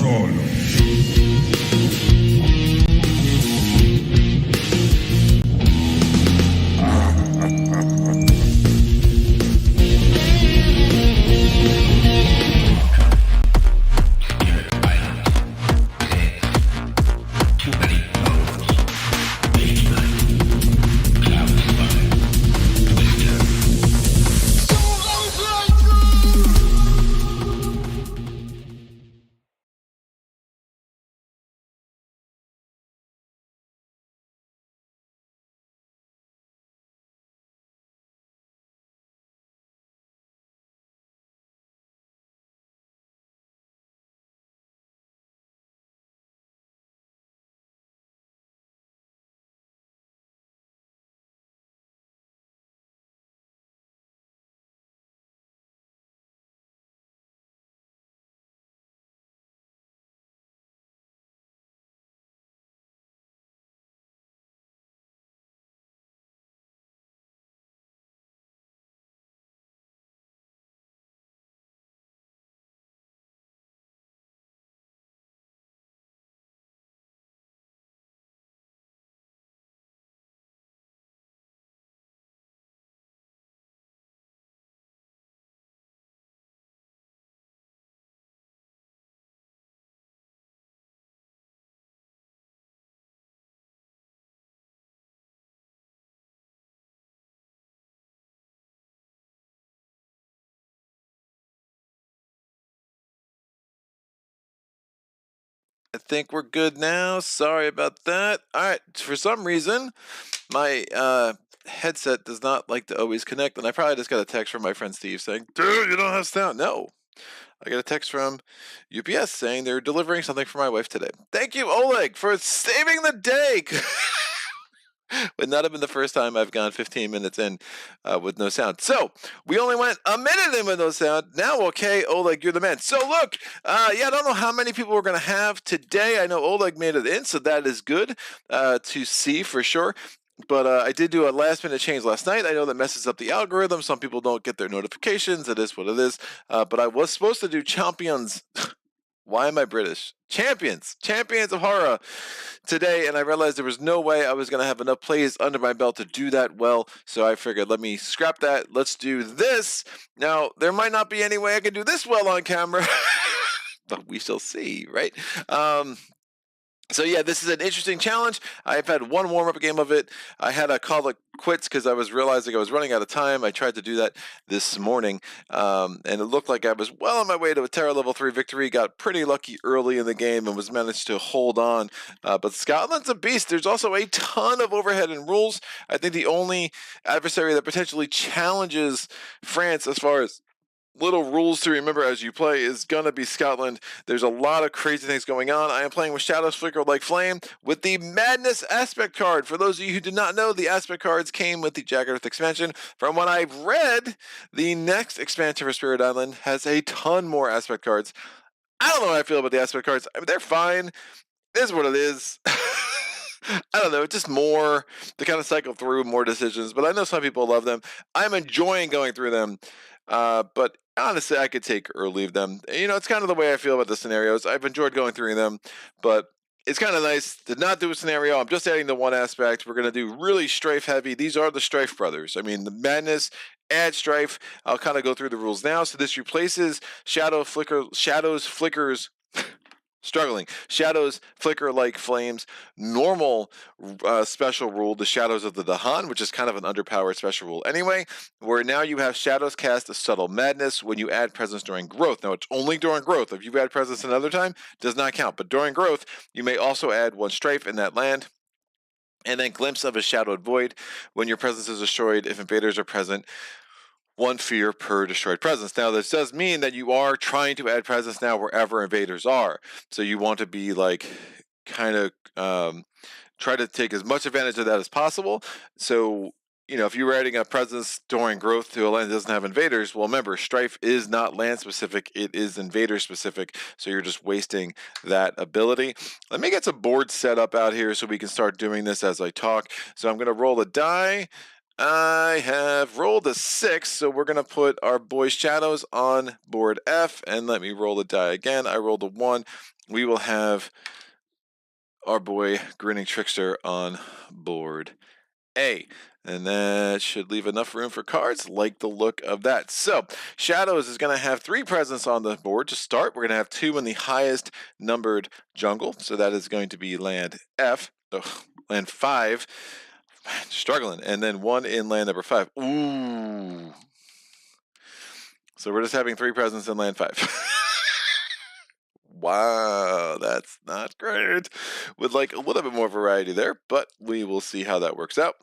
gone. I think we're good now. Sorry about that. All right, for some reason, my headset does not like to always connect, and I probably just got a text from my friend Steve saying, "Dude, you don't have sound." No, I got a text from UPS saying they're delivering something for my wife today. Thank you, Oleg, for saving the day. Would not have been the first time I've gone 15 minutes in with no sound. So we only went a minute in with no sound. Now, okay, Oleg, you're the man. So look, yeah, I don't know how many people we're going to have today. I know Oleg made it in, so that is good to see for sure. But I did do a last minute change last night. I know that messes up the algorithm. Some people don't get their notifications. It is what it is. But I was supposed to do champions. Why am I British? Champions of horror today, and I realized there was no way I was going to have enough plays under my belt to do that well, so I figured let me scrap that. Let's do this. Now, there might not be any way I can do this well on camera, but we shall see, right? So yeah, this is an interesting challenge. I've had one warm-up game of it. I had to call it quits because I was realizing I was running out of time. I tried to do that this morning, and it looked like I was well on my way to a Terra level 3 victory. Got pretty lucky early in the game and was managed to hold on. But Scotland's a beast. There's also a ton of overhead and rules. I think the only adversary that potentially challenges France as far as little rules to remember as you play is gonna be Scotland. There's a lot of crazy things going on. I am playing with Shadows Flicker like Flame with the Madness aspect card. For those of you who did not know, the aspect cards came with the Jagged expansion. From what I've read, the next expansion for Spirit Island has a ton more aspect cards. I don't know how I feel about the aspect cards. I mean, they're fine. It is what it is. I don't know, just more to kind of cycle through more decisions, but I know some people love them. I'm enjoying going through them, but honestly, I could take or leave them. You know, it's kind of the way I feel about the scenarios. I've enjoyed going through them, but it's kind of nice to not do a scenario. I'm just adding the one aspect. We're going to do really Strife-happy. These are the Strife brothers. I mean, the Madness, add Strife. I'll kind of go through the rules now. So this replaces Shadows Flickers. Struggling. Shadows flicker like flames. Normal special rule, the Shadows of the Dahan, which is kind of an underpowered special rule anyway, where now you have Shadows cast a subtle madness when you add presence during growth. Now, it's only during growth. If you add presence another time, does not count. But during growth, you may also add one Strife in that land. And then Glimpse of a Shadowed Void when your presence is destroyed if invaders are present. One fear per destroyed presence. Now, this does mean that you are trying to add presence now wherever invaders are. So you want to be like kind of try to take as much advantage of that as possible. So, you know, if you were adding a presence during growth to a land that doesn't have invaders, well, remember, Strife is not land specific, it is invader specific. So you're just wasting that ability. Let me get some boards set up out here so we can start doing this as I talk. So I'm going to roll a die. I have rolled a 6, so we're going to put our boy Shadows on board F, and let me roll the die again. I rolled a 1. We will have our boy Grinning Trickster on board A. And that should leave enough room for cards. Like the look of that. So, Shadows is going to have 3 presents on the board to start. We're going to have 2 in the highest numbered jungle. So that is going to be land F. Land 5. Man, struggling. And then 1 in land number 5. Ooh. So we're just having 3 presents in land 5. Wow, that's not great. Would like a little bit more variety there, but we will see how that works out.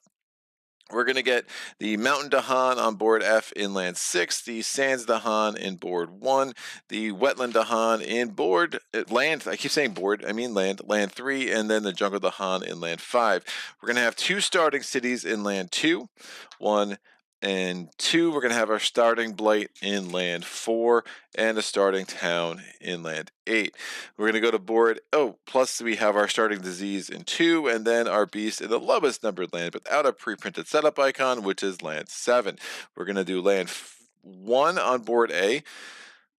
We're going to get the Mountain Dahan on board F in land 6, the Sands Dahan in board 1, the Wetland Dahan in board land, I keep saying board, I mean land 3, and then the Jungle Dahan in land 5. We're going to have 2 starting cities in land 2, 1 and 2. We're going to have our starting Blight in land 4 and a starting town in land 8. We're going to go to board, plus we have our starting disease in 2 and then our beast in the lowest numbered land without a pre-printed setup icon, which is land 7. We're going to do land 1 on board A.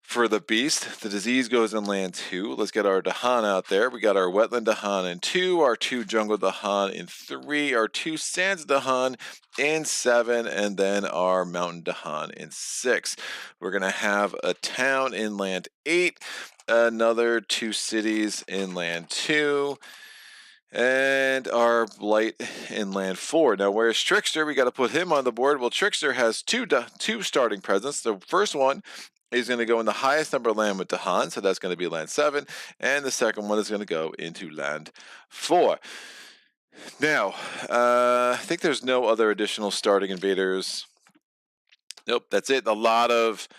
For the beast, the disease goes in land 2. Let's get our Dahan out there. We got our Wetland Dahan in 2, our 2 Jungle Dahan in 3, our 2 Sands Dahan in 7, and then our Mountain Dahan in 6. We're going to have a town in land 8, another 2 cities in land 2, and our Blight in land 4. Now, where's Trickster? We got to put him on the board. Well, Trickster has two starting presents. The first one is going to go in the highest number of land with Dahan, so that's going to be land 7, and the second one is going to go into land 4. Now, I think there's no other additional starting invaders. Nope, that's it. A lot of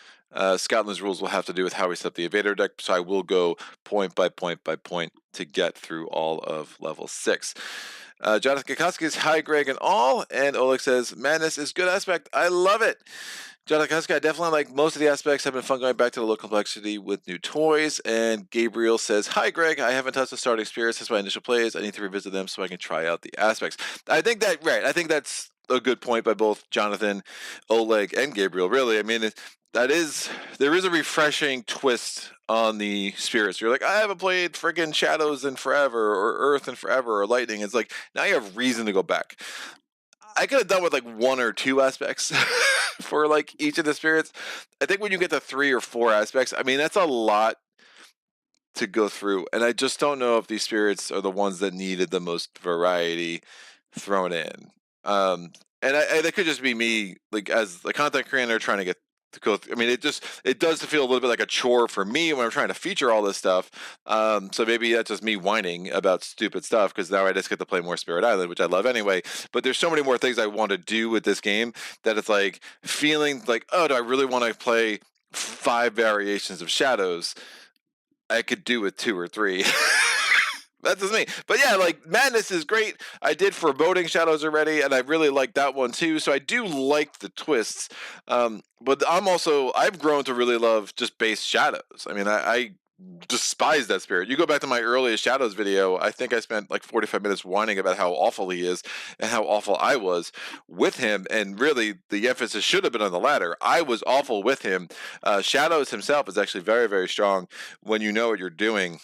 Scotland's rules will have to do with how we set the Invader deck, so I will go point by point by point to get through all of level 6. Jonathan Kakoski is hi, Greg, and all, and Oleg says, Madness is good aspect. I love it. Jonathan Kakoski, I definitely like most of the aspects. Have been fun going back to the low complexity with new toys. And Gabriel says, hi, Greg. I haven't touched the starting spirits since my initial plays. I need to revisit them so I can try out the aspects. I think that's a good point by both Jonathan, Oleg, and Gabriel. Really, I mean, there is a refreshing twist on the spirits. You're like, I haven't played friggin' Shadows in forever, or Earth in forever, or Lightning. It's like, now you have reason to go back. I could have done with like 1 or 2 aspects for like each of the spirits. I think when you get to 3 or 4 aspects, I mean, that's a lot to go through. And I just don't know if these spirits are the ones that needed the most variety thrown in. And that could just be me, like as a content creator trying to get to go. I mean, it does feel a little bit like a chore for me when I'm trying to feature all this stuff. So maybe that's just me whining about stupid stuff because now I just get to play more Spirit Island, which I love anyway. But there's so many more things I want to do with this game that it's like feeling like, oh, do I really want to play 5 variations of Shadows? I could do with 2 or 3. That's just me. But yeah, like Madness is great. I did Foreboding Shadows already, and I really like that one too. So I do like the twists. But I've grown to really love just base Shadows. I mean, I despise that spirit. You go back to my earliest Shadows video, I think I spent like 45 minutes whining about how awful he is and how awful I was with him. And really, the emphasis should have been on the latter. I was awful with him. Shadows himself is actually very, very strong when you know what you're doing.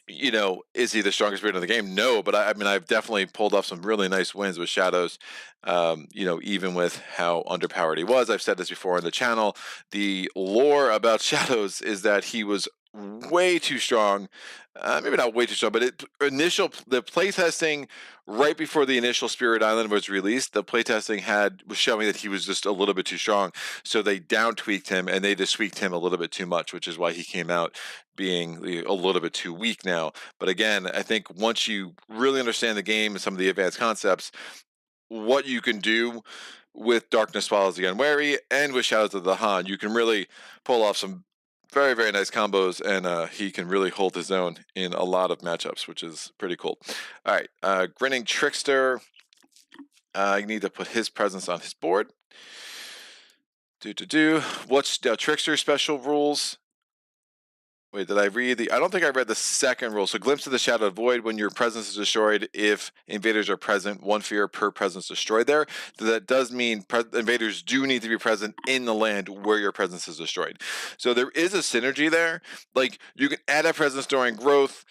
Is he the strongest spirit in the game? No, but I mean, I've definitely pulled off some really nice wins with Shadows. Even with how underpowered he was. I've said this before on the channel. The lore about Shadows is that he was way too strong. Maybe not way too strong, but the playtesting right before the initial Spirit Island was released, the playtesting was showing that he was just a little bit too strong. So they down tweaked him and they just tweaked him a little bit too much, which is why he came out being a little bit too weak now. But again, I think once you really understand the game and some of the advanced concepts, what you can do with Darkness Follows the Unwary and with Shadows of the Dahan, you can really pull off some very, very nice combos, and he can really hold his own in a lot of matchups, which is pretty cool. All right, Grinning Trickster. I need to put his presence on his board. What's Trickster special rules? Wait, did I read the? I don't think I read the second rule. So, glimpse of the shadow void. When your presence is destroyed, if invaders are present, 1 fear per presence destroyed there. That does mean invaders do need to be present in the land where your presence is destroyed. So there is a synergy there. Like you can add a presence during growth,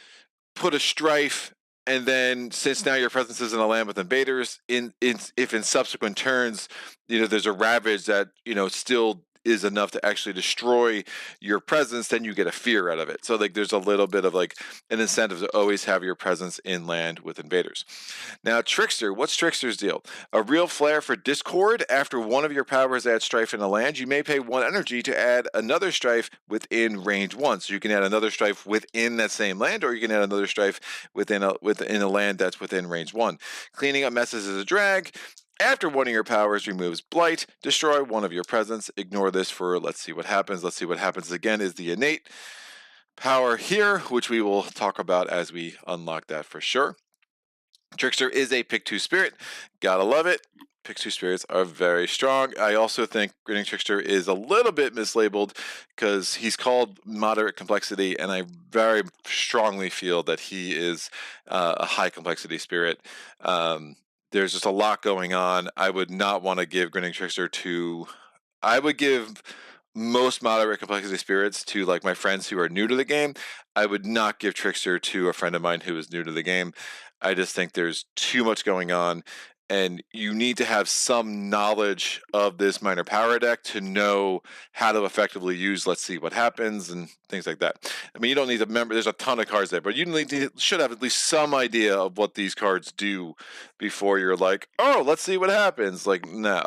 put a strife, and then since now your presence is in a land with invaders, if in subsequent turns, there's a ravage that still is enough to actually destroy your presence, then you get a fear out of it. So like there's a little bit of like an incentive to always have your presence in land with invaders. Now Trickster, what's Trickster's deal? A real flair for discord. After one of your powers adds strife in a land, you may pay 1 energy to add another strife within range 1. So you can add another strife within that same land, or you can add another strife within a land that's within range 1. Cleaning up messes is a drag. After one of your powers removes blight, destroy one of your presence. Ignore this for let's see what happens. Let's see what happens again is the innate power here, which we will talk about as we unlock that for sure. Trickster is a pick 2 spirit. Gotta love it. Pick 2 spirits are very strong. I also think Grinning Trickster is a little bit mislabeled because he's called moderate complexity, and I very strongly feel that he is a high complexity spirit. There's just a lot going on. I would not want to give Grinning Trickster to. I would give most moderate complexity spirits to like my friends who are new to the game. I would not give Trickster to a friend of mine who is new to the game. I just think there's too much going on, and you need to have some knowledge of this minor power deck to know how to effectively use let's see what happens and things like that. I mean, you don't need to remember, there's a ton of cards there, but you should have at least some idea of what these cards do before you're like, oh, let's see what happens. Like, no.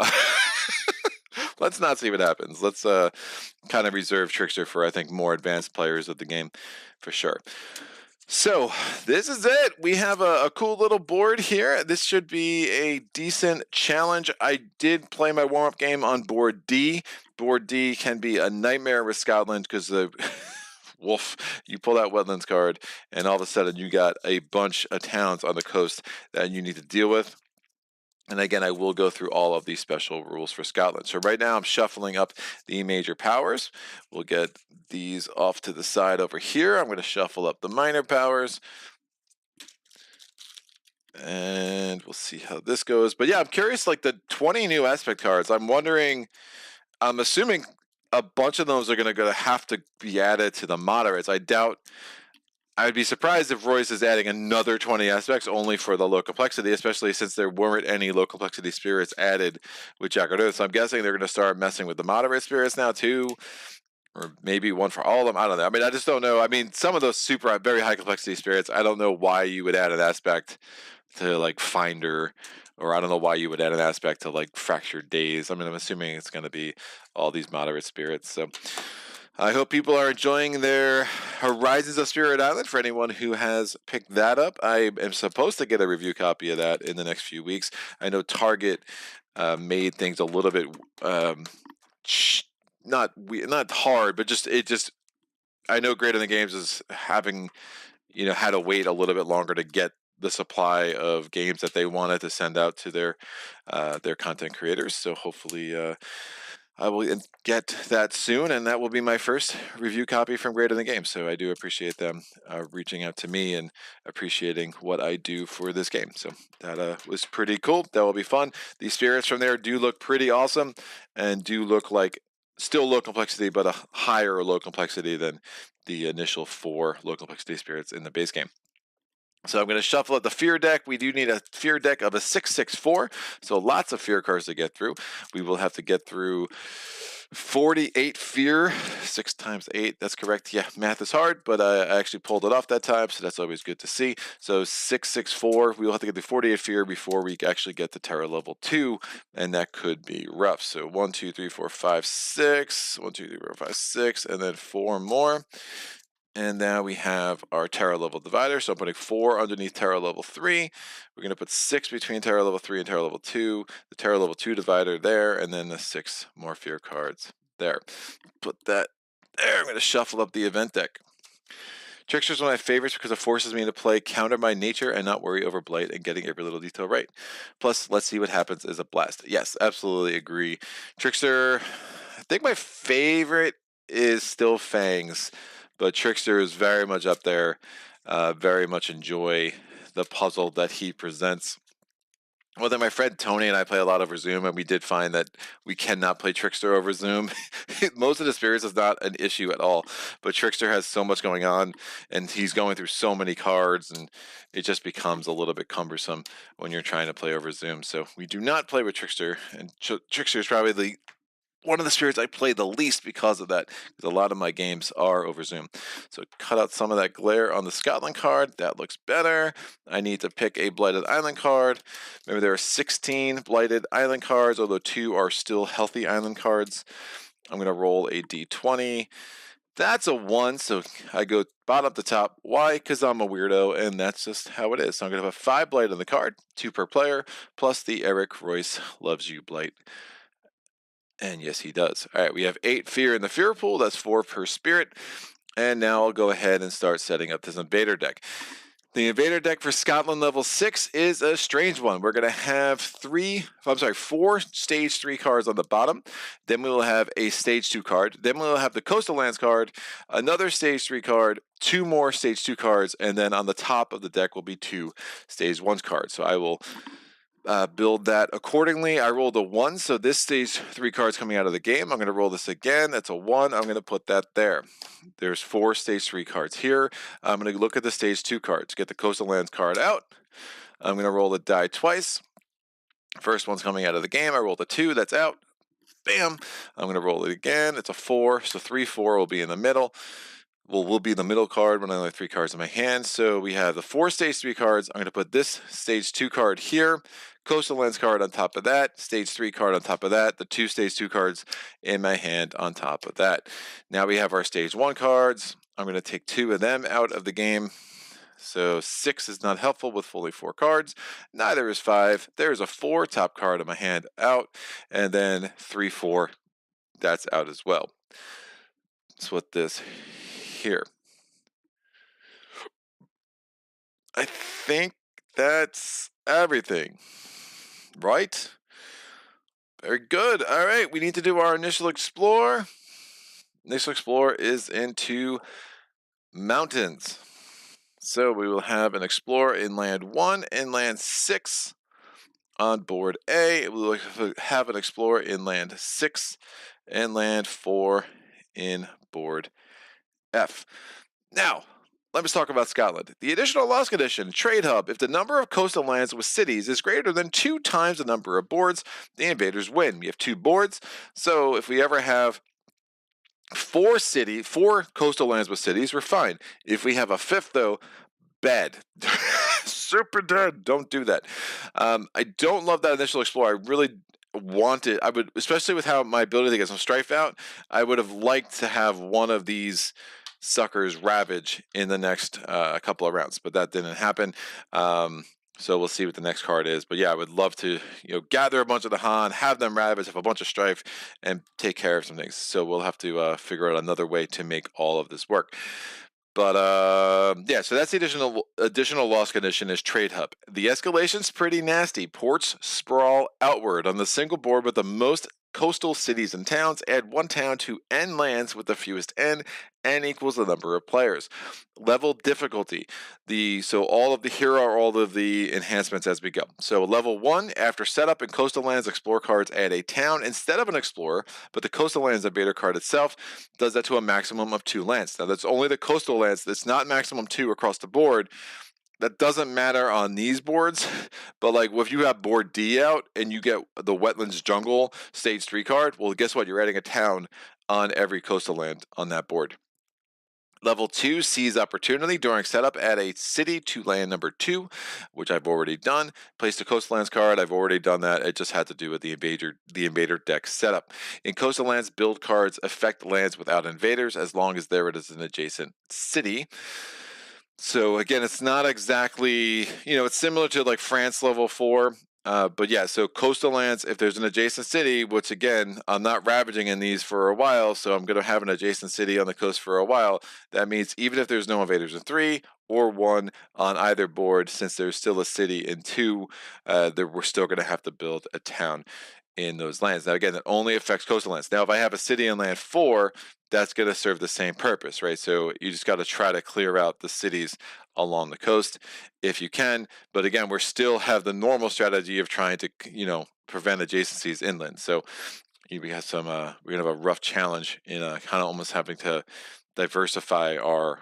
Let's not see what happens. Let's kind of reserve Trickster for, I think, more advanced players of the game for sure. So this is it. We have a cool little board here. This should be a decent challenge. I did play my warm-up game on board D. Board D can be a nightmare with Scotland because the wolf, you pull that wetlands card and all of a sudden you got a bunch of towns on the coast that you need to deal with. And again, I will go through all of these special rules for Scotland. So right now I'm shuffling up the major powers. We'll get these off to the side over here. I'm going to shuffle up the minor powers. And we'll see how this goes. But yeah, I'm curious, like the 20 new aspect cards. I'm assuming a bunch of those are going to have to be added to the moderates. I would be surprised if Royce is adding another 20 aspects only for the low complexity, especially since there weren't any low complexity spirits added with Jagged. So I'm guessing they're going to start messing with the moderate spirits now too, or maybe one for all of them. I don't know. I mean, I just don't know. I mean, some of those very high complexity spirits, I don't know why you would add an aspect to like Finder, or I don't know why you would add an aspect to like Fractured Days. I mean, I'm assuming it's going to be all these moderate spirits. So I hope people are enjoying their Horizons of Spirit Island. For anyone who has picked that up, I am supposed to get a review copy of that in the next few weeks. I know Target made things a little bit not hard, but I know Great in the Games is having had to wait a little bit longer to get the supply of games that they wanted to send out to their content creators. So hopefully I will get that soon, and that will be my first review copy from Great in the Game. So I do appreciate them reaching out to me and appreciating what I do for this game. So that was pretty cool. That will be fun. These spirits from there do look pretty awesome and do look like still low complexity, but a higher low complexity than the initial 4 low complexity spirits in the base game. So I'm going to shuffle out the fear deck. We do need a fear deck of a 6/6/4, so lots of fear cards to get through. We will have to get through 48 fear, 6 times 8. That's correct. Yeah, math is hard, but I actually pulled it off that time, so that's always good to see. So 6/6/4. We will have to get the 48 fear before we actually get to terror level 2, and that could be rough. So 1, 2, 3, 4, 5, 6. 1, 2, 3, 4, 5, 6, and then 4 more. And now we have our terror level divider. So I'm putting 4 underneath terror level 3. We're going to put 6 between terror level 3 and terror level 2. The terror level 2 divider there, and then the 6 more fear cards there. Put that there. I'm going to shuffle up the event deck. Trickster is one of my favorites because it forces me to play counter my nature and not worry over blight and getting every little detail right. Plus, let's see what happens is a blast. Yes, absolutely agree. Trickster, I think my favorite is still Fangs. but Trickster is very much up there. Very much enjoy the puzzle that he presents. Well, then my friend Tony and I play a lot over Zoom, and we did find that we cannot play Trickster over Zoom. Most of the spirits is not an issue at all, but Trickster has so much going on, and he's going through so many cards, and it just becomes a little bit cumbersome when you're trying to play over Zoom. So we do not play with Trickster, and Trickster is probably one of the spirits I play the least because of that, because a lot of my games are over Zoom. So cut out some of that glare on the Scotland card. That looks better. I need to pick a Blighted Island card. Remember, there are 16 Blighted Island cards, although 2 are still healthy island cards. I'm going to roll a d20. That's a 1, so I go bottom to top. Why? Because I'm a weirdo, and that's just how it is. So I'm going to have a 5 Blight on the card, 2 per player, plus the Eric Royce Loves You Blight. And yes, he does. All right, we have 8 fear in the fear pool. That's 4 per spirit. And now I'll go ahead and start setting up this Invader deck. The Invader deck for Scotland level 6 is a strange one. We're going to have 4 stage 3 cards on the bottom. Then we will have a stage 2 card. Then we'll have the Coastal Lands card, another stage 3 card, 2 more stage 2 cards, and then on the top of the deck will be 2 stage 1 cards. So I will build that accordingly. I rolled a 1, so this stage 3 cards coming out of the game. I'm going to roll this again. That's a 1. I'm going to put that there. There's 4 stage 3 cards here. I'm going to look at the stage 2 cards. Get the Coastal Lands card out. I'm going to roll the die twice. First one's coming out of the game. I rolled a 2. That's out. Bam. I'm going to roll it again. It's a 4. So 3, 4 will be in the middle. Will be the middle card when I only have 3 cards in my hand. So we have the 4 stage 3 cards. I'm going to put this stage 2 card here, Coastal Lands card on top of that, stage 3 card on top of that, the 2 stage 2 cards in my hand on top of that. Now we have our stage 1 cards. I'm going to take 2 of them out of the game. So 6 is not helpful with fully 4 cards. Neither is 5. There's a 4 top card in my hand out, and then 3, 4. That's out as well. Let's put this here. I think that's everything, right? Very good. All right, we need to do our initial explore. Initial explore is into mountains. So we will have an explore in land 1 and land 6 on board A. We will have an explore in land 6 and land 4 in board F. Now, let us talk about Scotland. The additional loss condition, trade hub. If the number of coastal lands with cities is greater than 2 times the number of boards, the invaders win. We have 2 boards, so if we ever have 4 coastal lands with cities, we're fine. If we have a 5th, though, bad. Super dead. Don't do that. I don't love that initial explore. I really wanted, I would, especially with how my ability to get some strife out, I would have liked to have one of these suckers ravage in the next couple of rounds, but that didn't happen. So we'll see what the next card is. But yeah, I would love to, gather a bunch of the Han, have them ravage, have a bunch of strife, and take care of some things. So we'll have to figure out another way to make all of this work. But yeah, so that's the additional loss condition is trade hub. The escalation's pretty nasty. Ports sprawl outward on the single board with the most coastal cities and towns. Add 1 town to N lands with the fewest N. N equals the number of players. Level difficulty. So all of the here are all of the enhancements as we go. So level 1, after setup in coastal lands, explore cards add a town instead of an explorer, but the coastal lands invader card itself does that to a maximum of 2 lands. Now that's only the coastal lands. That's not maximum 2 across the board. That doesn't matter on these boards, but like if you have board D out and you get the Wetlands Jungle stage 3 card, well, guess what? You're adding a town on every coastal land on that board. Level 2, seize opportunity. During setup, add a city to land number 2, which I've already done. Place the coastal lands card. I've already done that. It just had to do with the invader deck setup. In coastal lands, build cards affect lands without invaders as long as there is an adjacent city. So again, it's not exactly, it's similar to like France level 4. But yeah, so coastal lands, if there's an adjacent city, which again, I'm not ravaging in these for a while, so I'm going to have an adjacent city on the coast for a while. That means even if there's no invaders in 3 or 1 on either board, since there's still a city in 2, we're still going to have to build a town in those lands. Now, again, that only affects coastal lands. Now, if I have a city in land 4, that's going to serve the same purpose, right? So you just got to try to clear out the cities along the coast if you can. But again, we still have the normal strategy of trying to, prevent adjacencies inland. So we have some, we're going to have a rough challenge in kind of almost having to diversify our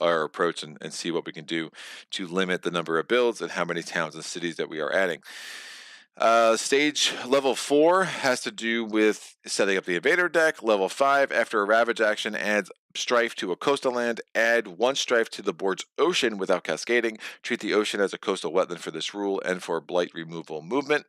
approach and see what we can do to limit the number of builds and how many towns and cities that we are adding. Stage level 4 has to do with setting up the invader deck. Level 5, after a ravage action, adds strife to a coastal land. Add 1 strife to the board's ocean without cascading. Treat the ocean as a coastal wetland for this rule and for blight removal movement.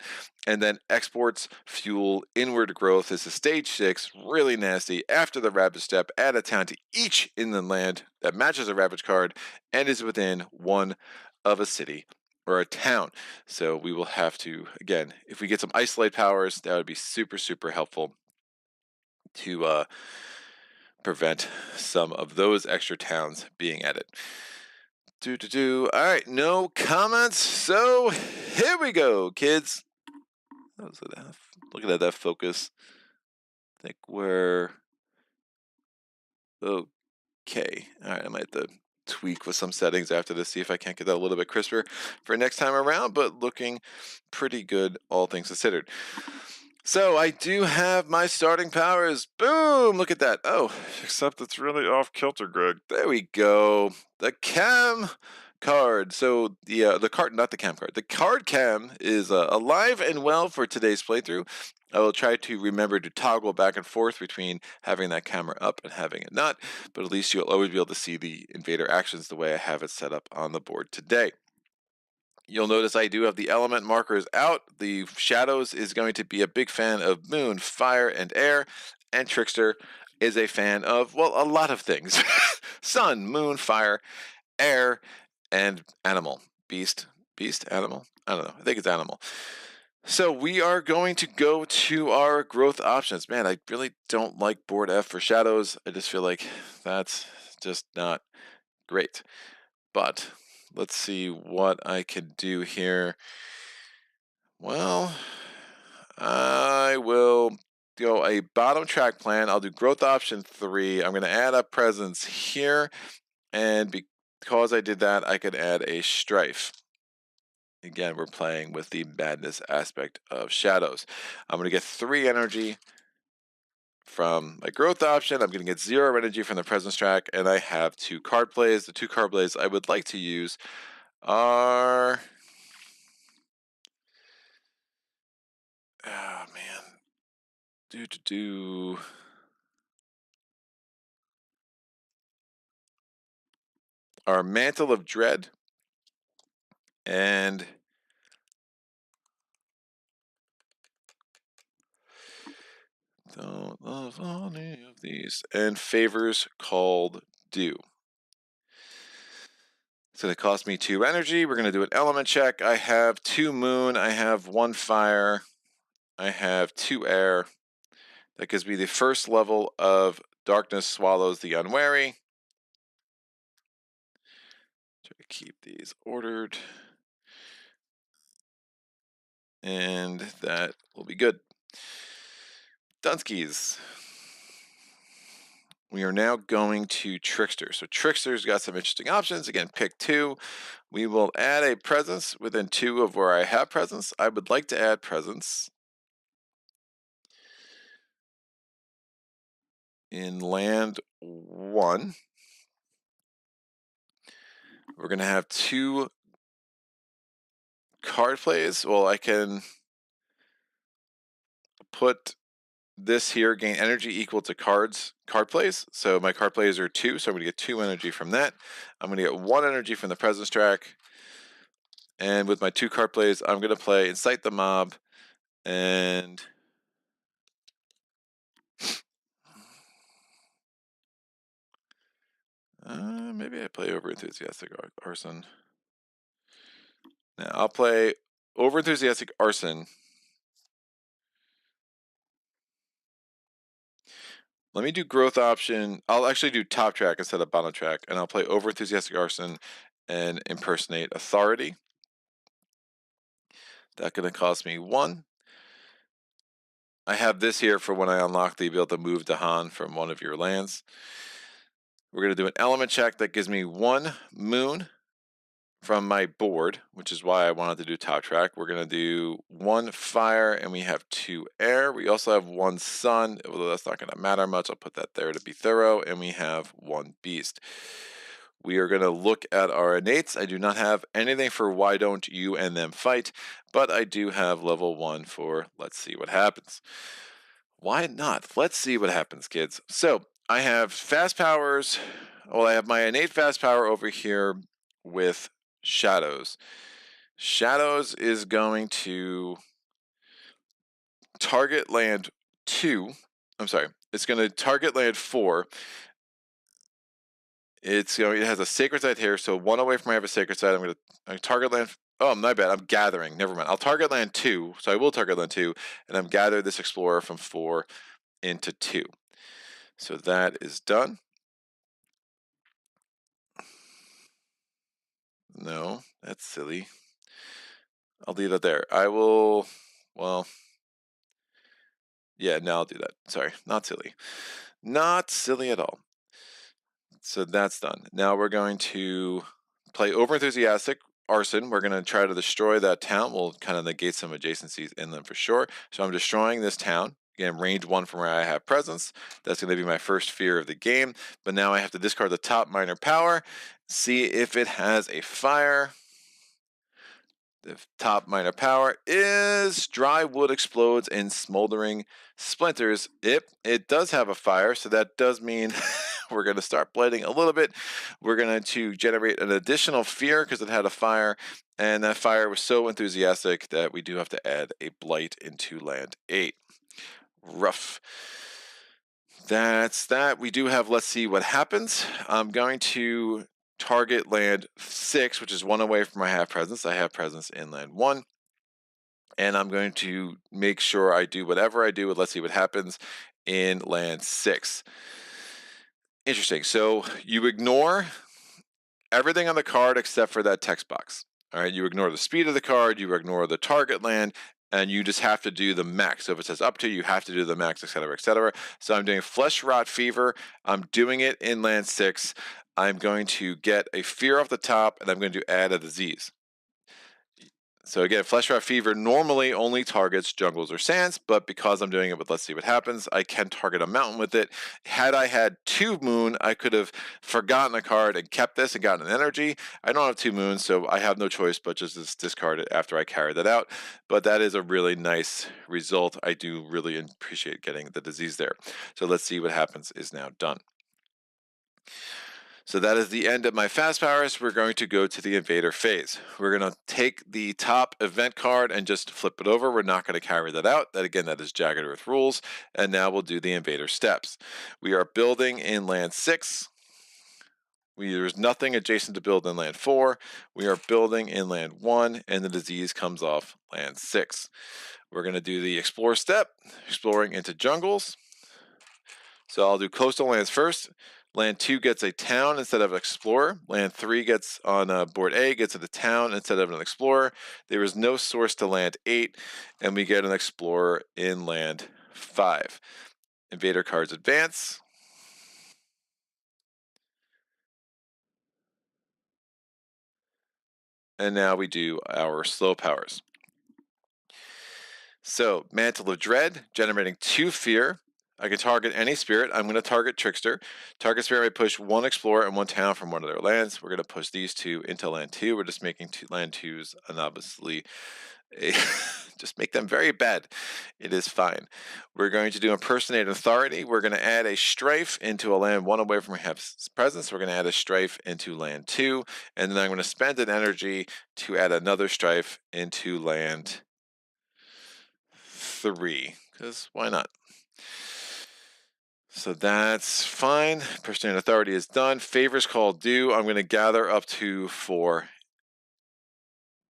And then exports fuel inward growth. This is stage 6, really nasty. After the ravage step, add a town to each inland land that matches a ravage card and is within 1 of a city or a town. So we will have to, again, if we get some isolate powers, that would be super, super helpful to prevent some of those extra towns being added. All right, no comments. So here we go, kids. Looking at that focus. I think we're okay. All right, I might have to tweak with some settings after this, see if I can't get that a little bit crisper for next time around, but looking pretty good, all things considered. So I do have my starting powers. Boom! Look at that. Oh, except it's really off kilter, Greg. There we go. The cam card. So the card, not the cam card. The card cam is alive and well for today's playthrough. I will try to remember to toggle back and forth between having that camera up and having it not, but at least you'll always be able to see the invader actions the way I have it set up on the board today. You'll notice I do have the element markers out. The Shadows is going to be a big fan of moon, fire, and air, and Trickster is a fan of, well, a lot of things. Sun, moon, fire, air, and animal. Beast, animal? I don't know. I think it's animal. So we are going to go to our growth options. Man, I really don't like board F for Shadows. I just feel like that's just not great. But let's see what I can do here. Well, I will go a bottom track plan. I'll do growth option 3. I'm going to add a presence here. And because I did that, I could add a strife. Again, we're playing with the madness aspect of Shadows. I'm going to get 3 energy from my growth option. I'm going to get 0 energy from the presence track, and I have 2 card plays. The 2 card plays I would like to use are... Oh, man. Our Mantle of Dread and don't love any of these, and Favors Called Due. It's going to cost me 2 energy. We're going to do an element check. I have 2 moon. I have 1 fire. I have 2 air. That gives me the first level of Darkness Swallows the Unwary. Try to keep these ordered. And that will be good. Dunskies. We are now going to Trickster. So Trickster's got some interesting options. Again, pick 2. We will add a presence within 2 of where I have presence. I would like to add presence in land 1. We're going to have 2 card plays. Well, I can put this here, gain energy equal to card plays. So my card plays are 2, so I'm going to get 2 energy from that. I'm going to get 1 energy from the presence track. And with my 2 card plays, I'm going to play Incite the Mob and maybe I play Overenthusiastic Arson. Now I'll play Overenthusiastic Arson. Let me do growth option. I'll actually do top track instead of bottom track, and I'll play Overenthusiastic Arson and Impersonate Authority. That's going to cost me 1. I have this here for when I unlock the ability to move dahan from one of your lands. We're going to do an element check that gives me 1 moon from my board, which is why I wanted to do top track. We're going to do 1 fire, and we have 2 air. We also have 1 sun, although that's not going to matter much. I'll put that there to be thorough, and we have 1 beast. We are going to look at our innates. I do not have anything for why don't you and them fight, but I do have level 1 for let's see what happens. Why not? Let's see what happens, kids. So I have fast powers. Well, I have my innate fast power over here with Shadows. Shadows is going to target land 2. I'm sorry. It's going to target land 4. It has a sacred site here, so 1 away from I have a sacred site. I'm going to target land. Oh, my bad. I'm gathering. Never mind. I'll target land 2. So I will target land 2, and I'm gathering this explorer from 4 into 2. So that is done. No, that's silly. I'll leave that there. I will, well, yeah, no, I'll do that. Sorry, not silly. Not silly at all. So that's done. Now we're going to play Overenthusiastic Arson. We're going to try to destroy that town. We'll kind of negate some adjacencies inland for sure. So I'm destroying this town. Again, range 1 from where I have presence. That's going to be my first fear of the game. But now I have to discard the top minor power, see if it has a fire. The top minor power is dry wood explodes in smoldering splinters. It does have a fire, so that does mean we're going to start blighting a little bit. We're going to generate an additional fear because it had a fire, and that fire was so enthusiastic that we do have to add a blight into land 8. Rough. That's that. We do have, let's see what happens. I'm going to target land 6, which is 1 away from my have presence. I have presence in land 1. And I'm going to make sure I do whatever I do. Let's see what happens in land 6. Interesting. So you ignore everything on the card except for that text box. All right. You ignore the speed of the card. You ignore the target land. And you just have to do the max. So if it says up to, you have to do the max, etc., etc. So I'm doing Flesh Rot Fever. I'm doing it in land 6. I'm going to get a fear off the top, and I'm going to add a disease. So again, Flesh Rot Fever normally only targets jungles or sands, but because I'm doing it with let's see what happens, I can target a mountain with it. Had I had 2 moon, I could have forgotten a card and kept this and gotten an energy. I don't have 2 moons, so I have no choice but just discard it after I carry that out. But that is a really nice result. I do really appreciate getting the disease there. So let's see what happens is now done. So that is the end of my fast powers. We're going to go to the invader phase. We're going to take the top event card and just flip it over. We're not going to carry that out. That again, that is Jagged Earth rules. And now we'll do the invader steps. We are building in land 6. There's nothing adjacent to build in land 4. We are building in land 1, and the disease comes off land 6. We're going to do the explore step, exploring into jungles. So I'll do coastal lands first. Land 2 gets a town instead of an explorer. Land 3 gets on board A, gets a town instead of an explorer. There is no source to land 8, and we get an explorer in land 5. Invader cards advance. And now we do our slow powers. So, Mantle of Dread, generating 2 fear. I can target any spirit. I'm going to target Trickster. Target spirit may push 1 explorer and 1 town from one of their lands. We're going to push these 2 into land 2. We're just making land 2s and obviously just make them very bad. It is fine. We're going to do Impersonate Authority. We're going to add a Strife into a land 1 away from we have presence. We're going to add a Strife into land 2. And then I'm going to spend an energy to add another Strife into land 3. Because why not? So that's fine. Impersonate Authority is done. Favors call due. I'm going to gather up to 4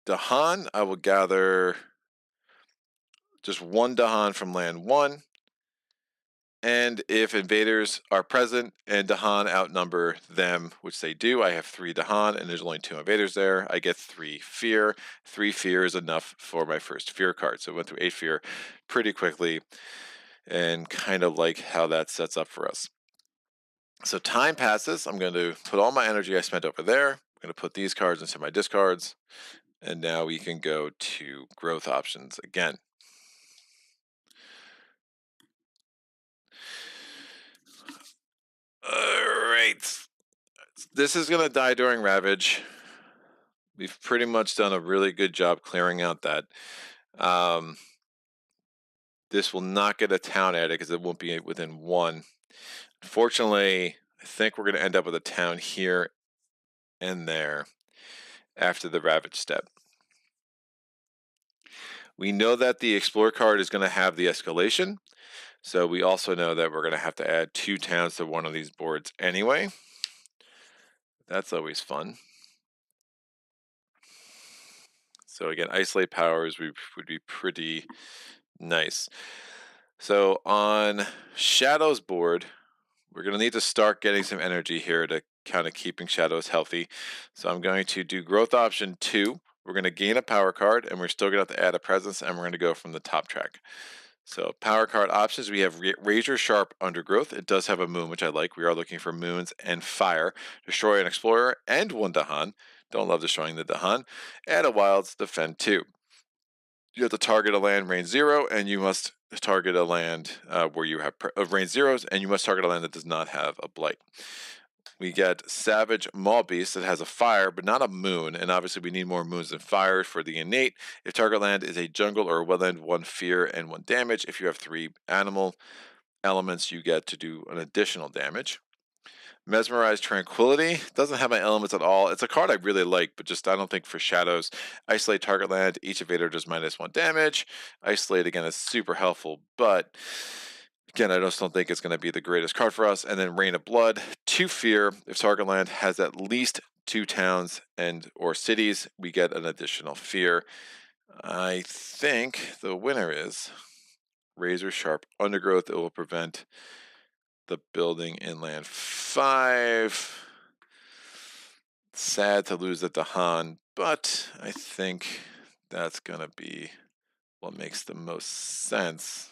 dahan. I will gather just 1 dahan from land 1. And if invaders are present and dahan outnumber them, which they do, I have 3 dahan and there's only 2 invaders there, I get 3 fear. 3 fear is enough for my first fear card. So I went through 8 fear pretty quickly and kind of like how that sets up for us. So time passes. I'm going to put all my energy I spent over there. I'm going to put these cards into my discards. And now we can go to growth options again. Alright. This is going to die during Ravage. We've pretty much done a really good job clearing out that. This will not get a town added because it won't be within 1. Unfortunately, I think we're going to end up with a town here and there after the Ravage step. We know that the Explorer card is going to have the escalation. So we also know that we're going to have to add 2 towns to one of these boards anyway. That's always fun. So again, isolate powers would be pretty nice. So on Shadows board, we're going to need to start getting some energy here to kind of keeping Shadows healthy. So I'm going to do growth option 2. We're going to gain a power card, and we're still going to have to add a presence, and we're going to go from the top track. So power card options, we have Razor Sharp Undergrowth. It does have a moon, which I like. We are looking for moons and fire. Destroy an Explorer and 1 dahan. Don't love destroying the dahan. Add a Wilds, defend 2. You have to target a land range 0, and you must target a land where you have range 0s, and you must target a land that does not have a blight. We get Savage Maw Beast that has a fire, but not a moon, and obviously we need more moons than fire for the innate. If target land is a jungle or a wetland, 1 fear and 1 damage. If you have 3 animal elements, you get to do an additional damage. Mesmerize Tranquility doesn't have my elements at all. It's a card I really like, but just I don't think for Shadows. Isolate target land. Each invader does -1 damage. Isolate again is super helpful, but again, I just don't think it's going to be the greatest card for us. And then Rain of Blood, 2 fear. If target land has at least 2 towns and or cities, we get an additional fear. I think the winner is Razor Sharp Undergrowth. It will prevent the building inland 5. Sad to lose the dahan, but I think that's going to be what makes the most sense.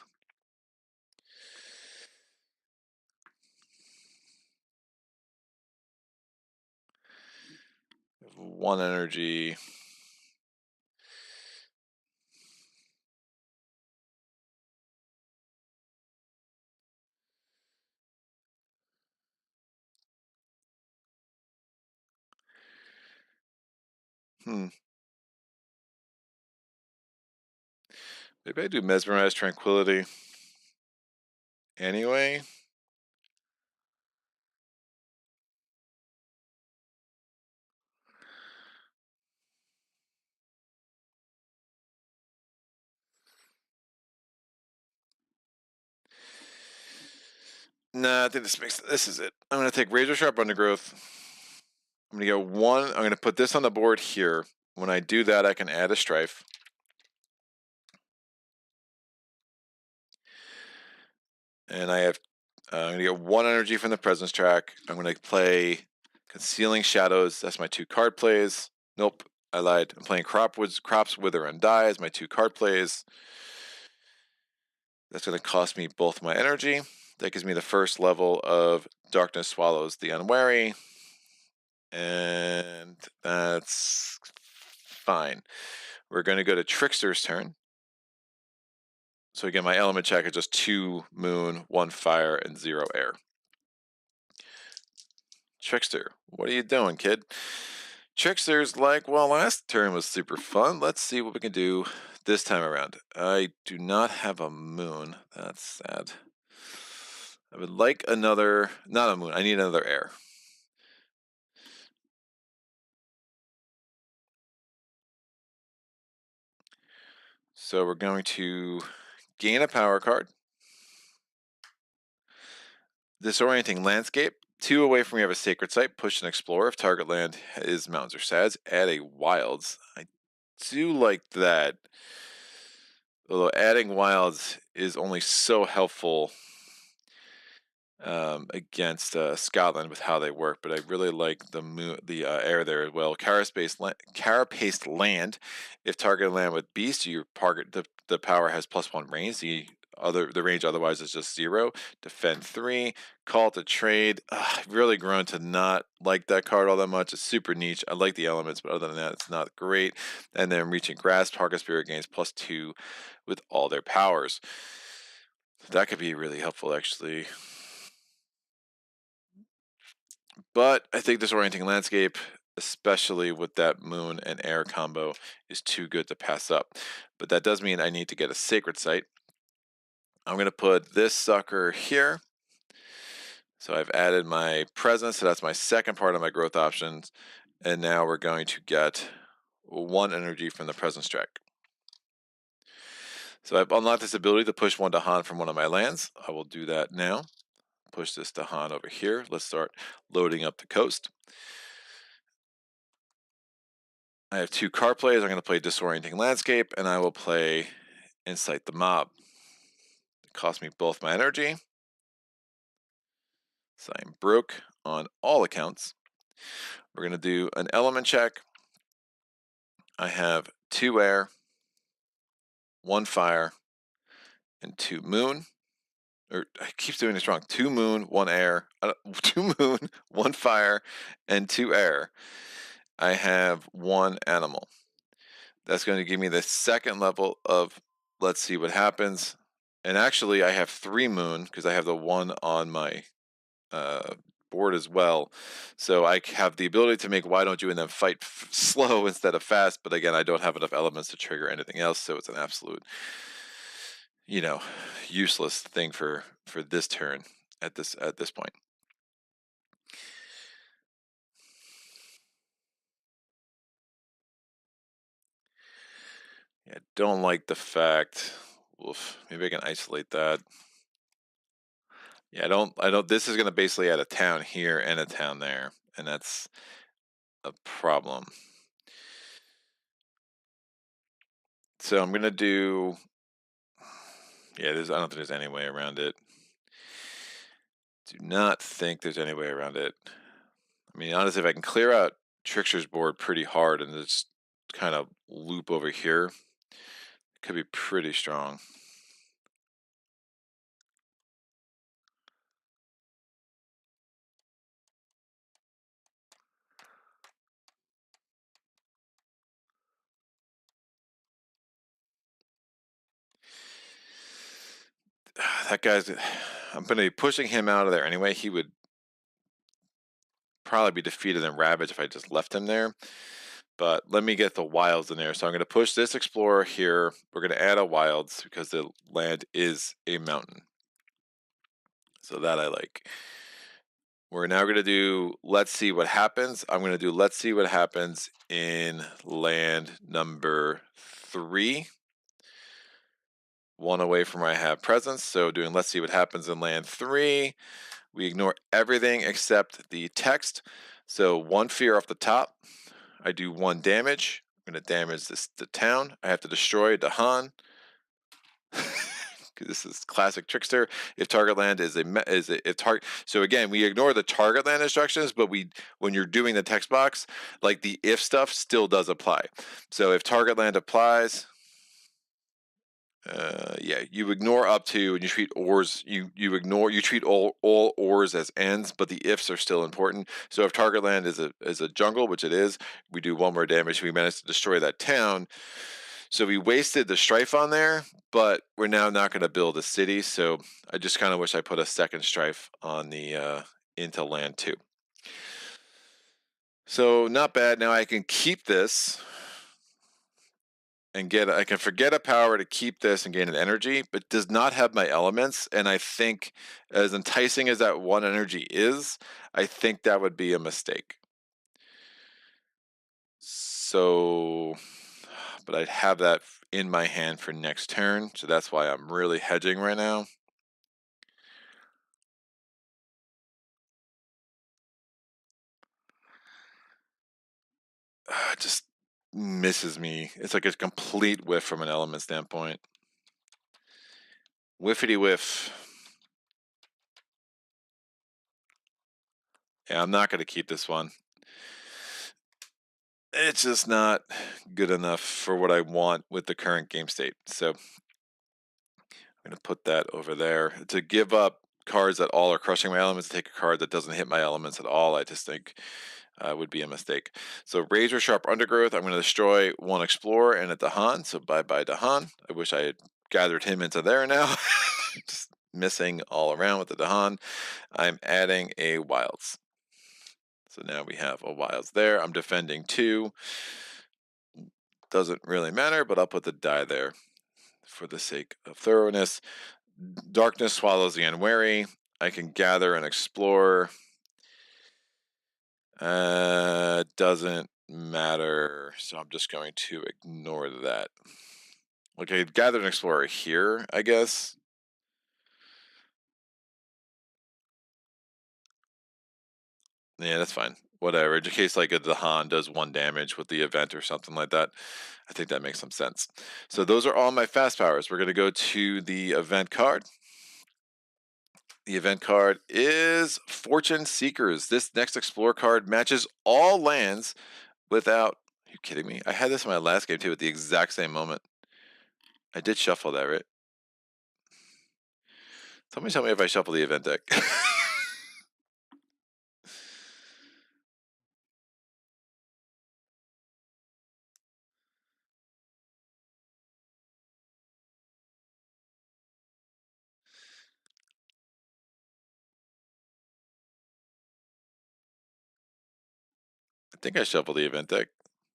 One energy. Maybe I do Mesmerize Tranquility anyway. Nah, I think this is it. I'm going to take Razor Sharp Undergrowth. I'm going to go 1. I'm going to put this on the board here. When I do that, I can add a Strife. And I have, I'm going to get 1 energy from the presence track. I'm going to play Concealing Shadows. That's my 2 card plays. Nope, I lied. I'm playing Crops Wither and Die as my 2 card plays. That's going to cost me both my energy. That gives me the first level of Darkness Swallows the Unwary. And that's fine. We're going to go to Trickster's turn. So again, my element check is just 2 moon, 1 fire, and 0 air. Trickster, what are you doing, kid? Trickster's like, well, last turn was super fun. Let's see what we can do this time around. I do not have a moon. That's sad. I would like another, not a moon, I need another air. So we're going to gain a power card. Disorienting Landscape. 2 away from we have a Sacred Site. Push an Explorer. If target land is mountains or sads, add a Wilds. I do like that. Although adding Wilds is only so helpful against Scotland with how they work, but I really like the air there as well. Carapaced land. If targeted land with beast, your target the power has +1 range. The range otherwise is just 0. Defend 3. Call to trade. I've really grown to not like that card all that much. It's super niche. I like the elements, but other than that, it's not great. And then reaching grasp, target spirit gains +2 with all their powers. That could be really helpful, actually. But I think disorienting landscape, especially with that moon and air combo, is too good to pass up. But that does mean I need to get a sacred site. I'm going to put this sucker here. So I've added my presence, so that's my second part of my growth options. And now we're going to get 1 energy from the presence track. So I've unlocked this ability to push 1 dahan from one of my lands. I will do that now. Push this dahan over here. Let's start loading up the coast. I have 2 card plays. I'm going to play Disorienting Landscape, and I will play Incite the Mob. It cost me both my energy, so I'm broke on all accounts. We're going to do an element check. I have 2 air, 1 fire, and 2 moon. Or I keep doing this wrong. 2 moon, 1 air, 2 moon, 1 fire, and 2 air. I have 1 animal. That's going to give me the second level of let's see what happens. And actually, I have 3 moon because I have the 1 on my board as well. So I have the ability to make why don't you and then fight slow instead of fast. But again, I don't have enough elements to trigger anything else. So it's an absolute, useless thing for this turn at this point. Yeah, don't like the fact. Oof, maybe I can isolate that. Yeah, I don't, this is going to basically add a town here and a town there, and that's a problem. So I'm going to do, yeah, I don't think there's any way around it. Do not think there's any way around it. I mean, honestly, if I can clear out Trickster's board pretty hard and just kind of loop over here, it could be pretty strong. That guy's, I'm going to be pushing him out of there anyway. He would probably be defeated in Ravage if I just left him there. But let me get the wilds in there. So I'm going to push this explorer here. We're going to add a wilds because the land is a mountain. So that I like. We're now going to do let's see what happens. I'm going to do let's see what happens in land number 3. 1 away from where I have presence. So doing let's see what happens in land 3. We ignore everything except the text. So 1 fear off the top. I do 1 damage. I'm going to damage the town. I have to destroy dahan. This is classic Trickster. If target land so again, we ignore the target land instructions, but when you're doing the text box, like the if stuff still does apply. So if target land applies, you ignore up to, and you treat ores. You treat all ores as ends, but the ifs are still important. So if target land is a jungle, which it is, we do 1 more damage. We managed to destroy that town. So we wasted the strife on there, but we're now not going to build a city. So I just kind of wish I put a second strife on the into land 2. So not bad. Now I can keep this and I can forget a power to keep this and gain an energy, but does not have my elements. And I think as enticing as that 1 energy is, I think that would be a mistake. So, but I'd have that in my hand for next turn. So that's why I'm really hedging right now. Just misses me. It's like a complete whiff from an element standpoint. Whiffity whiff. Yeah, I'm not going to keep this one. It's just not good enough for what I want with the current game state. So I'm going to put that over there. To give up cards that all are crushing my elements, to take a card that doesn't hit my elements at all, I just think would be a mistake. So Razor Sharp Undergrowth, I'm going to destroy one Explorer and a Dahan. So bye-bye Dahan. I wish I had gathered him into there now. Just missing all around with the Dahan. I'm adding a Wilds. So now we have a Wilds there. I'm defending 2. Doesn't really matter, but I'll put the die there for the sake of thoroughness. Darkness Swallows the Unwary. I can gather and explore. Doesn't matter, so I'm just going to ignore that. Okay, gather and explore here, I guess. Yeah, that's fine. Whatever. In case like a Dahan does 1 damage with the event or something like that. I think that makes some sense. So those are all my fast powers. We're going to go to the event card. The event card is Fortune Seekers. This next Explore card matches all lands without... Are you kidding me? I had this in my last game too at the exact same moment. I did shuffle that, right? Somebody tell me if I shuffle the event deck. I think I shuffled the event deck.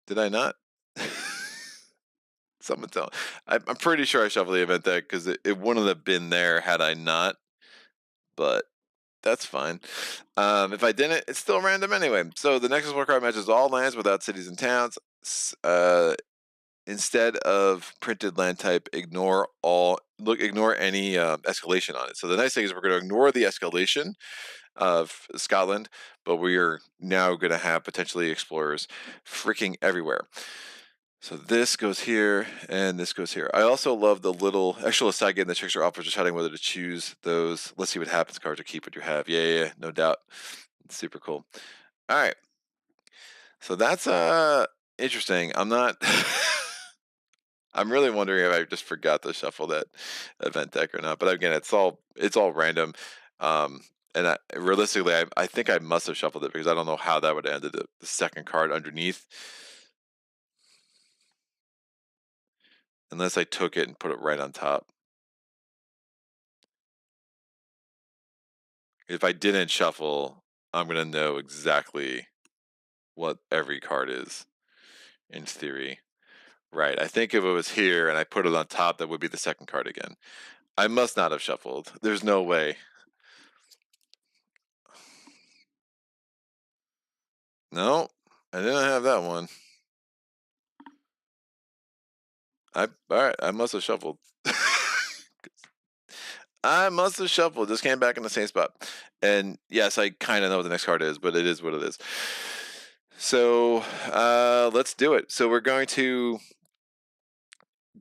Did I not? Someone tell. I'm pretty sure I shuffled the event deck because it wouldn't have been there had I not. But that's fine. If I didn't, it's still random anyway. So the next Explore card matches all lands without cities and towns. Instead of printed land type, ignore any escalation on it. So the nice thing is we're going to ignore the escalation of Scotland, but we are now going to have potentially explorers freaking everywhere. So this goes here, and this goes here. I also love the little extra side game that Trickster offers, deciding whether to choose those. Let's see what happens cards or keep what you have. Yeah, no doubt. It's super cool. All right. So that's interesting. I'm not... I'm really wondering if I just forgot to shuffle that event deck or not. But again, it's all random. And realistically, I think I must have shuffled it because I don't know how that would have ended the second card underneath. Unless I took it and put it right on top. If I didn't shuffle, I'm going to know exactly what every card is, in theory. Right, I think if it was here and I put it on top, that would be the second card again. I must not have shuffled. There's no way. No, I didn't have that one. All right, I must have shuffled. I must have shuffled. Just came back in the same spot. And yes, I kind of know what the next card is, but it is what it is. So let's do it. So we're going to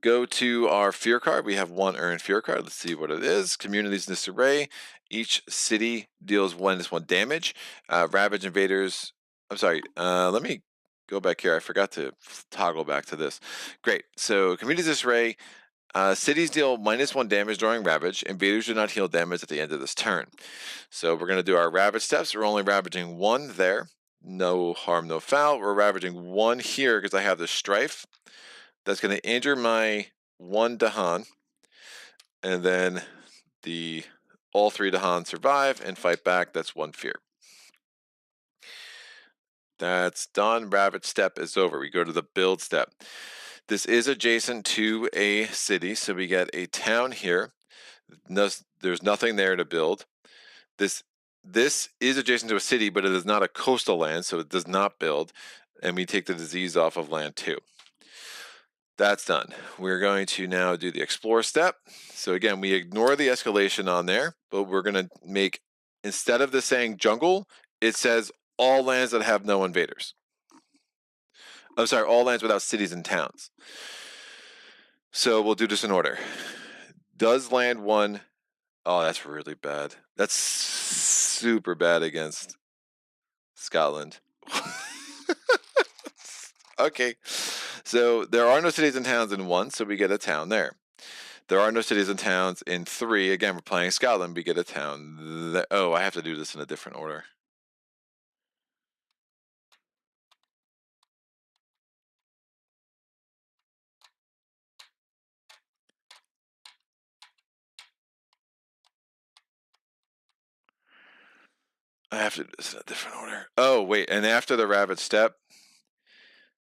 go to our fear card. We have 1 earned fear card. Let's see what it is. Communities in disarray. Each city deals 1 damage. Ravage invaders. I'm sorry. Let me go back here. I forgot to toggle back to this. Great. So communities disarray. Cities deal -1 damage during Ravage. Invaders do not heal damage at the end of this turn. So we're going to do our Ravage steps. We're only ravaging 1 there. No harm, no foul. We're ravaging 1 here because I have the Strife. That's going to injure my 1 Dahan. And then all 3 Dahan survive and fight back. That's 1 fear. That's done. Ravage step is over. We go to the build step. This is adjacent to a city, so we get a town here. There's nothing there to build. This is adjacent to a city, but it is not a coastal land, so it does not build. And we take the disease off of land 2. That's done. We're going to now do the explore step. So again, we ignore the escalation on there, but we're going to make, instead of this saying jungle, it says all lands that have no invaders. I'm sorry, all lands without cities and towns. So we'll do this in order. Does land 1... Oh, that's really bad. That's super bad against... Scotland. Okay, so there are no cities and towns in 1, so we get a town there. There are no cities and towns in 3. Again, we're playing Scotland. We get a town. Oh, I have to do this in a different order. I have to do this in a different order. Oh, wait, and after the Ravage step,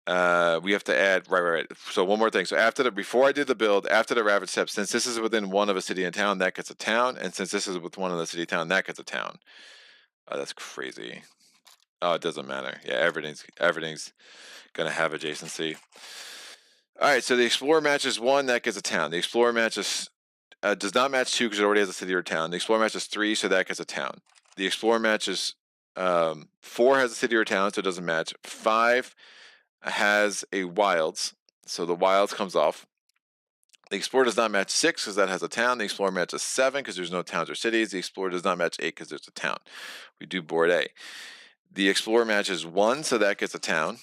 we have to add right. So one more thing. So before I did the build, after the Ravage step, since this is within 1 of a city and town, that gets a town, and since this is with 1 of the city town, that gets a town. Oh, that's crazy. Oh, it doesn't matter. Yeah, everything's gonna have adjacency. All right, so the Explorer matches 1, that gets a town. The Explorer matches does not match 2 because it already has a city or town. The Explorer matches 3, so that gets a town. The Explorer matches 4 has a city or town, so it doesn't match. 5 has a wilds, so the wilds comes off. The Explorer does not match 6 because that has a town. The Explorer matches 7 because there's no towns or cities. The Explorer does not match 8 because there's a town. We do board A. The Explorer matches 1, so that gets a town.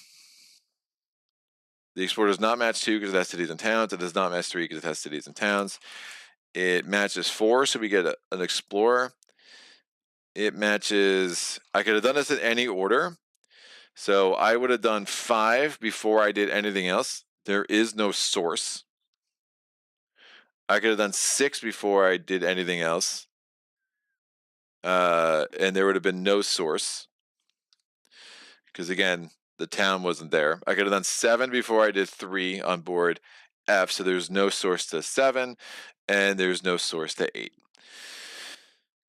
The Explorer does not match 2 because it has cities and towns. It does not match 3 because it has cities and towns. It matches 4, so we get an Explorer. It matches... I could have done this in any order. So I would have done 5 before I did anything else. There is no source. I could have done 6 before I did anything else. And there would have been no source. Because again, the town wasn't there. I could have done 7 before I did 3 on board F. So there's no source to 7. And there's no source to 8.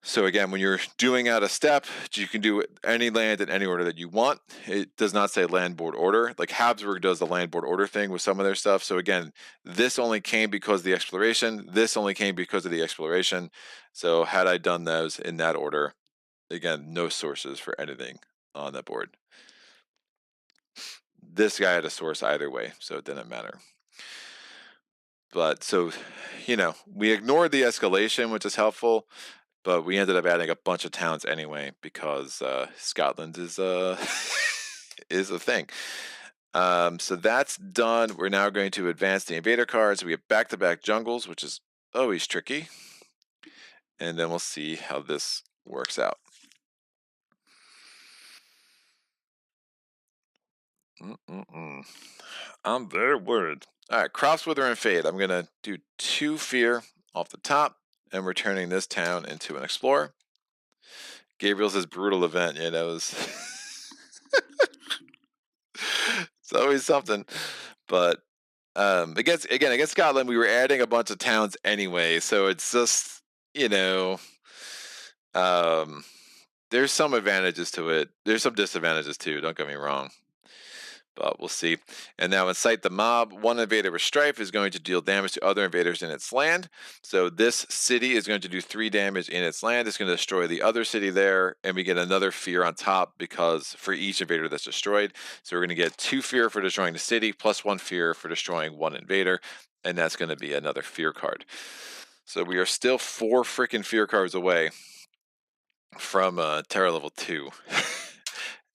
So again, when you're doing out a step, you can do any land in any order that you want. It does not say land board order. Like Habsburg does the land board order thing with some of their stuff. So again, this only came because of the exploration. This only came because of the exploration. So had I done those in that order, again, no sources for anything on that board. This guy had a source either way, so it didn't matter. But so, we ignored the escalation, which is helpful. But we ended up adding a bunch of towns anyway because Scotland is is a thing. So that's done. We're now going to advance the Invader cards. We have back-to-back jungles, which is always tricky. And then we'll see how this works out. I'm very worried. All right, Crops Wither and Fade. I'm going to do 2 fear off the top, and we're turning this town into an Explorer. Gabriel's his brutal event, it's always something. But against Scotland, we were adding a bunch of towns anyway, so it's just there's some advantages to it. There's some disadvantages too, don't get me wrong. But we'll see. And now incite the mob. 1 invader with Strife is going to deal damage to other invaders in its land. So this city is going to do 3 damage in its land. It's going to destroy the other city there, and we get another fear on top because for each invader that's destroyed. So we're going to get 2 fear for destroying the city, plus 1 fear for destroying 1 invader, and that's going to be another fear card. So we are still 4 freaking fear cards away from Terror level 2.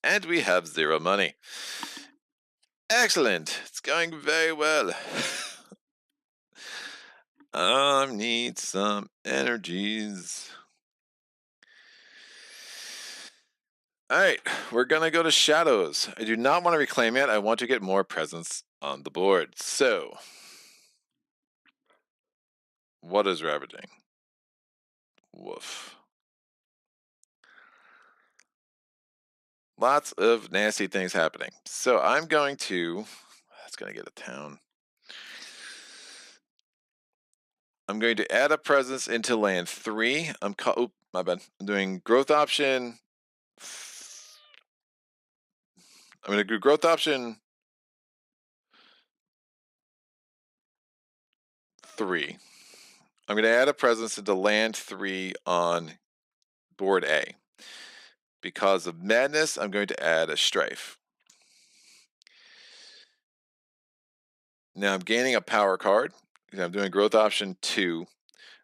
And we have 0 money. Excellent. It's going very well. I need some energies. All right, we're going to go to Shadows. I do not want to reclaim it. I want to get more presence on the board. So, what is ravaging? Woof. Lots of nasty things happening. So I'm going to... That's going to get a town. I'm going to add a presence into land 3. Oh, my bad. I'm doing growth option. I'm going to do growth option 3. I'm going to add a presence into land 3 on board A. Because of madness, I'm going to add a strife. Now I'm gaining a power card. I'm doing growth option 2.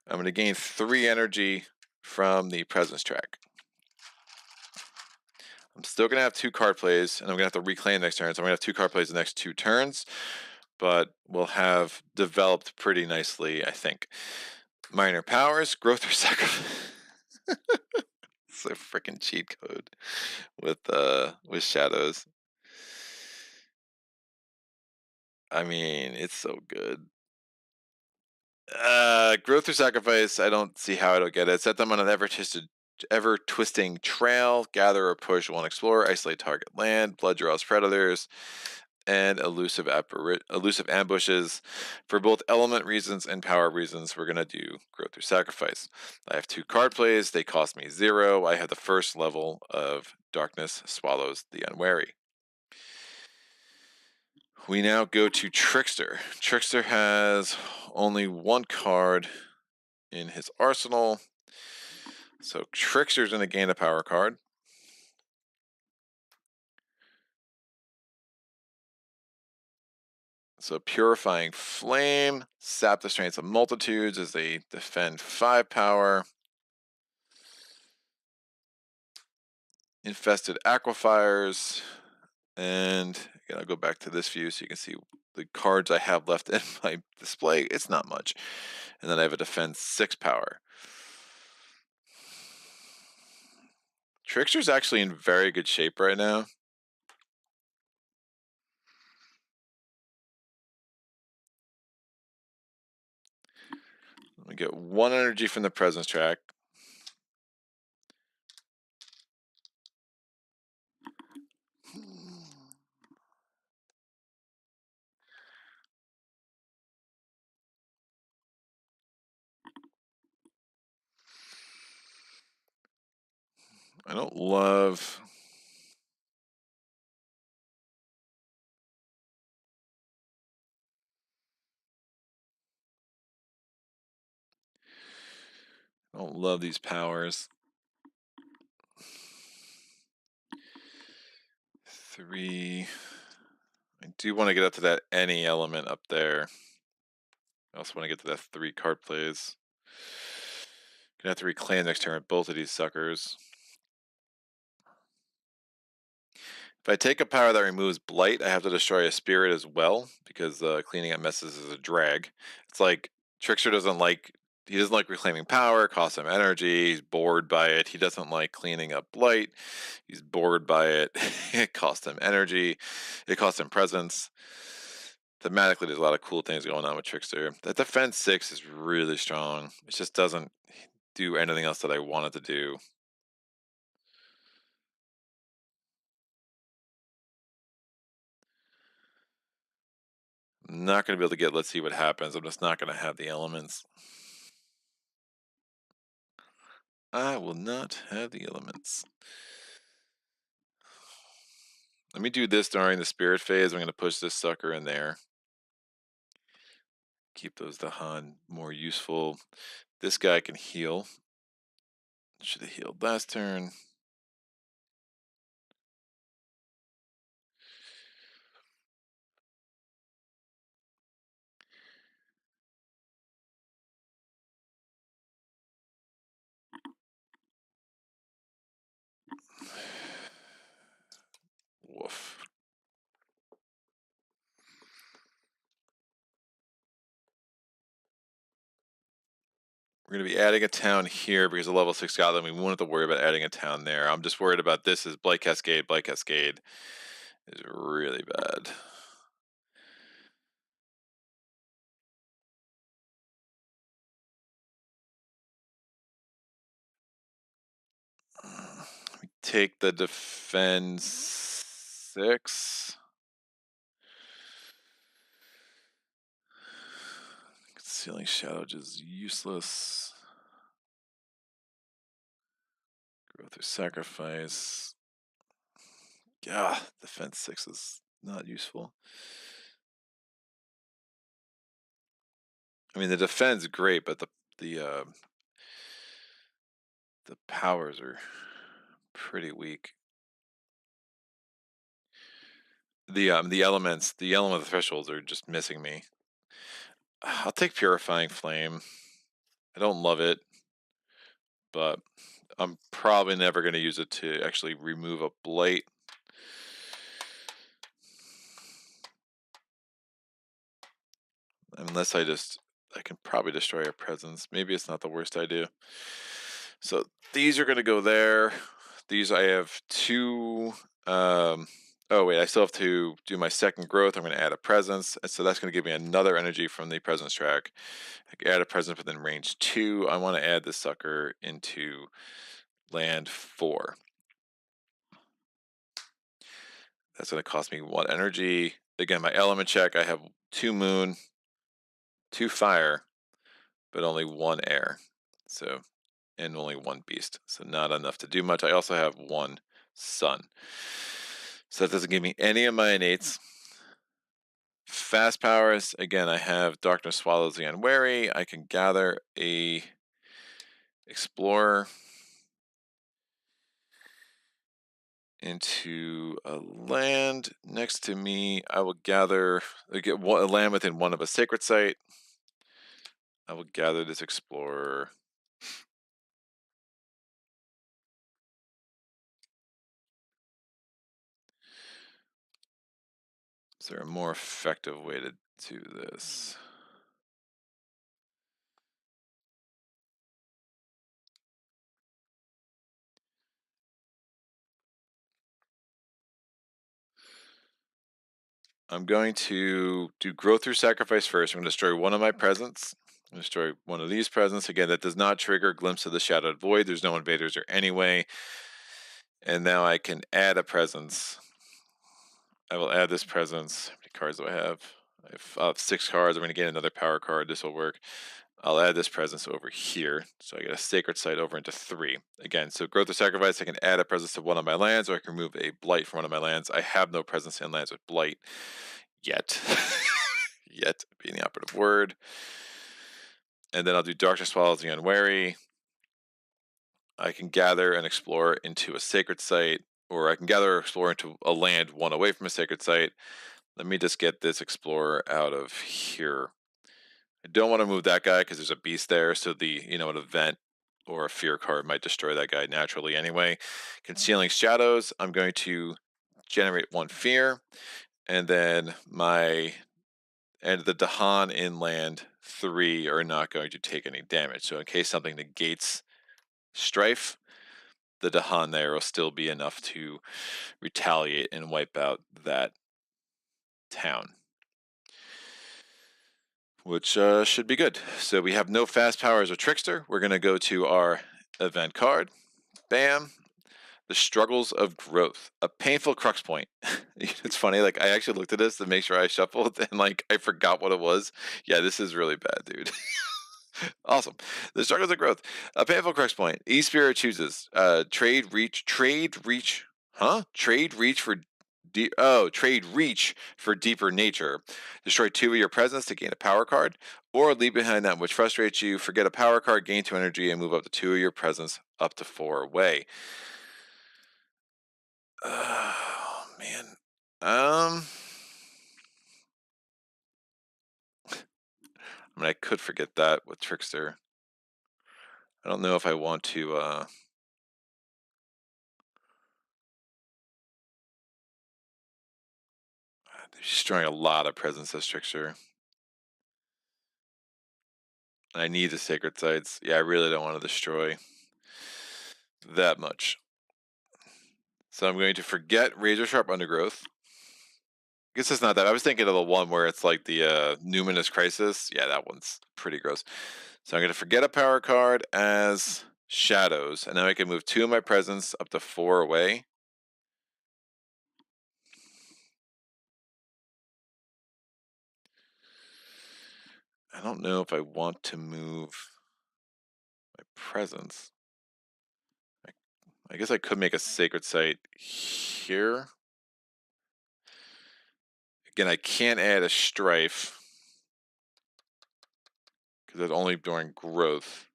I'm going to gain 3 energy from the presence track. I'm still going to have 2 card plays, and I'm going to have to reclaim next turn, so I'm going to have 2 card plays the next 2 turns, but we'll have developed pretty nicely, I think. Minor powers, growth or sacrifice. It's a freaking cheat code with shadows. I mean, it's so good. Growth or sacrifice, I don't see how I don't get it. Set them on an ever twisting trail, gather or push one explorer, isolate target land, blood draws predators, and elusive ambushes. For both element reasons and power reasons, we're gonna do growth or sacrifice. I have 2 card plays, they cost me 0. I have the first level of Darkness Swallows the Unwary. We now go to Trickster. Trickster has only 1 card in his arsenal. So Trickster's going to gain a power card. So Purifying Flame, sap the strengths of multitudes as they defend 5 power. Infested Aquifers. And again, I'll go back to this view so you can see the cards I have left in my display. It's not much. And then I have a defense 6 power. Trickster's actually in very good shape right now. We get 1 energy from the presence track. I don't love these powers. 3. I do want to get up to that any element up there. I also want to get to that 3 card plays. Gonna have to reclaim next turn with both of these suckers. If I take a power that removes Blight, I have to destroy a spirit as well, because cleaning up messes is a drag. It's like Trickster doesn't like reclaiming power, it costs him energy, he's bored by it. He doesn't like cleaning up Blight, he's bored by it. It costs him energy, it costs him presence. Thematically, there's a lot of cool things going on with Trickster. That defense 6 is really strong. It just doesn't do anything else that I want it to do. I'm not going to be able to get, let's see what happens. I'm just not going to have the elements. I will not have the elements. Let me do this during the spirit phase. I'm going to push this sucker in there. Keep those dahan more useful. This guy can heal. Should have healed last turn. Woof. We're going to be adding a town here because of level 6 Scotland. We won't have to worry about adding a town there. I'm just worried about this is Blight Cascade. Blight Cascade is really bad. We take the defense 6. Concealing Shadow is useless. Growth or sacrifice. Yeah, defense 6 is not useful. I mean, the defense is great, but the powers are pretty weak. The elements, the element thresholds are just missing me. I'll take Purifying Flame. I don't love it, but I'm probably never going to use it to actually remove a blight. Unless I can probably destroy a presence. Maybe it's not the worst idea. So these are going to go there. These I have two. Oh wait, I still have to do my second growth. I'm going to add a presence, and so that's going to give me another energy from the presence track. I can add a presence within range 2. I want to add this sucker into land 4. That's going to cost me 1 energy. Again, my element check, I have 2 moon, 2 fire, but only 1 air. So, and only 1 beast. So not enough to do much. I also have 1 sun. So that doesn't give me any of my innates. Fast powers, again, I have Darkness Swallows the Unwary. I can gather a Explorer into a land next to me. I will gather, get a land within 1 of a sacred site. I will gather this Explorer. Is there a more effective way to do this? I'm going to do growth through sacrifice first. I'm going to destroy 1 of my presents. I'm going to destroy 1 of these presents. Again, that does not trigger Glimpse of the Shadowed Void. There's no invaders there anyway. And now I can add a presence. I will add this presence. How many cards do I have? I have 6 cards. I'm going to get another power card. This will work. I'll add this presence over here. So I get a sacred site over into 3. Again, so growth or sacrifice, I can add a presence to 1 of my lands, or I can remove a blight from 1 of my lands. I have no presence in lands with blight yet. Yet being the operative word. And then I'll do Darkness Swallows the Unwary. I can gather and explore into a sacred site, or I can gather or explore into a land 1 away from a sacred site. Let me just get this explorer out of here. I don't want to move that guy because there's a beast there, so an event or a fear card might destroy that guy naturally anyway. Concealing Shadows, I'm going to generate 1 fear, and then the dahan in land 3 are not going to take any damage. So in case something negates Strife, the dahan there will still be enough to retaliate and wipe out that town, which should be good. So we have no fast powers or trickster. We're going to go to our event card. Bam. The struggles of growth, a painful crux point. It's funny, like I actually looked at this to make sure I shuffled, and like I forgot what it was. Yeah, this is really bad, dude. Awesome. The struggles of growth, a painful crux point. E-Spirit chooses trade reach for trade reach for deeper nature. Destroy 2 of your presence to gain a power card, or leave behind that which frustrates you. Forget a power card, gain 2 energy, and move up to 2 of your presence up to 4 away. Oh man. I mean, I could forget that with Trickster. I don't know if I want to. Destroying a lot of presence as Trickster. I need the sacred sites. Yeah, I really don't want to destroy that much. So I'm going to forget Razor Sharp Undergrowth. I guess it's not that. I was thinking of the one where it's like the Numinous Crisis. Yeah, that one's pretty gross. So I'm going to forget a power card as Shadows, and now I can move 2 of my presence up to 4 away. I don't know if I want to move my presence. I guess I could make a sacred site here. Again, I can't add a strife because that's only during growth.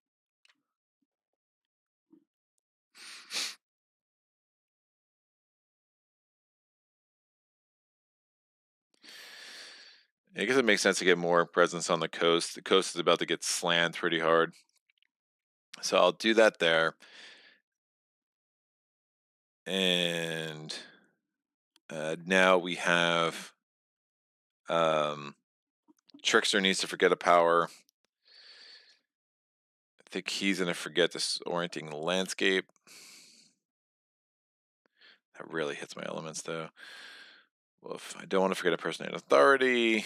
I guess it makes sense to get more presence on the coast. The coast is about to get slammed pretty hard. So I'll do that there. And now we have Trickster needs to forget a power. I think he's going to forget this orienting landscape. That really hits my elements, though. Woof. I don't want to forget a personate authority.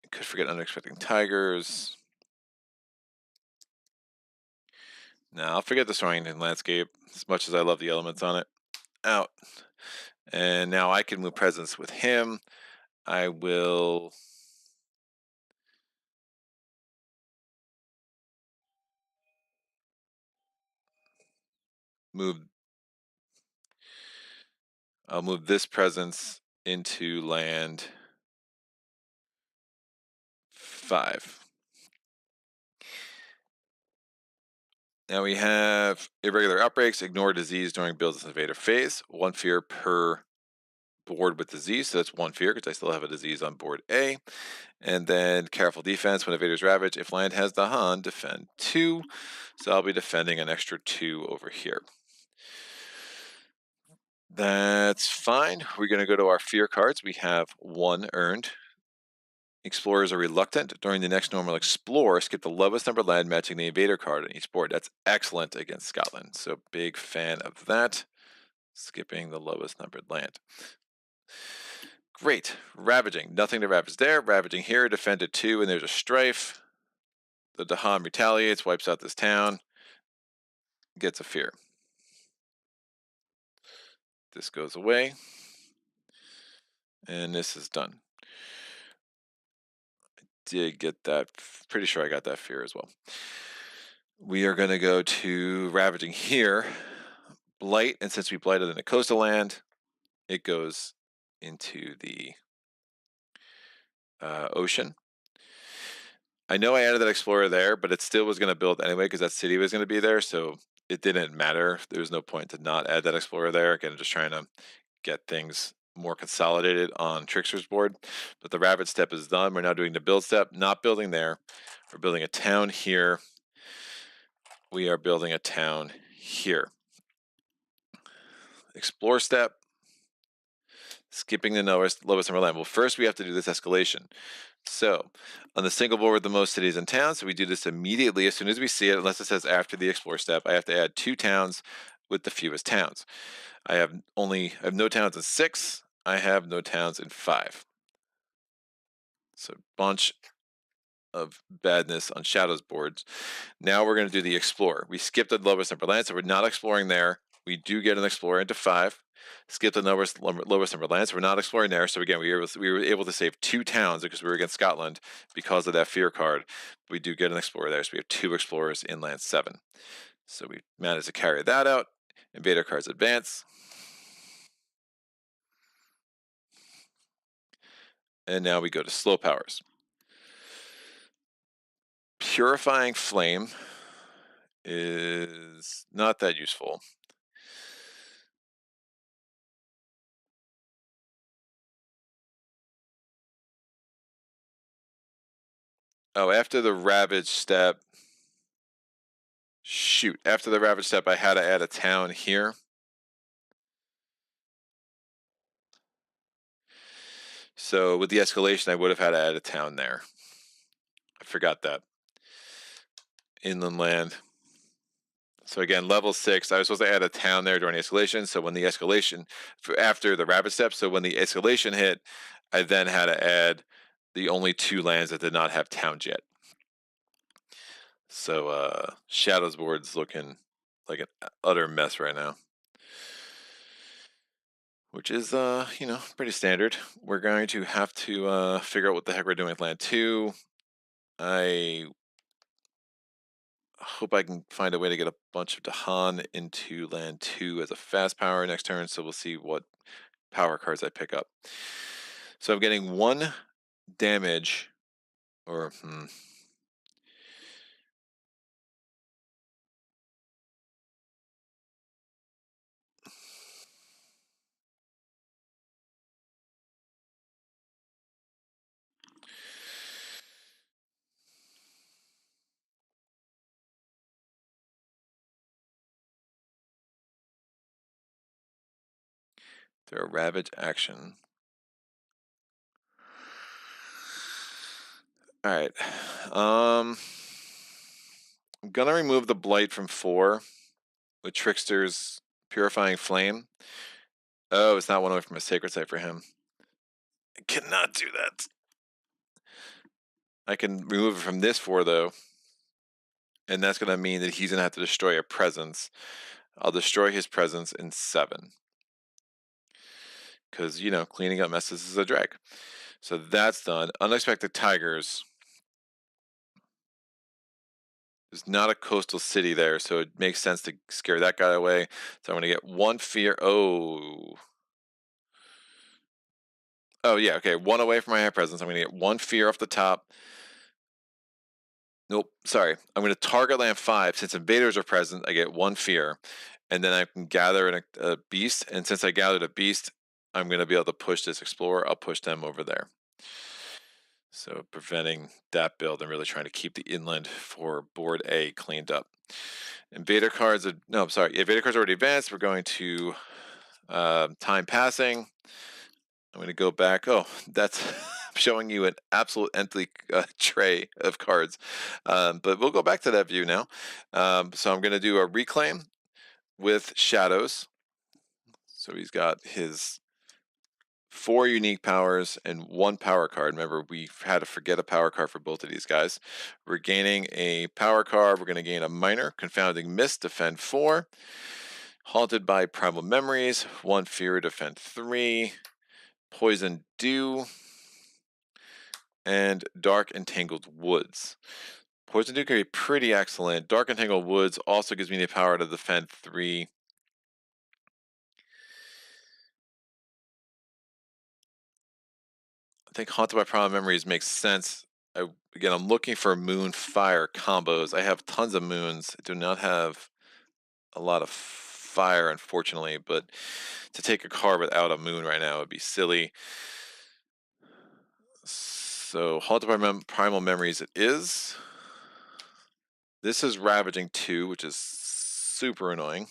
I could forget unexpected tigers. No, I'll forget this orienting landscape, as much as I love the elements on it. Out. And now I can move presence with him. I will move. I'll move this presence into land 5. Now we have irregular outbreaks, ignore disease during build this invader phase. 1 fear per board with disease, so that's 1 fear because I still have a disease on board A. And then careful defense when invaders ravage. If land has dahan, defend 2. So I'll be defending an extra 2 over here. That's fine. We're going to go to our fear cards. We have 1 earned. Explorers are reluctant. During the next normal explore, skip the lowest number land matching the invader card on each board. That's excellent against Scotland. So big fan of that. Skipping the lowest numbered land. Great. Ravaging. Nothing to ravage there. Ravaging here. Defended 2, and there's a strife. The dahan retaliates, wipes out this town. Gets a fear. This goes away. And this is done. Did get that. Pretty sure I got that fear as well. We are going to go to ravaging here. Blight, and since we blighted in the coastal land, it goes into the ocean. I know I added that explorer there, but it still was going to build anyway because that city was going to be there, so it didn't matter. There was no point to not add that explorer there. Again, I'm just trying to get things more consolidated on Trickster's board. But the Ravage step is done. We're now doing the build step, not building there. We're building a town here. We are building a town here. Explore step. Skipping the lowest number land. Well, first we have to do this escalation. So on the single board with the most cities and towns, so we do this immediately as soon as we see it, unless it says after the explore step. I have to add 2 towns with the fewest towns. I have no towns in 6. I have no towns in 5. So bunch of badness on Shadows boards. Now we're going to do the explore. We skipped the lowest number land, so we're not exploring there. We do get an explorer into 5. Skip the lowest number land, so we're not exploring there. So again, we were able to save 2 towns because we were against Scotland because of that fear card. We do get an explorer there, so we have 2 explorers in land 7. So we managed to carry that out. Invader cards advance. And now we go to slow powers. Purifying Flame is not that useful. Oh, after the Ravage step. Shoot, after the Ravage step, I had to add a town here. So with the escalation, I would have had to add a town there. I forgot that. Inland land. So again, level 6, I was supposed to add a town there during the escalation. So when the escalation, after the Ravage step, so when the escalation hit, I then had to add the only 2 lands that did not have towns yet. So Shadows board's looking like an utter mess right now. Which is, pretty standard. We're going to have to figure out what the heck we're doing with land 2. I hope I can find a way to get a bunch of dahan into land 2 as a fast power next turn, so we'll see what power cards I pick up. So I'm getting 1 damage, or They're a Ravage action. Alright. I'm gonna remove the Blight from 4 with Trickster's Purifying Flame. Oh, it's not one away from a Sacred Site for him. I cannot do that. I can remove it from this 4, though. And that's going to mean that he's going to have to destroy a presence. I'll destroy his presence in 7. Because, you know, cleaning up messes is a drag. So that's done. Unexpected Tigers. There's not a coastal city there, so it makes sense to scare that guy away. So I'm going to get 1 fear. Oh, yeah, okay. 1 away from my high presence. I'm going to get 1 fear off the top. Nope, sorry. I'm going to target land 5. Since invaders are present, I get 1 fear. And then I can gather a beast. And since I gathered a beast, I'm going to be able to push this explorer. I'll push them over there. So preventing that build and really trying to keep the inland for board A cleaned up. Invader cards, no, I'm sorry. Invader cards are already advanced. We're going to time passing. I'm going to go back. Oh, that's showing you an absolute empty tray of cards. But we'll go back to that view now. So I'm going to do a reclaim with shadows. So he's got his 4 unique powers and 1 power card. Remember, we had to forget a power card for both of these guys. We're gaining a power card. We're going to gain a minor. Confounding Mist, defend 4. Haunted by Primal Memories, 1 fear, defend 3. Poison Dew. And Dark Entangled Woods. Poison Dew can be pretty excellent. Dark Entangled Woods also gives me the power to defend 3. I think Haunted by Primal Memories makes sense. Again, I'm looking for moon fire combos. I have tons of moons. I do not have a lot of fire, unfortunately, but to take a card without a moon right now would be silly. So Haunted by Primal Memories it is. This is Ravaging 2, which is super annoying.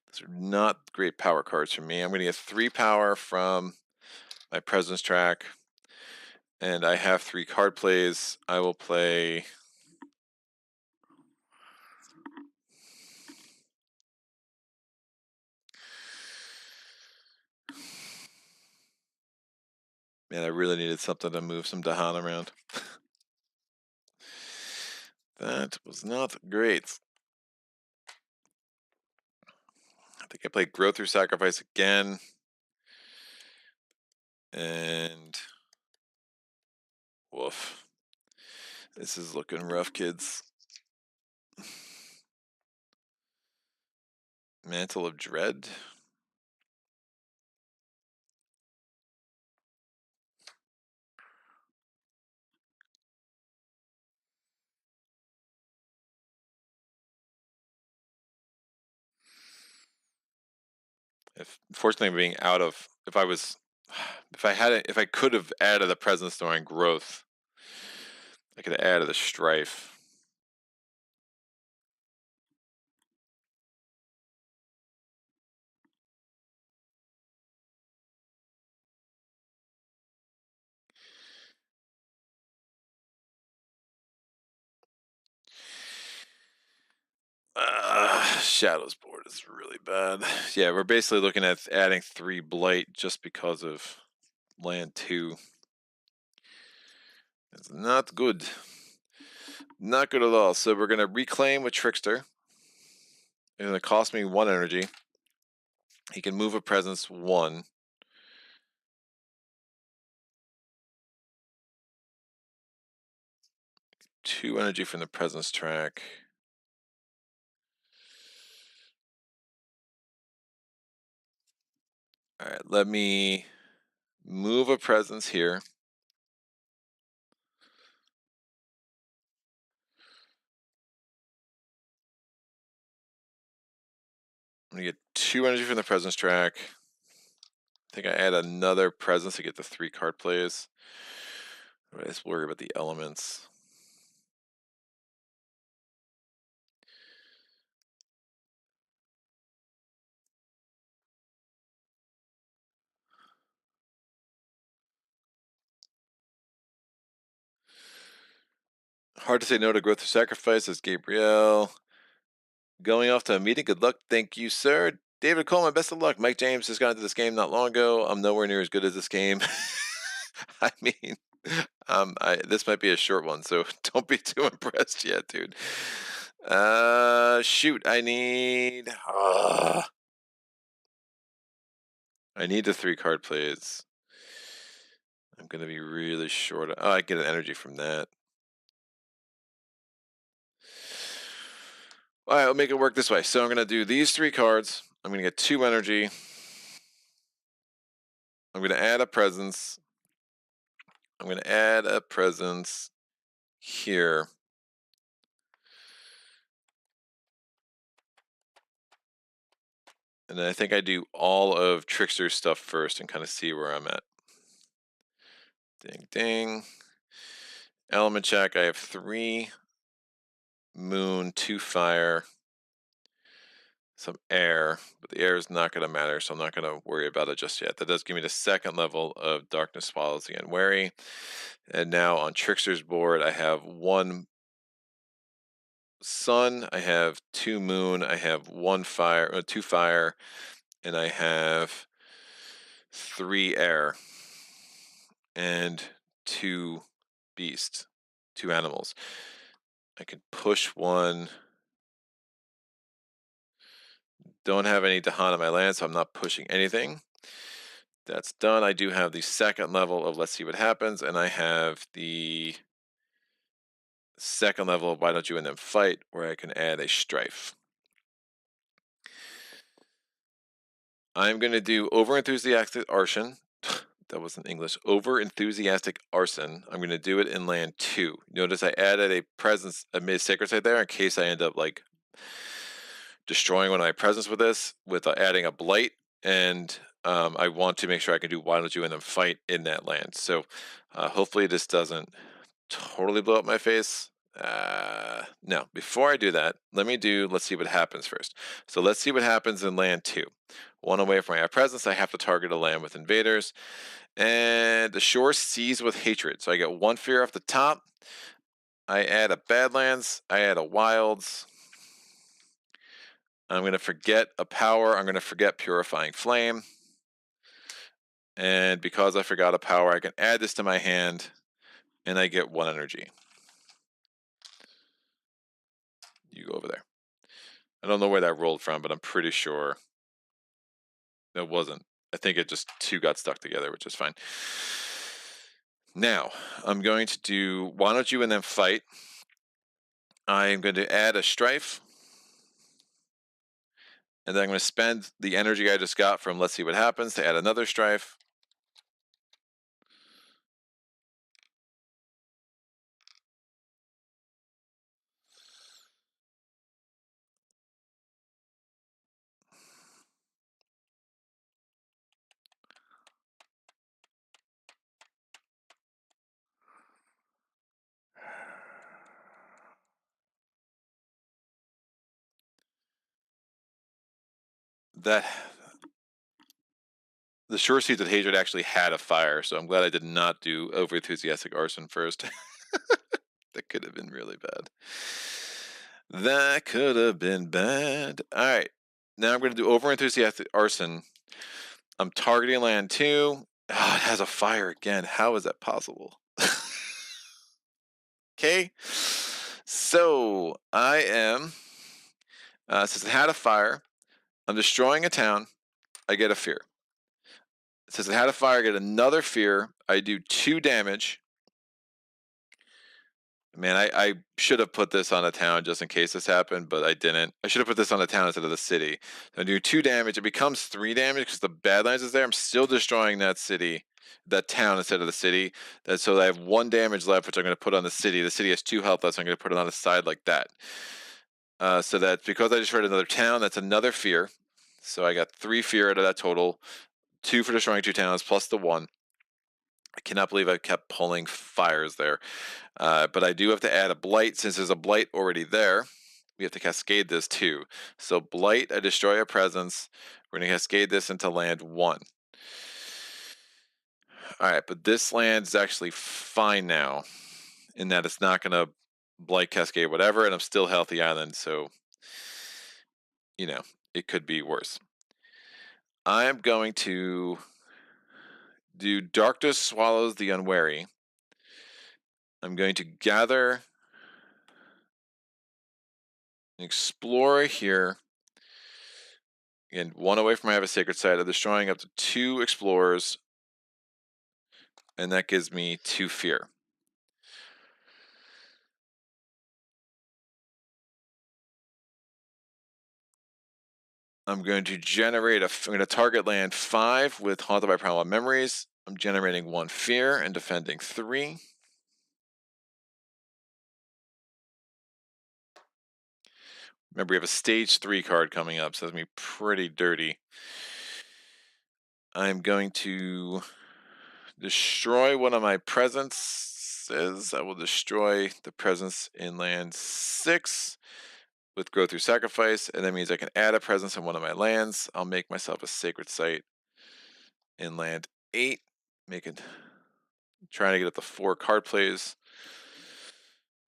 These are not great power cards for me. I'm going to get 3 power from my presence track. And I have 3 card plays. I will play... Man, I really needed something to move some dahan around. That was not great. I think I played Grow Through Sacrifice again. And... woof. This is looking rough, kids. Mantle of Dread. Fortunately, being out of... If I could have added a presence during growth, I could have added a Strife. Shadows board is really bad. Yeah, we're basically looking at adding 3 Blight just because of land 2. It's not good. Not good at all. So we're going to reclaim with Trickster. It's going to cost me 1 energy. He can move a presence 1. Two energy from the presence track. Alright, let me move a presence here. I'm going to get 2 energy from the presence track. I think I add another presence to get the 3 card plays. I just worry about the elements. Hard to say no to growth or sacrifice, says Gabrielle. Going off to a meeting. Good luck. Thank you, sir. David Coleman, best of luck. Mike James just got into this game not long ago. I'm nowhere near as good as this game. I mean, this might be a short one, so don't be too impressed yet, dude. Shoot, I need the 3-card plays. I'm gonna be really short. Oh, I get an energy from that. All right, I'll make it work this way. So I'm gonna do these 3 cards. I'm gonna get 2 energy. I'm gonna add a presence. I'm gonna add a presence here. And then I think I do all of Trickster's stuff first and kind of see where I'm at. Ding, ding. Element check, I have 3 moon, 2 fire, some air, but the air is not going to matter, so I'm not going to worry about it just yet. That does give me the 2nd level of Darkness Swallows the Unwary. And now on Trickster's board, I have 1 sun, I have 2 moon, I have 1 fire, 2 fire, and I have 3 air and 2 beasts, 2 animals. I can push 1. Don't have any dahan on my land, so I'm not pushing anything. That's done. I do have the 2nd level of Let's See What Happens, and I have the 2nd level of Why Don't You and Them Fight, where I can add a Strife. I'm going to do Over-Enthusiastic Arson. That wasn't English. Over-Enthusiastic Arson. I'm going to do it in land 2. Notice I added a presence, a mid-sacred site there in case I end up like destroying one of my presents with this, with adding a blight, and I want to make sure I can do Why Don't You and Them Fight in that land. So hopefully this doesn't totally blow up my face. No, before I do that, let's see what happens first. So let's see what happens in land 2. 1 away from my presence, I have to target a land with invaders. And the shore seized with hatred. So I get 1 fear off the top. I add a Badlands. I add a Wilds. I'm going to forget a power. I'm going to forget Purifying Flame. And because I forgot a power, I can add this to my hand, and I get 1 energy. You go over there. I don't know where that rolled from, but I'm pretty sure it wasn't. I think it just 2 got stuck together, which is fine. Now, I'm going to do Why Don't You and Them Fight. I'm going to add a Strife. And then I'm going to spend the energy I just got from Let's See What Happens to add another Strife. The Shore Seeds of Hatred actually had a fire, so I'm glad I did not do Over-Enthusiastic Arson first. That could have been really bad. That could have been bad. All right. Now I'm going to do Over-Enthusiastic Arson. I'm targeting land 2. Oh, it has a fire again. How is that possible? Okay. So I am, since it had a fire, I'm destroying a town. I get a fear. Since it had a fire, I get another fear. I do 2 damage. Man, I should have put this on a town just in case this happened, but I didn't. I should have put this on a town instead of the city. So I do 2 damage. It becomes 3 damage because the Badlands is there. I'm still destroying that city, that town instead of the city. So I have 1 damage left, which I'm going to put on the city. The city has 2 health left, so I'm going to put it on the side like that. So that because I destroyed another town, that's another fear. So I got 3 fear out of that total. 2 for destroying 2 towns plus the 1. I cannot believe I kept pulling fires there. But I do have to add a blight. Since there's a blight already there, we have to cascade this too. So blight, I destroy a presence. We're going to cascade this into land 1. All right, but this land is actually fine now in that it's not going to Blight, Cascade, whatever, and I'm still Healthy Island, so, you know, it could be worse. I'm going to do Darkness Swallows the Unwary. I'm going to gather an Explorer here. Again, 1 away from I have a Sacred Site. I'm destroying up to 2 Explorers, and that gives me 2 Fear. I'm going to generate I'm going to target land 5 with Haunted by Primal Memories. I'm generating 1 Fear and defending 3. Remember, we have a stage 3 card coming up, so that's going to be pretty dirty. I'm going to destroy one of my presences. I will destroy the presence in land 6 with Growth Through Sacrifice, and that means I can add a presence in one of my lands. I'll make myself a Sacred Site in land 8. Trying to get up to 4 card plays,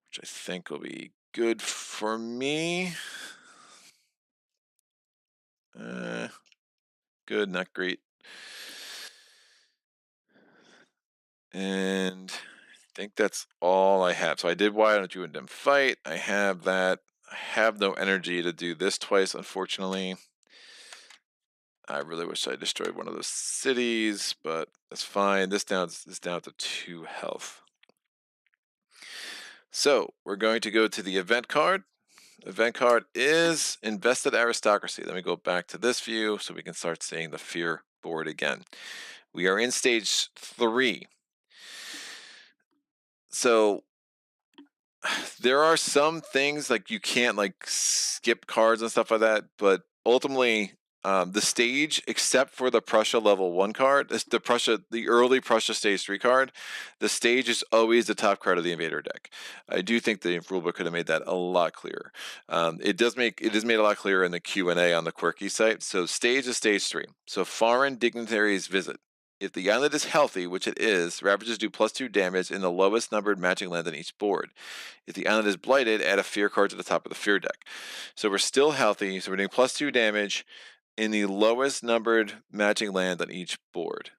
which I think will be good for me. Good, not great. And I think that's all I have. So I did Why Don't You and Them Fight. I have that. I have no energy to do this twice, unfortunately. I really wish I destroyed one of those cities, but that's fine. This is down to 2 health. So we're going to go to the event card. Event card is Invested Aristocracy. Let me go back to this view so we can start seeing the fear board again. We are in stage 3. So there are some things like you can't like skip cards and stuff like that, but ultimately the stage, except for the Prussia level 1 card, the early Prussia stage 3 card, the stage is always the top card of the Invader deck. I do think the rulebook could have made that a lot clearer. It is made a lot clearer in the Q&A on the Quirky site. So stage is stage 3. So foreign dignitaries visit. If the island is healthy, which it is, Ravages do +2 damage in the lowest numbered matching land on each board. If the island is blighted, add a fear card to the top of the fear deck. So we're still healthy, so we're doing +2 damage in the lowest numbered matching land on each board.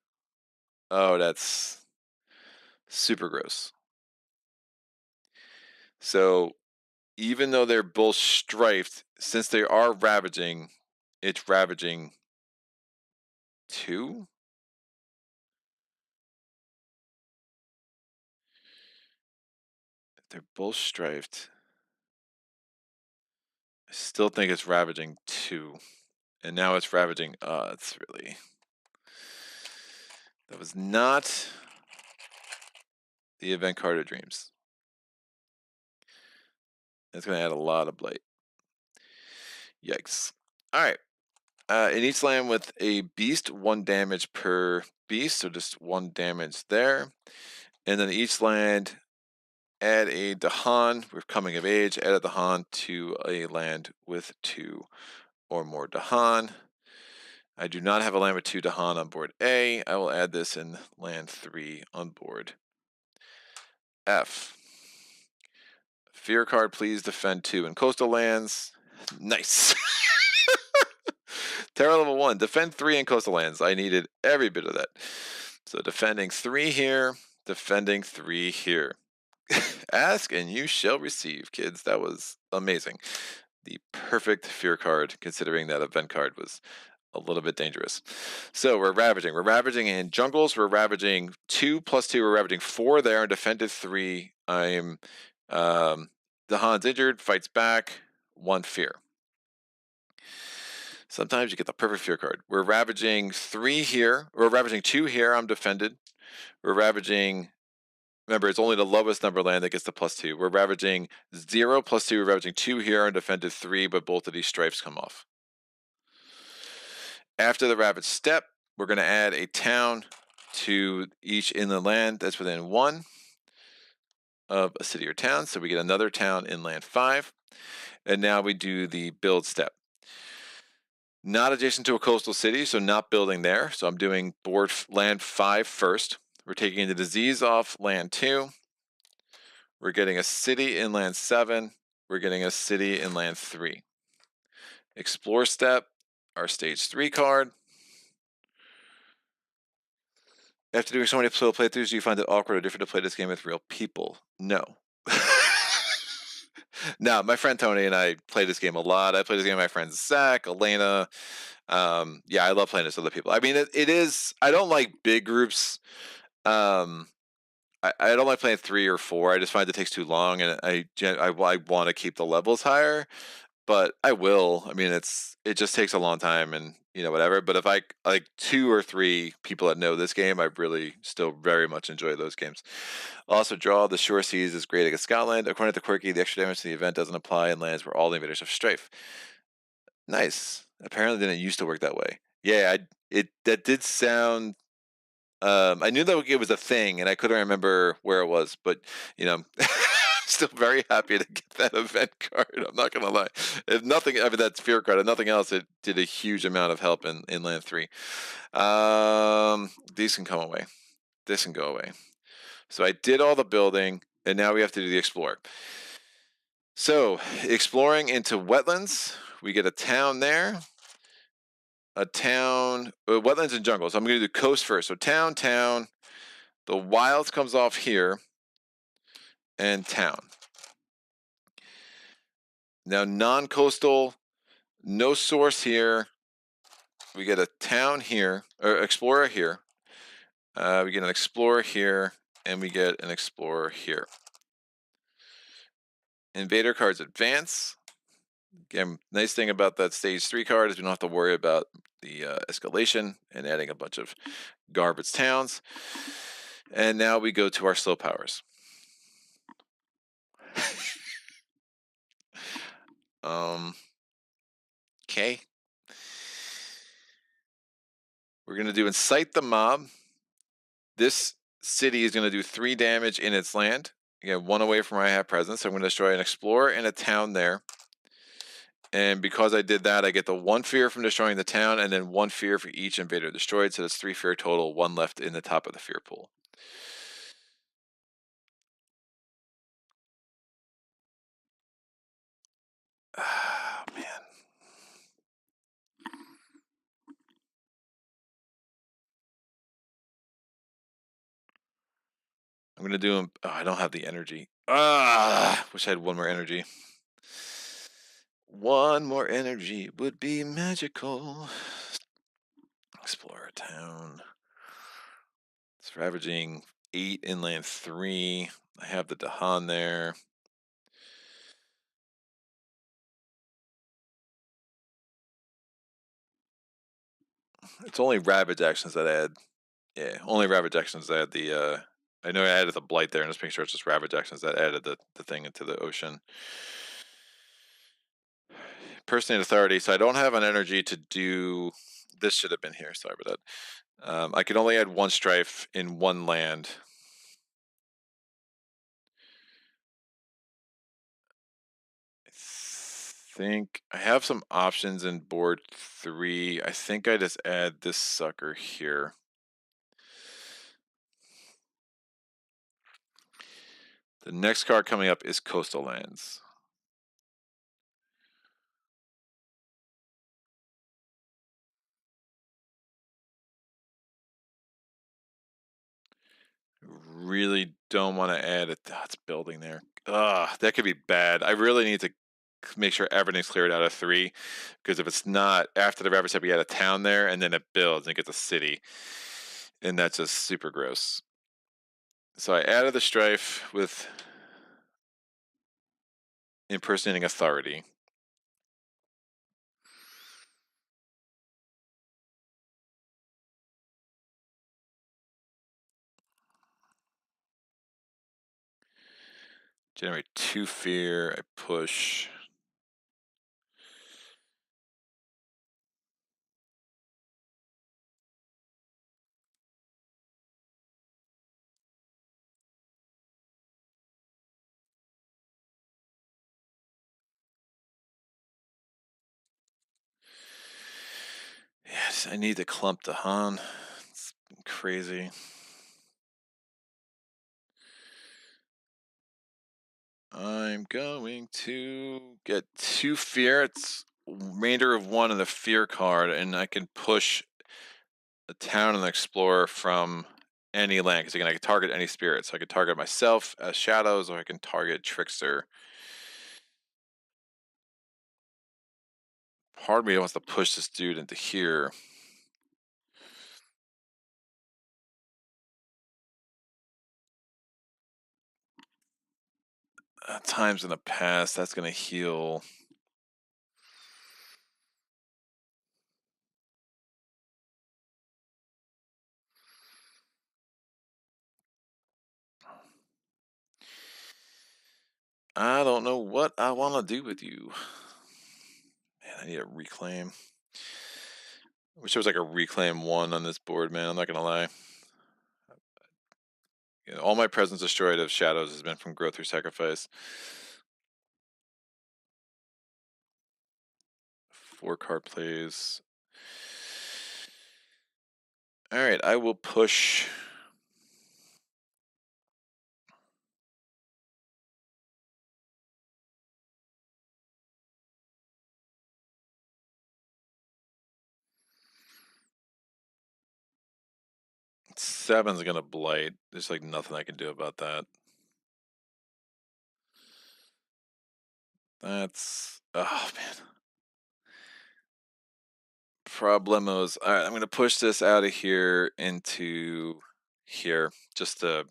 Oh, that's super gross. So even though they're both strifed, since they are ravaging, it's ravaging 2? They're both strifed. I still think it's ravaging 2. And now it's ravaging, it's really... That was not the event card of dreams. That's going to add a lot of blight. Yikes. All right. In each land with a beast, 1 damage per beast, so just 1 damage there. And then each land, add a dahan. We're coming of age. Add a dahan to a land with 2 or more dahan. I do not have a land with 2 dahan on board A. I will add this in land 3 on board F. Fear card, please defend 2 in coastal lands. Nice. Terror level 1, defend 3 in coastal lands. I needed every bit of that. So defending 3 here, defending 3 here. Ask and you shall receive, kids. That was amazing. The perfect fear card, considering that event card was a little bit dangerous. So we're ravaging. We're ravaging in jungles. We're ravaging 2 + 2. We're ravaging 4 there and defended 3. I'm Dahan's injured, fights back, 1 fear. Sometimes you get the perfect fear card. We're ravaging 3 here. We're ravaging 2 here. I'm defended. We're ravaging... Remember, it's only the lowest number land that gets the +2. We're ravaging 0 + 2. We're ravaging 2 here and defended 3, but both of these stripes come off. After the ravage step, we're going to add a town to each inland land that's within 1 of a city or town. So we get another town in land 5. And now we do the build step. Not adjacent to a coastal city, so not building there. So I'm doing land 5 first. We're taking the disease off land 2. We're getting a city in land 7. We're getting a city in land 3. Explore step, our stage 3 card. After doing so many solo playthroughs, do you find it awkward or different to play this game with real people? No. No, my friend Tony and I play this game a lot. I play this game with my friends Zach, Elena. Yeah, I love playing this with other people. I mean, it is. I don't like big groups. I don't like playing 3 or 4. I just find it takes too long, and I want to keep the levels higher. But I will. I mean, it just takes a long time, and whatever. But if I like 2 or 3 people that know this game, I really still very much enjoy those games. Also, draw the shore seas is great against Scotland. According to Quirky, the extra damage to the event doesn't apply in lands where all the invaders have strife. Nice. Apparently, didn't used to work that way. Yeah, that did sound. I knew that it was a thing, and I couldn't remember where it was, but still very happy to get that event card. I'm not gonna lie. If nothing, I mean that fear card. If nothing else, it did a huge amount of help in land 3. These can come away. This can go away. So I did all the building, and now we have to do the explore. So exploring into wetlands, we get a town there. A town, wetlands and jungles. I'm going to do coast first. So town. The wilds comes off here, and town. Now non-coastal, no source here. We get a town here, or explorer here. We get an explorer here, and we get an explorer here. Invader cards advance. Again, nice thing about that stage 3 card is we don't have to worry about the escalation and adding a bunch of garbage towns. And now we go to our slow powers. Okay. We're going to do incite the mob. This city is going to do 3 damage in its land. Again, 1 away from where I have presence. So I'm going to destroy an explorer and a town there. And because I did that, I get the 1 fear from destroying the town, and then 1 fear for each invader destroyed. So that's 3 fear total, 1 left in the top of the fear pool. Oh, man. I'm going to do them. Oh, I don't have the energy. Wish I had 1 more energy. 1 more energy would be magical. Explore a town. It's ravaging 8 inland 3. I have the dahan there. It's only Ravage Actions that add. Yeah, only Ravage Actions that add the. I know I added the blight there, and just make sure it's just Ravage Actions that added the thing into the ocean. Personate authority. So I don't have an energy to do. This should have been here. Sorry about that. I could only add 1 strife in 1 land. I think I have some options in board 3. I think I just add this sucker here. The next card coming up is Coastal Lands. Really don't want to add it. That's building there. That could be bad. I really need to make sure everything's cleared out of 3, because if it's not, after the Ravage step, we add a town there, and then it builds and it gets a city, and that's just super gross. So I added the strife with impersonating authority. Generate 2 fear. I push. Yes, I need to clump dahan. It's crazy. I'm going to get 2 fear. It's remainder of 1 in the fear card, and I can push a town and explorer from any land, because again, I can target any spirit. So I can target myself as shadows, or I can target trickster. Part of me wants to push this dude into here. Times in the past, that's going to heal. I don't know what I want to do with you. Man, I need a reclaim. I wish there was like a reclaim 1 on this board, man. I'm not going to lie. You know, all my presence destroyed of shadows has been from growth through sacrifice. 4 card plays. Alright, I will push. Seven's gonna blight. There's like nothing I can do about that. That's, oh man. Problemos. Alright, I'm gonna push this out of here into here just to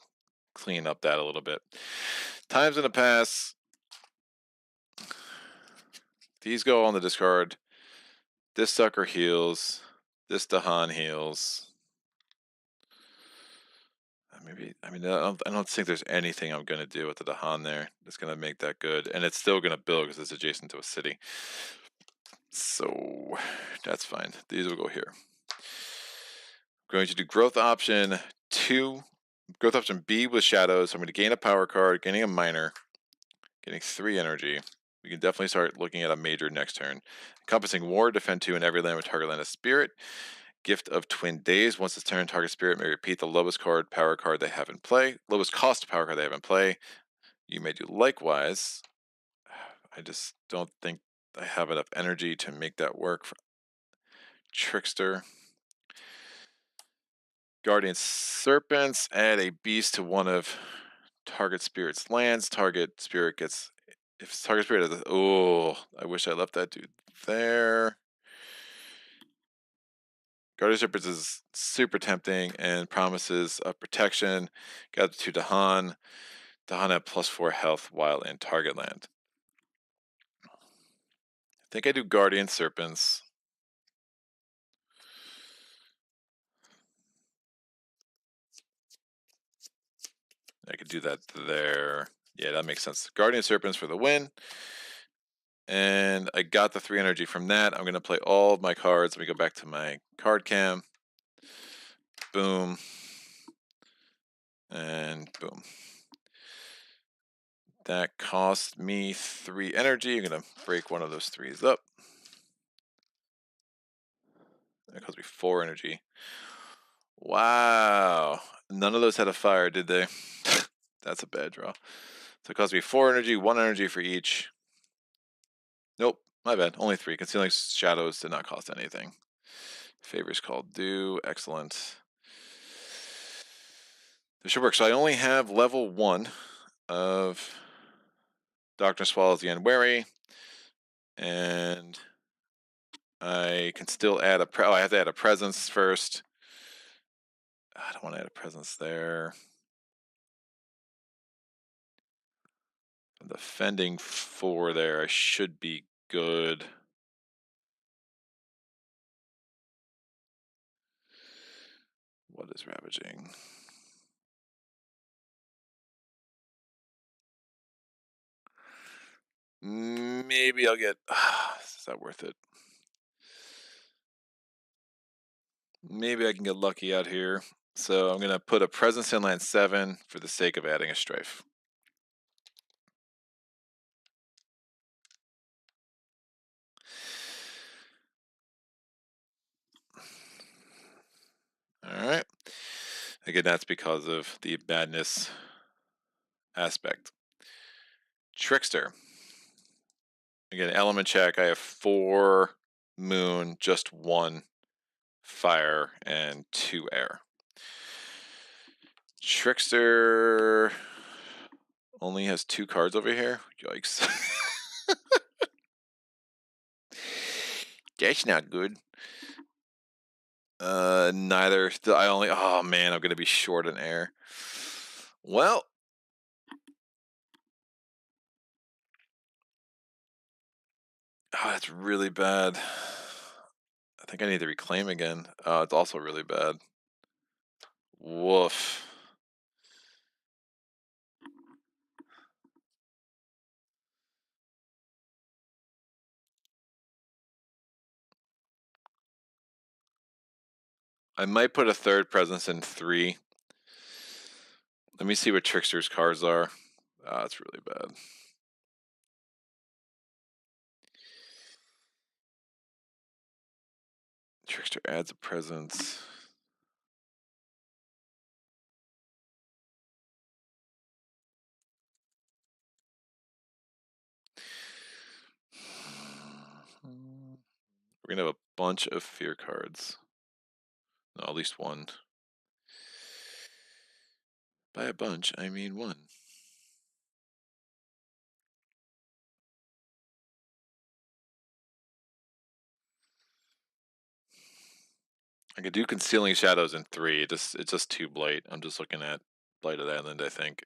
clean up that a little bit. Times in the past. These go on the discard. This sucker heals. This dahan heals. Maybe, I mean, I don't think there's anything I'm going to do with the dahan there that's going to make that good. And it's still going to build because it's adjacent to a city. So that's fine. These will go here. I'm going to do growth option 2. Growth option B with shadows. So I'm going to gain a power card, gaining a minor, getting 3 energy. We can definitely start looking at a major next turn. Encompassing war, defend 2 in every land with target land of spirit. Gift of Twin Days. Once this turn, target spirit may repeat the lowest power card they have in play. Lowest cost power card they have in play. You may do likewise. I just don't think I have enough energy to make that work for Trickster. Guardian Serpents. Add a beast to one of target spirit's lands. Target spirit gets... If target spirit has... Oh, I wish I left that dude there. Guardian Serpents is super tempting and promises of protection. Got to dahan. Dahan at +4 health while in target land. I think I do Guardian Serpents. I could do that there. Yeah, that makes sense. Guardian Serpents for the win. And I got the 3 energy from that. I'm going to play all of my cards. Let me go back to my card cam. Boom. And boom. That cost me 3 energy. I'm going to break one of those 3s up. That cost me 4 energy. Wow. None of those had a fire, did they? That's a bad draw. So it cost me 4 energy, 1 energy for each. Nope, my bad. Only 3. Concealing Shadows did not cost anything. Favors called due. Excellent. This should work. So I only have level 1 of Darkness Swallows the Unwary. And I can still add a... I have to add a presence first. I don't want to add a presence there. I'm defending 4 there. I should be good. What is ravaging? Maybe I'll get... is that worth it? Maybe I can get lucky out here. So I'm going to put a presence in land 7 for the sake of adding a strife. Alright. Again, that's because of the badness aspect. Trickster. Again, element check. I have 4 moon, just 1 fire, and 2 air. Trickster only has 2 cards over here. Yikes. That's not good. Neither. I only. Oh man, I'm gonna be short an air. Well, oh, that's really bad. I think I need to reclaim again. It's also really bad. Woof. I might put a 3rd presence in 3. Let me see what Trickster's cards are. It's really bad. Trickster adds a presence. We're gonna have a bunch of fear cards. No, at least 1. By a bunch, I mean 1. I could do Concealing Shadows in 3. It's just too blight. I'm just looking at Blighted Island, I think.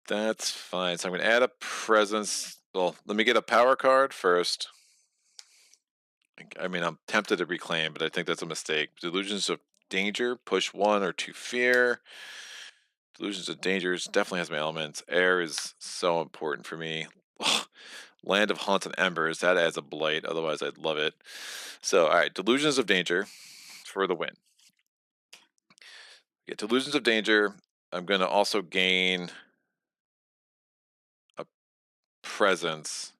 That's fine. So I'm going to add a presence. Well, let me get a power card first. I mean, I'm tempted to reclaim, but I think that's a mistake. Delusions of Danger, push 1 or 2 fear. Delusions of Danger definitely has my elements. Air is so important for me. Land of Haunts and Embers, that adds a blight. Otherwise, I'd love it. So, all right, Delusions of Danger for the win. Get Delusions of Danger. I'm going to also gain a presence,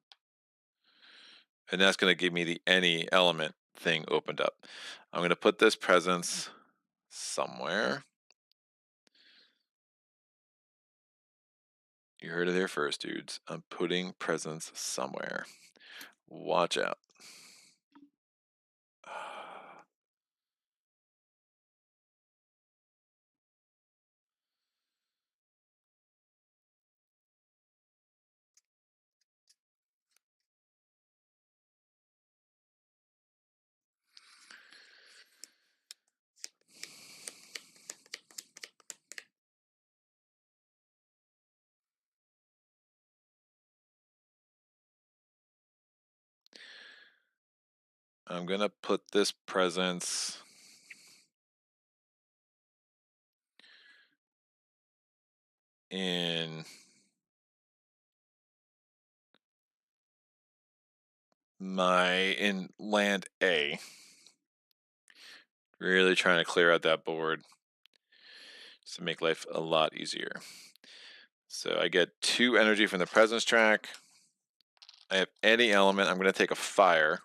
and that's going to give me the any element thing opened up. I'm going to put this presence somewhere. You heard it here first, dudes. I'm putting presence somewhere. Watch out. I'm going to put this presence in in land A. Really trying to clear out that board just to make life a lot easier. So I get 2 energy from the presence track. I have any element. I'm going to take a fire.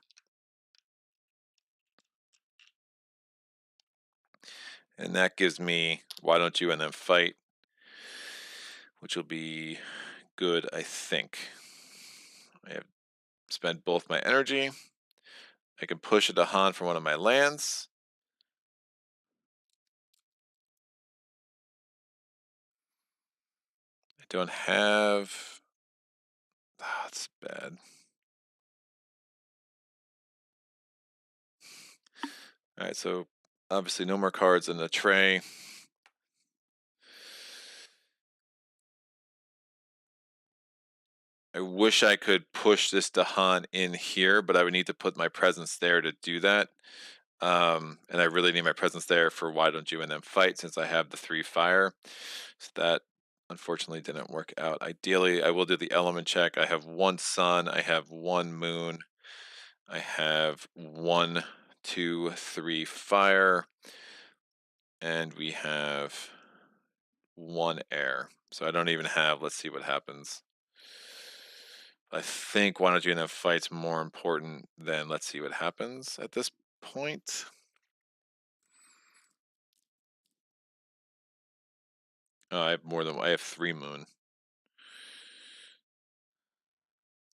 And that gives me why don't you and then fight, which will be good, I think. I have spent both my energy. I can push a dahan from one of my lands. I don't have. That's bad. All right, so obviously no more cards in the tray. I wish I could push this dahan in here, but I would need to put my presence there to do that. And I really need my presence there for why don't you and then fight, since I have the 3 fire. So that unfortunately didn't work out. Ideally, I will do the element check. I have 1 sun, I have 1 moon, I have 1, 2, 3 fire, and we have 1 air. So I don't even have, let's see what happens. I think why don't you and then fight's more important than let's see what happens at this point. Oh, I have more than I have 3 moon.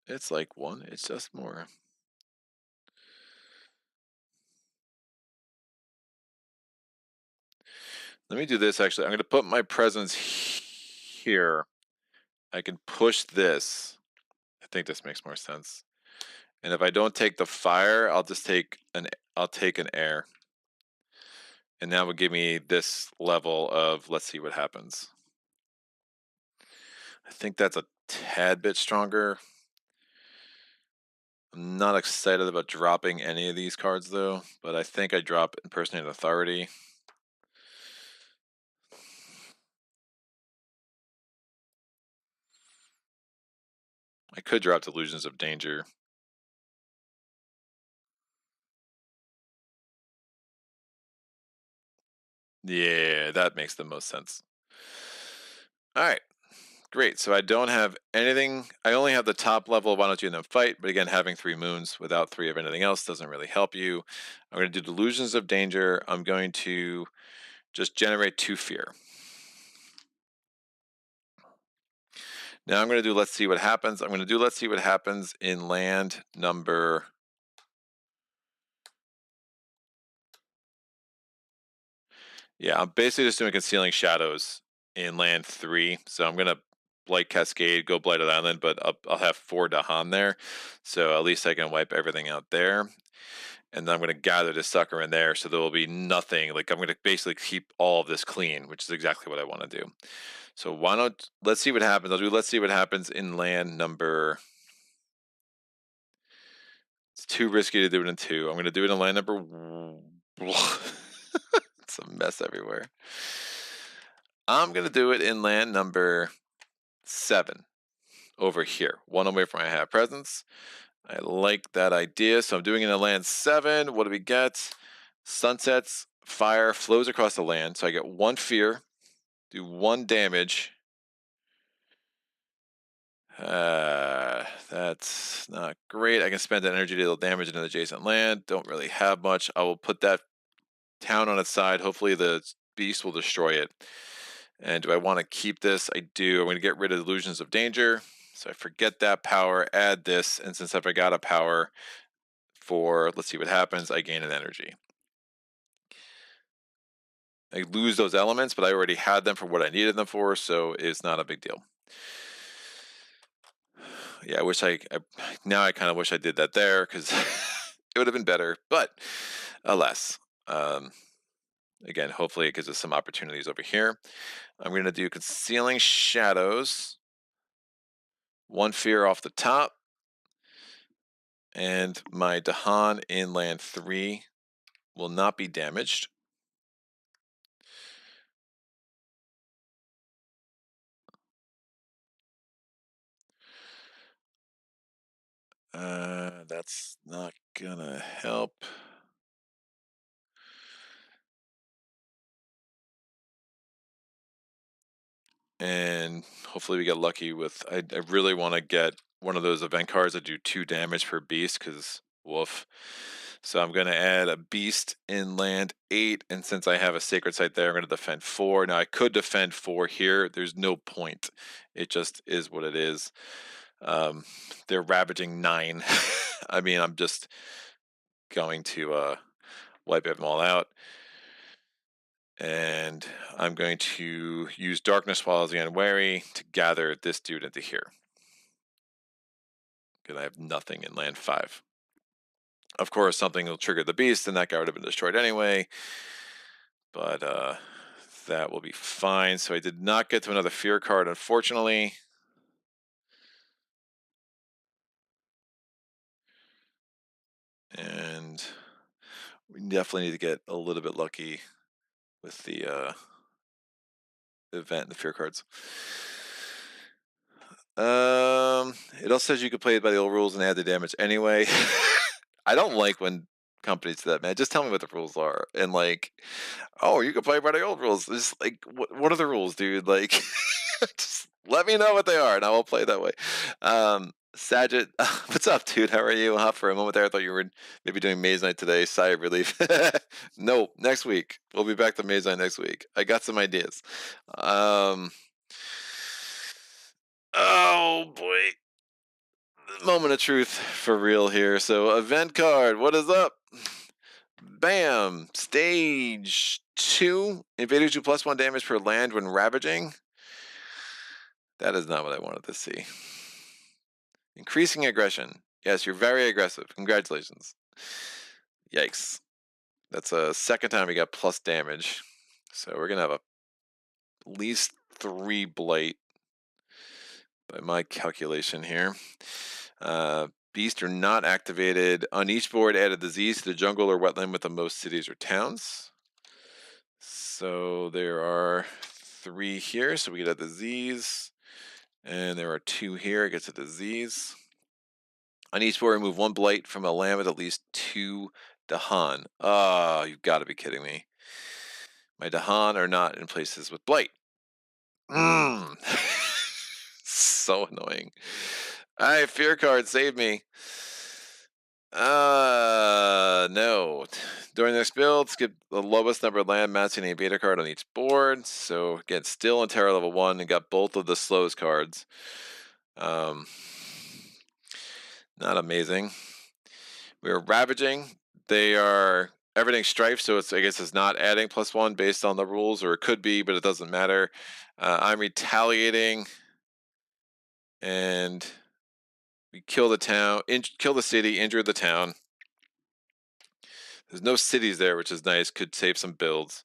It's like 1. It's just more. Let me do this, actually. I'm going to put my presence here. I can push this. I think this makes more sense. And if I don't take the fire, I'll just take an air. And that would give me this level of, let's see what happens. I think that's a tad bit stronger. I'm not excited about dropping any of these cards, though, but I think I drop Impersonate Authority. I could drop Delusions of Danger. Yeah, that makes the most sense. All right, great. So I don't have anything. I only have the top level of Why Don't You and Them Fight, but again, having 3 moons without 3 of anything else doesn't really help you. I'm going to do Delusions of Danger. I'm going to just generate 2 fear. Now I'm going to do Let's See What Happens. I'm going to do Let's See What Happens in land number... Yeah, I'm basically just doing Concealing Shadows in land 3. So I'm going to Blight Cascade, go Blighted Island, but I'll have 4 dahan there. So at least I can wipe everything out there. And then I'm going to gather this sucker in there, so there will be nothing. Like, I'm going to basically keep all of this clean, which is exactly what I want to do. So why don't, let's see what happens. I'll do Let's See What Happens in land number... It's too risky to do it in 2. I'm going to do it in land number... It's a mess everywhere. I'm going to do it in land number 7 over here. 1 away from my Have Presence. I like that idea. So I'm doing it in land 7. What do we get? Sunsets, fire flows across the land. So I get 1 fear, do 1 damage. That's not great. I can spend that energy to deal damage in an adjacent land. Don't really have much. I will put that town on its side. Hopefully the beast will destroy it. And do I want to keep this? I do. I'm going to get rid of Illusions of Danger. So I forget that power, add this, and since I forgot a power for Let's See What Happens, I gain an energy. I lose those elements, but I already had them for what I needed them for, so it's not a big deal. Yeah, I wish now I kind of wish I did that there, because it would have been better, but alas. Again, hopefully it gives us some opportunities over here. I'm going to do Concealing Shadows. 1 fear off the top. And my dahan in land 3 will not be damaged. That's not gonna help. And hopefully we get lucky with... I really want to get one of those event cards that do 2 damage per beast, because woof. So I'm going to add a beast in land 8, and since I have a sacred site there, I'm going to defend 4. Now I could defend 4 here. There's no point. It just is what it is. They're ravaging 9. I mean, I'm just going to wipe them all out. And I'm going to use Darkness while I was unwary to gather this dude into here. Because I have nothing in land 5. Of course, something will trigger the beast, and that guy would have been destroyed anyway. But that will be fine. So I did not get to another fear card, unfortunately. And we definitely need to get a little bit lucky with the event and the fear cards. It also says you could play it by the old rules and add the damage anyway. I don't like when companies do that, man. Just tell me what the rules are. And like, oh, you can play by the old rules. It's like, what are the rules, dude? Like, just let me know what they are and I will play that way. Sagitt, what's up, dude? How are you? For a moment there, I thought you were maybe doing Maze Night today. Sigh of relief. No, next week. We'll be back to Maze Night next week. I got some ideas. Oh boy. Moment of truth for real here. So, event card. What is up? Bam! Stage 2. Invaders do +1 damage per land when ravaging. That is not what I wanted to see. Increasing aggression. Yes, you're very aggressive. Congratulations. Yikes. That's a second time we got plus damage. So we're going to have at least 3 blight by my calculation here. Beasts are not activated. On each board, add a disease to the jungle or wetland with the most cities or towns. So there are 3 here, so we get a disease. And there are 2 here, it gets a disease. On each board, remove 1 blight from a land with at least 2 dahan. Oh, you've got to be kidding me. My dahan are not in places with blight. So annoying. Alright, fear card, save me. No. During this build, skip the lowest number of land matching the invader card on each board. So again, still in terror level 1 and got both of the slowest cards. Not amazing. We're ravaging. They are everything strife, so I guess it's not adding +1 based on the rules, or it could be, but it doesn't matter. I'm retaliating, and we kill the town, kill the city, injure the town. There's no cities there, which is nice. Could save some builds.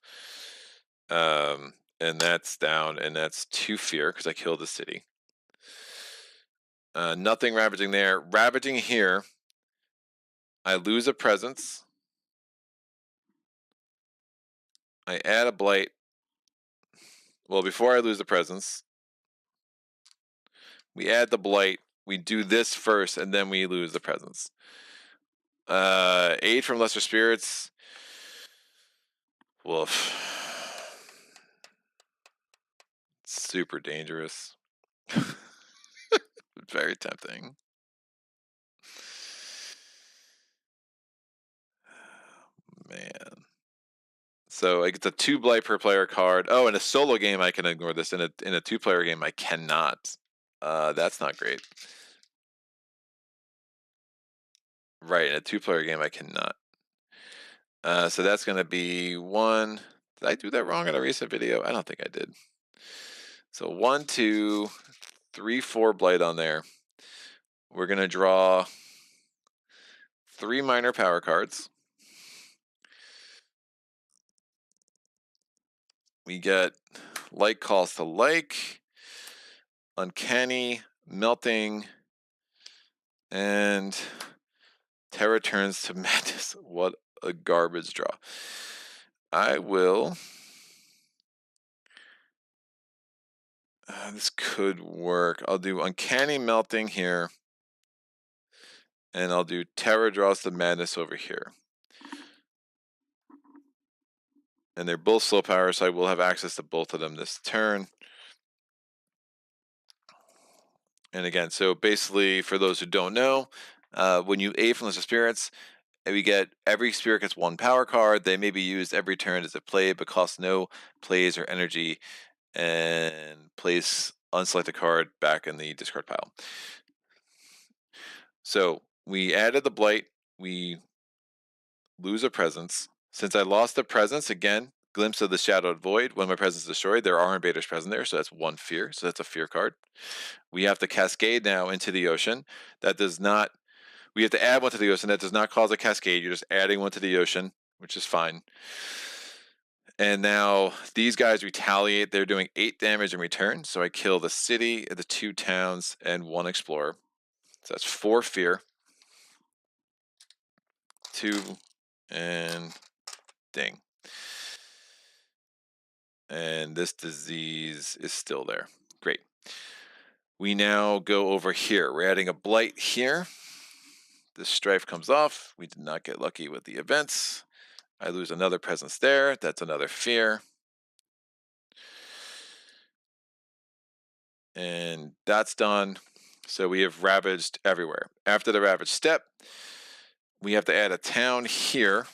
And that's down, and that's 2 fear because I killed the city. Nothing ravaging there. Ravaging here. I lose a presence. I add a blight. Well, before I lose the presence, we add the blight. We do this first, and then we lose the presence. Aid from lesser spirits. Woof. Super dangerous. Very tempting. Man. So I get the 2 blight per player card. Oh, in a solo game I can ignore this. In a 2-player game I cannot. That's not great. Right, in a 2-player game I cannot. So that's going to be 1. Did I do that wrong in a recent video? I don't think I did. So 1, 2, 3, 4 blight on there. We're going to draw 3 minor power cards. We get like calls to like, uncanny, melting, and terror turns to madness. What a garbage draw. I will. This could work. I'll do uncanny melting here. And I'll do terror draws to madness over here. And they're both slow power, so I will have access to both of them this turn. And again, so basically, for those who don't know, when you aid from lesser spirits, we get every spirit gets 1 power card. They may be used every turn as a play, but cost no plays or energy, and place unselected card back in the discard pile. So we added the blight. We lose a presence. Since I lost the presence, again, glimpse of the shadowed void. When my presence is destroyed, there are invaders present there, so that's 1 fear. So that's a fear card. We have to cascade now into the ocean. That does not. We have to add 1 to the ocean. That does not cause a cascade. You're just adding 1 to the ocean, which is fine. And now these guys retaliate. They're doing 8 damage in return. So I kill the city, the 2 towns, and 1 explorer. So that's 4 fear. 2 and ding. And this disease is still there. Great. We now go over here. We're adding a blight here. This strife comes off. We did not get lucky with the events. I lose another presence there. That's another fear. And that's done. So we have ravaged everywhere. After the ravaged step, we have to add a town here.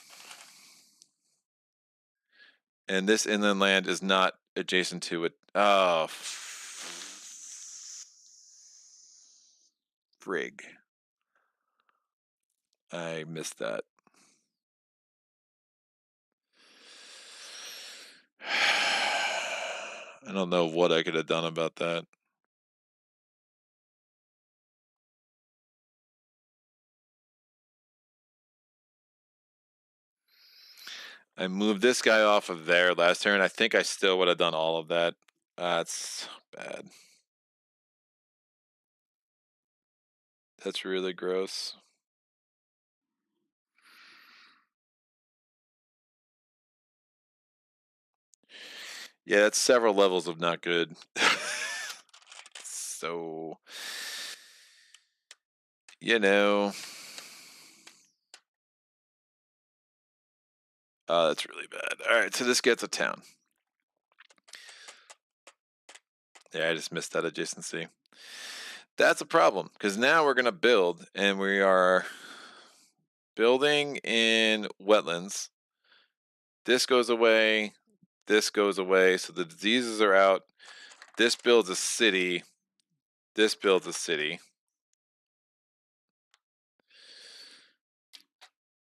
And this inland land is not adjacent to it. Oh, frig. I missed that. I don't know what I could have done about that. I moved this guy off of there last turn. I think I still would have done all of that. That's bad. That's really gross. Yeah, that's several levels of not good. So, you know. That's really bad. All right, so this gets a town. Yeah, I just missed that adjacency. That's a problem, because now we're going to build, and we are building in wetlands. This goes away. This goes away. So the diseases are out. This builds a city. This builds a city.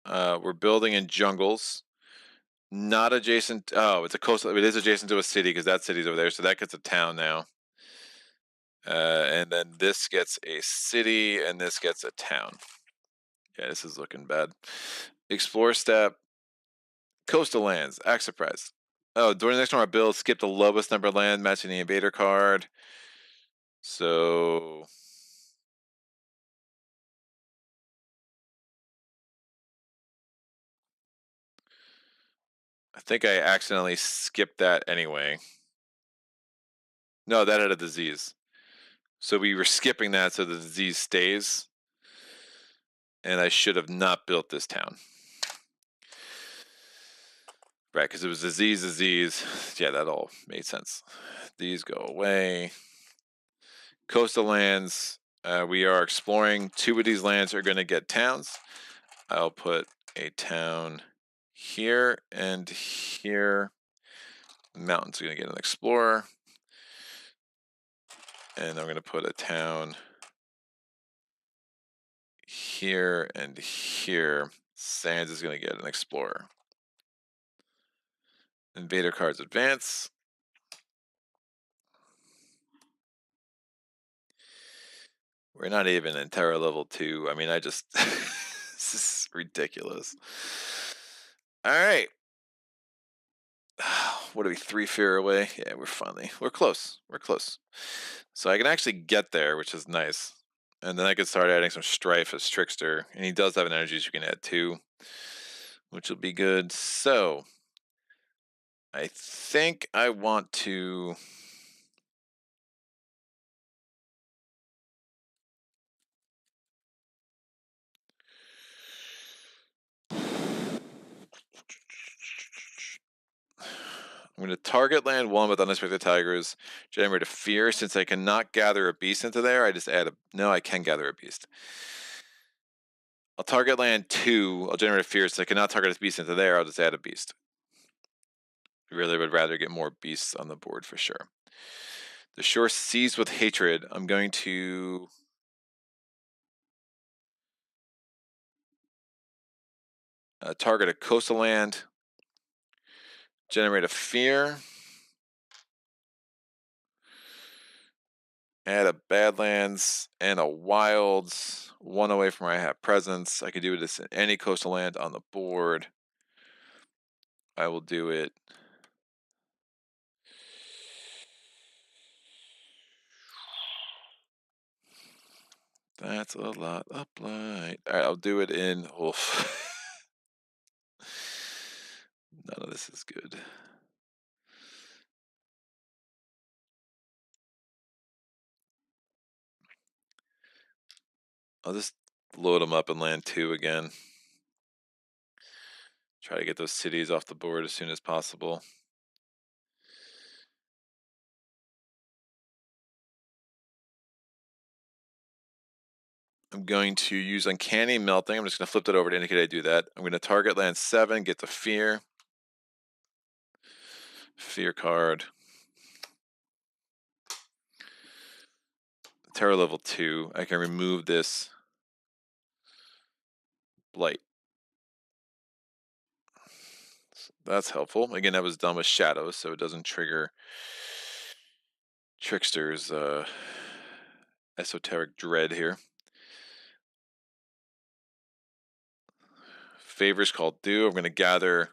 We're building in jungles. Not adjacent. Oh, it's a coastal. It is adjacent to a city because that city's over there. So that gets a town now. And then this gets a city, and this gets a town. Yeah, this is looking bad. Explore step. Coastal lands. Act surprise. Oh, during the next one, our build, skip the lowest number of land matching the invader card. So I think I accidentally skipped that anyway. No, that had a disease. So we were skipping that so the disease stays. And I should have not built this town. Right, because it was disease. Yeah, that all made sense. These go away. Coastal lands. We are exploring. 2 of these lands are going to get towns. I'll put a town here and here. The mountains are going to get an explorer. And I'm going to put a town here and here. Sands is going to get an explorer. Invader cards advance. We're not even in Terra level 2. I mean, I just... this is ridiculous. All right. What are we, 3 fear away? Yeah, we're close. We're close. So I can actually get there, which is nice. And then I could start adding some Strife as Trickster. And he does have an energies you can add too, which will be good. So I think I want to... I'm going to target land 1 with unexpected tigers, generate a fear. Since I cannot gather a beast into there, I just add a... No, I can gather a beast. I'll target land 2. I'll generate a fear. Since I cannot target a beast into there, I'll just add a beast. Really would rather get more beasts on the board for sure. The shore seized with hatred. I'm going to... target a coastal land. Generate a fear. Add a Badlands and a Wilds. 1 away from where I have presence. I could do this in any coastal land on the board. I will do it. That's a lot of blight. All right, I'll do it in... Oof. None of this is good. I'll just load them up in land 2 again. Try to get those cities off the board as soon as possible. I'm going to use Uncanny Melting. I'm just going to flip that over to indicate I do that. I'm going to target land 7, get the Fear. Fear card. Terror level 2. I can remove this Blight. So that's helpful. Again, that was done with Shadows, so it doesn't trigger Trickster's esoteric dread here. Favors called due. I'm going to gather.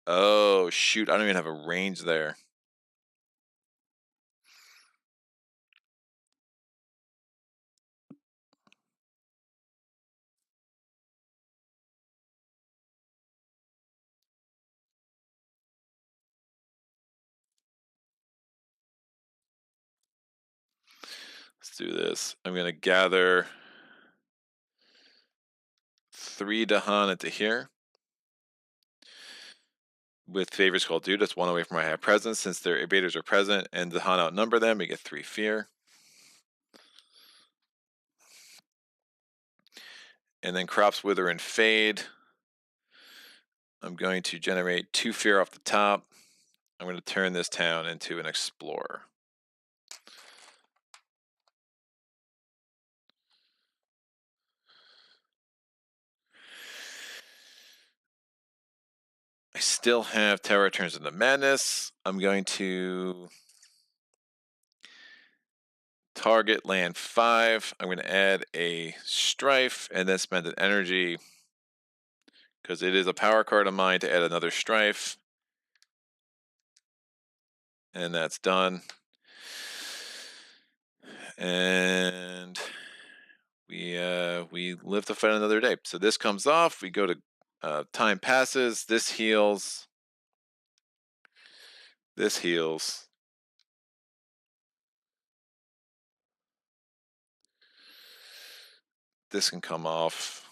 Oh, shoot. I don't even have a range there. Let's do this. I'm going to gather 3 dahan into here. With favors called due, that's 1 away from my high presence. Since their invaders are present and dahan outnumber them, we get 3 fear. And then Crops Wither and Fade. I'm going to generate 2 fear off the top. I'm going to turn this town into an explorer. I still have Terror Turns into Madness. I'm going to target land 5. I'm going to add a Strife and then spend an energy because it is a power card of mine to add another Strife. And that's done. And we live to fight another day. So this comes off. We go to time passes. This heals. This heals. This can come off.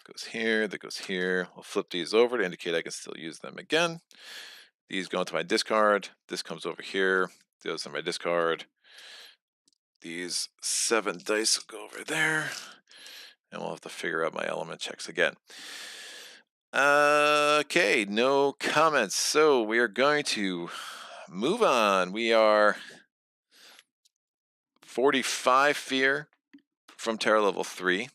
Goes here, that goes here. We'll flip these over to indicate I can still use them again. These go into my discard. This comes over here, goes in my discard. These 7 dice will go over there. And we'll have to figure out my element checks again. Okay, no comments. So we are going to move on. We are 45 fear from Terror level 3.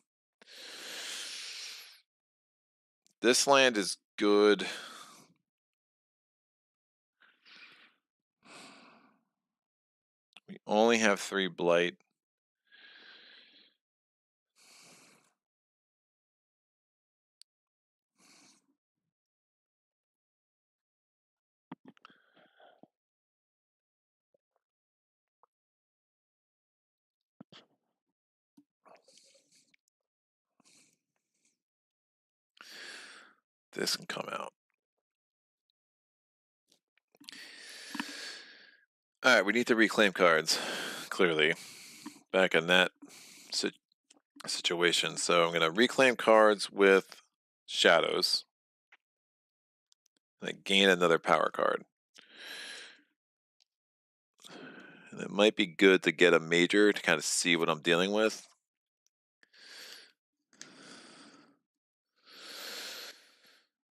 This land is good. We only have 3 blight. This can come out. All right, we need to reclaim cards, clearly, back in that situation. So I'm going to reclaim cards with Shadows. And I gain another power card. And it might be good to get a major to kind of see what I'm dealing with.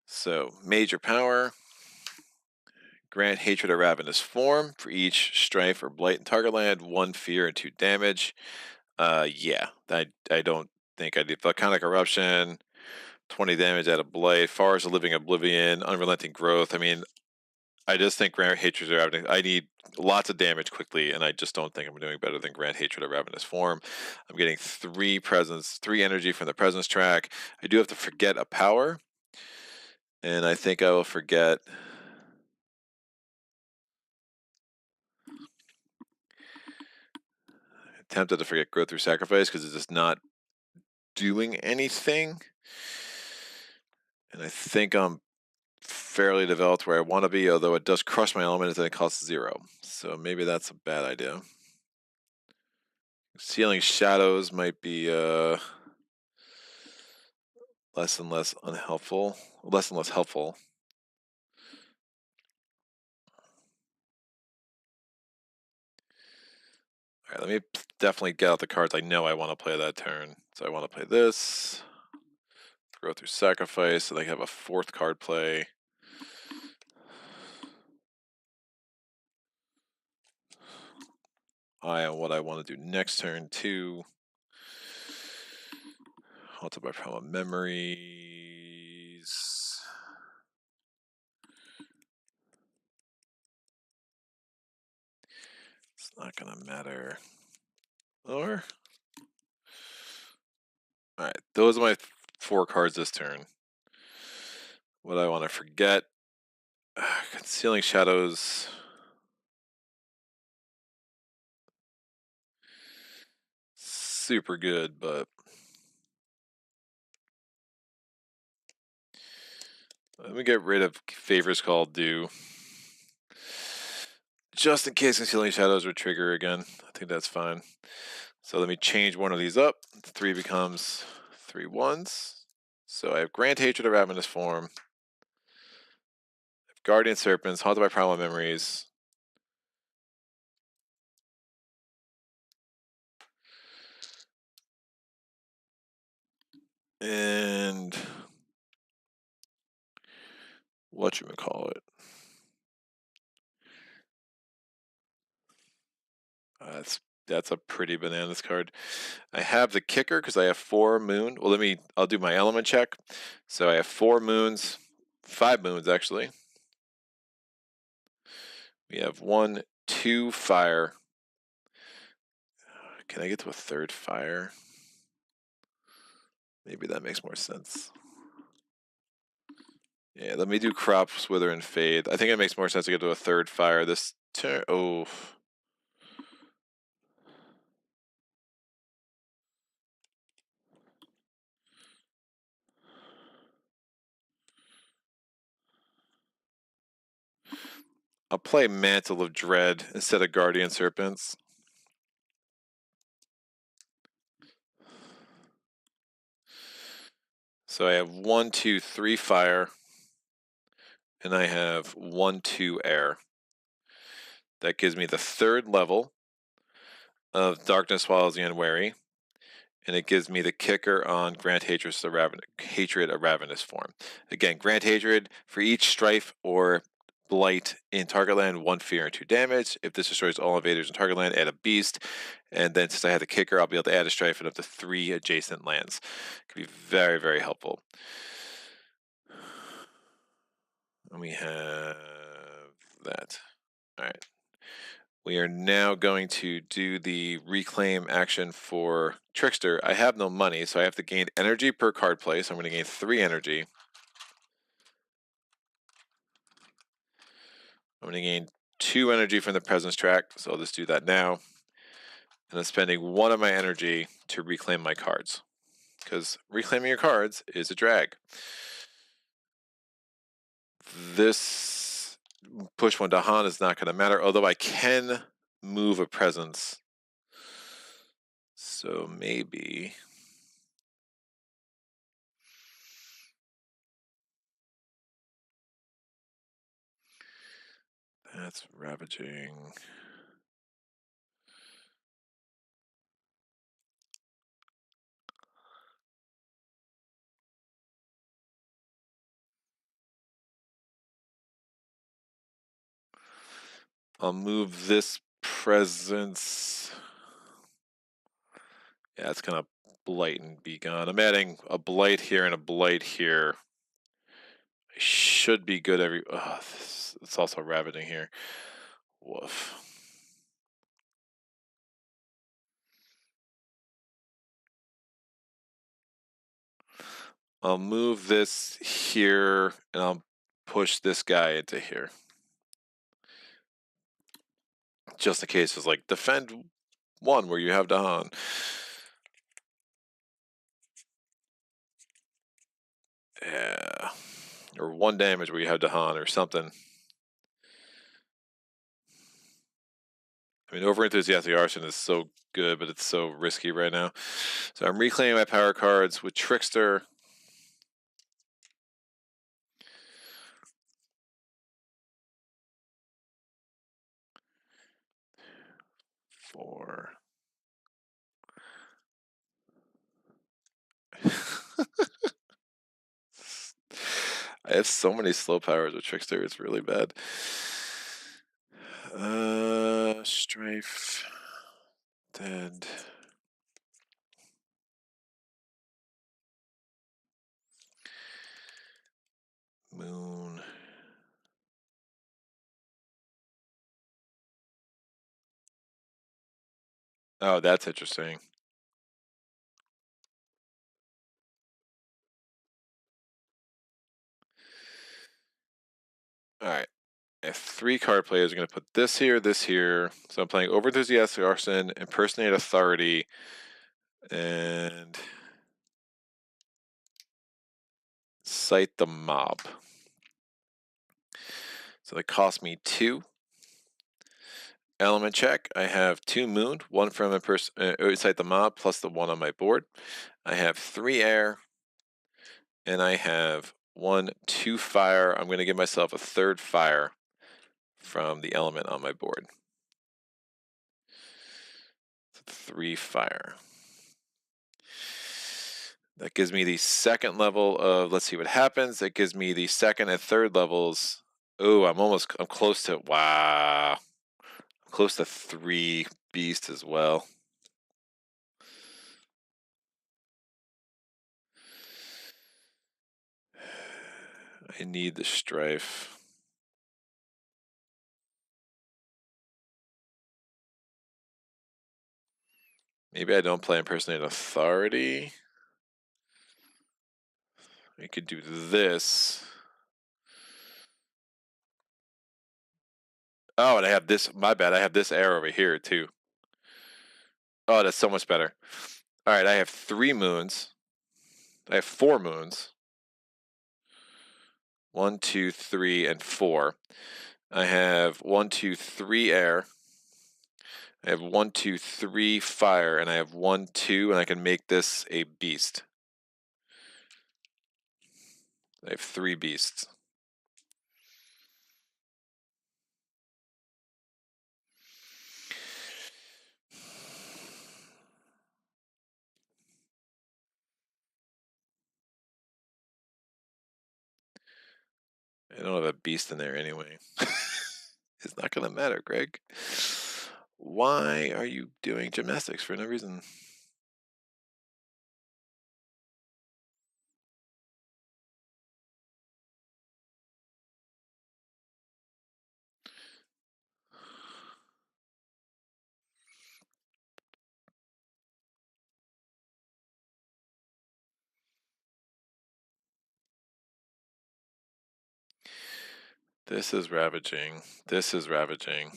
So, major power. Grant Hatred of Ravenous Form for each Strife or Blight in target land, 1 fear and 2 damage. Yeah, I don't think I did. Volcanic Eruption, 20 damage out of Blight. Forest of Living Oblivion, Unrelenting Growth. I mean, I just think Grant Hatred of Ravenous. I need lots of damage quickly, and I just don't think I'm doing better than Grant Hatred of Ravenous Form. I'm getting 3 presence, 3 energy from the presence track. I do have to forget a power, and I think I will forget. Tempted to forget Growth Through Sacrifice because it's just not doing anything. And I think I'm fairly developed where I want to be, although it does crush my element and then it costs 0. So maybe that's a bad idea. Sealing Shadows might be less and less unhelpful. Less and less helpful. All right, let me definitely get out the cards I know I want to play that turn. So I want to play this. Grow through sacrifice, so they have a 4th card play. Eye on what I want to do next turn, too. Haunted by Problem Memories. It's not going to matter. Or... Alright, those are my 4 cards this turn. What do I want to forget? Concealing Shadows. Super good, but... Let me get rid of Favors Called Due. Just in case Concealing Shadows would trigger again. I think that's fine. So let me change one of these up. 3 becomes 3 1s. So I have Grand Hatred of Ravenous Form. I have Guardian Serpents, Haunted by Primal Memories. And whatchamacallit. That's a pretty bananas card. I have the Kicker because I have 4 moon. Well, I'll do my element check. So I have 4 moons, 5 moons actually. We have 1, 2 fire. Can I get to a 3rd fire? Maybe that makes more sense. Yeah, let me do Crops, Wither, and Fade. I think it makes more sense to get to a 3rd fire this turn. Oh. I'll play Mantle of Dread instead of Guardian Serpents. So I have 1, 2, 3 fire. And I have 1, 2 air. That gives me the 3rd level of Darkness Swallows the Unwary. And it gives me the Kicker on Grant Hatred of Ravenous Form. Again, Grant Hatred, for each Strife or Blight in target land, 1 fear and 2 damage. If this destroys all invaders in target land, add a beast. And then since I have the Kicker, I'll be able to add a Strife and up to 3 adjacent lands. It could be very, very helpful. And we have that. All right. We are now going to do the reclaim action for Trickster. I have no money, so I have to gain energy per card play. So I'm going to gain 3 energy. I'm going to gain 2 energy from the presence track, so I'll just do that now. And I'm spending 1 of my energy to reclaim my cards, because reclaiming your cards is a drag. This push 1 dahan is not going to matter, although I can move a presence. So maybe... That's ravaging. I'll move this presence. Yeah, it's gonna blight and be gone. I'm adding a blight here and a blight here. I should be good every. Oh, it's also ravaging here. Woof. I'll move this here and I'll push this guy into here. Just in case it's like defend 1 where you have dahan. Yeah. Or 1 damage where you have dahan or something. I mean, over-enthusiastic arson is so good, but it's so risky right now. So I'm reclaiming my power cards with Trickster. Four. I have so many slow powers with Trickster, it's really bad. Strife. Dead. Moon. Oh, that's interesting. Alright. I have 3 card players. I'm going to put this here, this here. So I'm playing Over Enthusiastic Arson, Impersonate Authority, and Cite the Mob. So that cost me 2. Element check. I have 2 Moon, 1 from Cite the Mob, plus the 1 on my board. I have 3 Air, and I have 1, 2 Fire. I'm going to give myself a 3rd Fire from the element on my board. 3 Fire. That gives me the 2nd level of, let's see what happens. That gives me the 2nd and 3rd levels. Oh, I'm close to, wow. I'm close to 3 beasts as well. I need the Strife. Maybe I don't play Impersonate Authority. I could do this. Oh, and I have this, my bad, I have this air over here too. Oh, that's so much better. All right, I have 3 moons. I have 4 moons. 1, 2, 3, and 4. I have 1, 2, 3 air. I have 1, 2, 3 fire, and I have 1, 2, and I can make this a beast. I have 3 beasts. I don't have a beast in there anyway. It's not gonna matter, Greg. Why are you doing gymnastics for no reason? This is ravaging. This is ravaging.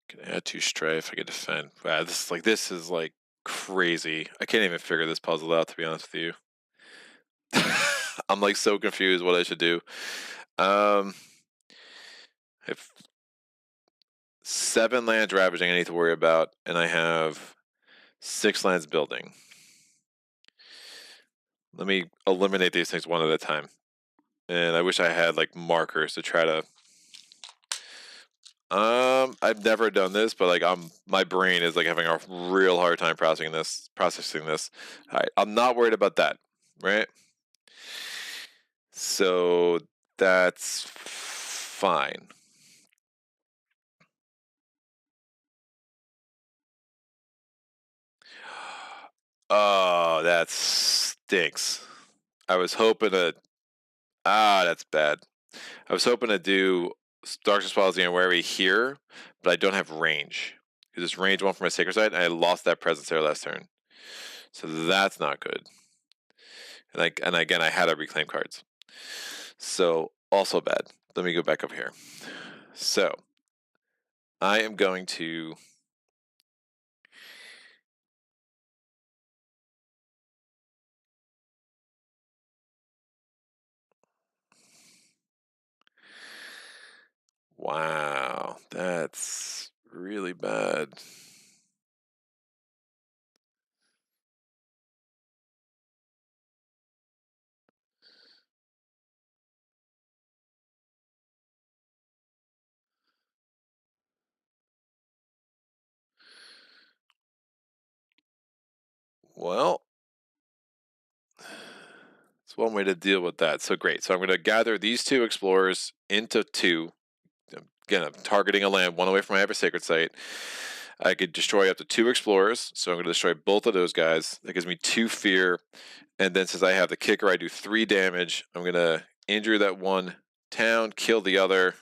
Can add 2 strife. I can defend. Wow, this is like crazy. I can't even figure this puzzle out, to be honest with you. I'm like so confused what I should do. I have 7 lands ravaging I need to worry about, and I have 6 lands building. Let me eliminate these things one at a time. And I wish I had like markers to try to. I've never done this, but like my brain is like having a real hard time processing this. All right, I'm not worried about that, right? So that's fine. Oh, that stinks. I was hoping to. That's bad. I was hoping to do Darkness Policy and Wary here, but I don't have range. Because it's range 1 from my Sacred Side, and I lost that presence there last turn. So that's not good. And again, I had to reclaim cards. So also bad. Let me go back up here. So I am going to wow, that's really bad. Well, it's one way to deal with that. So great. So I'm going to gather these 2 explorers into 2. Again, I'm targeting a land 1 away from my Ever Sacred Site. I could destroy up to 2 explorers, so I'm going to destroy both of those guys. That gives me 2 fear, and then since I have the kicker, I do 3 damage. I'm going to injure that 1 town, kill the other.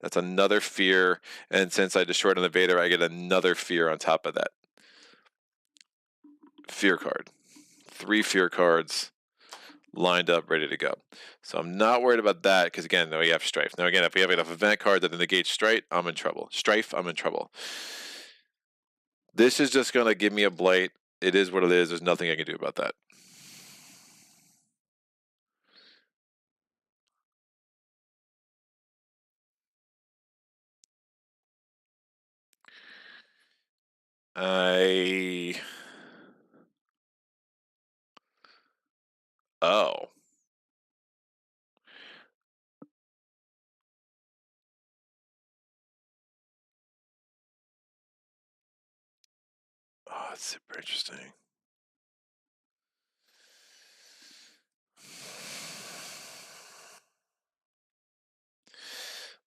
That's another fear, and since I destroyed an invader, I get another fear on top of that. Fear card. 3 fear cards lined up, ready to go. So I'm not worried about that, because again, now we have Strife. Now again, if we have enough event card that negates Strife, I'm in trouble. I'm in trouble. This is just going to give me a blight. It is what it is. There's nothing I can do about that. Oh. Oh, that's super interesting.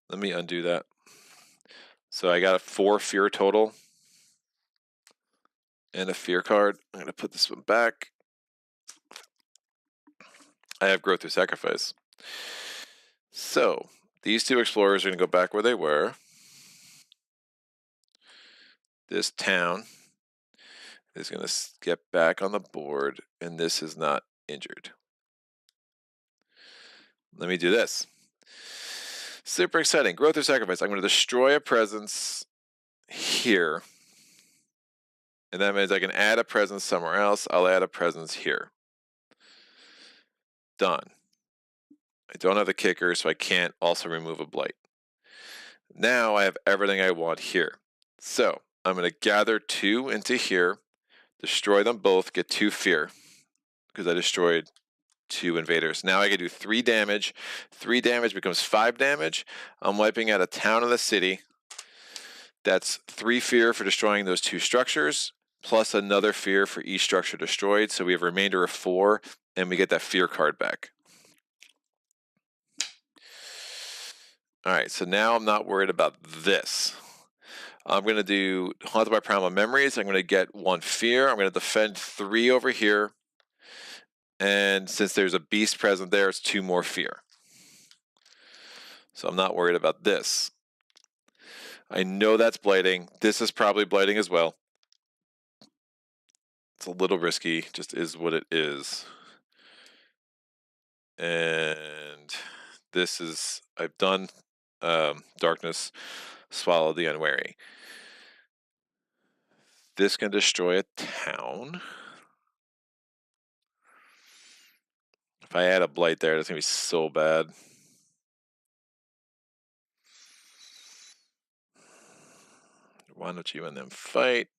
Let me undo that. So I got a 4 fear total and a fear card. I'm going to put this one back. I have growth through sacrifice. So these 2 explorers are going to go back where they were. This town is going to get back on the board, and this is not injured. Let me do this. Super exciting. Growth or sacrifice. I'm going to destroy a presence here. And that means I can add a presence somewhere else. I'll add a presence here. Done. I don't have the kicker, so I can't also remove a blight. Now I have everything I want here. So I'm going to gather 2 into here, destroy them both, get 2 fear, because I destroyed 2 invaders. Now I can do 3 damage. 3 damage becomes 5 damage. I'm wiping out a town and a city. That's 3 fear for destroying those 2 structures, plus another fear for each structure destroyed. So we have a remainder of 4, and we get that fear card back. All right, so now I'm not worried about this. I'm going to do Haunted by Primal Memories. I'm going to get 1 fear. I'm going to defend 3 over here. And since there's a beast present there, it's 2 more fear. So I'm not worried about this. I know that's blighting. This is probably blighting as well. It's a little risky, just is what it is. And this is, I've done Darkness, Swallow the Unwary. This can destroy a town. If I add a blight there, that's going to be so bad. Why don't you and them fight?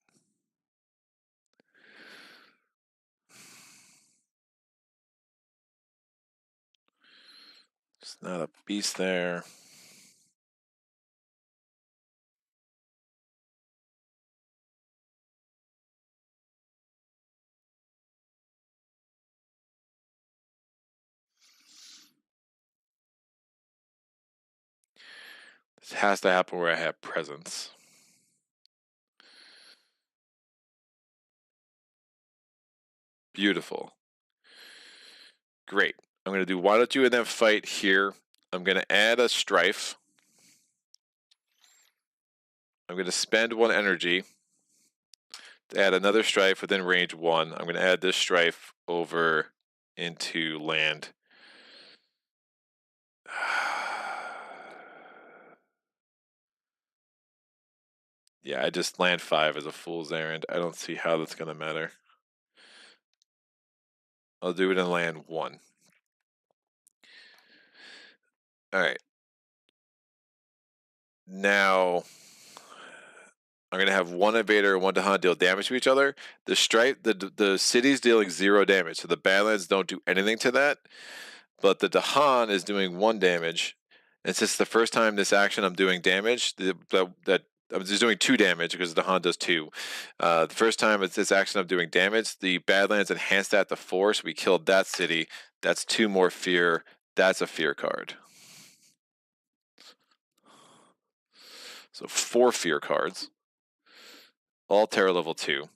It's not a beast there. This has to happen where I have presence. Beautiful. Great. I'm going to do why don't you and them fight here. I'm going to add a Strife. I'm going to spend 1 energy to add another Strife within range 1. I'm going to add this Strife over into land. Yeah, I just land 5 as a fool's errand. I don't see how that's going to matter. I'll do it in land 1. All right. Now, I'm going to have 1 invader and 1 dahan deal damage to each other. The city's dealing 0 damage, so the Badlands don't do anything to that. But the dahan is doing 1 damage. And since the first time this action I'm doing damage, that I'm just doing 2 damage because the dahan does 2. The first time it's this action of doing damage, the Badlands enhanced that to 4, so we killed that city. That's 2 more fear. That's a fear card. So 4 fear cards. All terror level 2.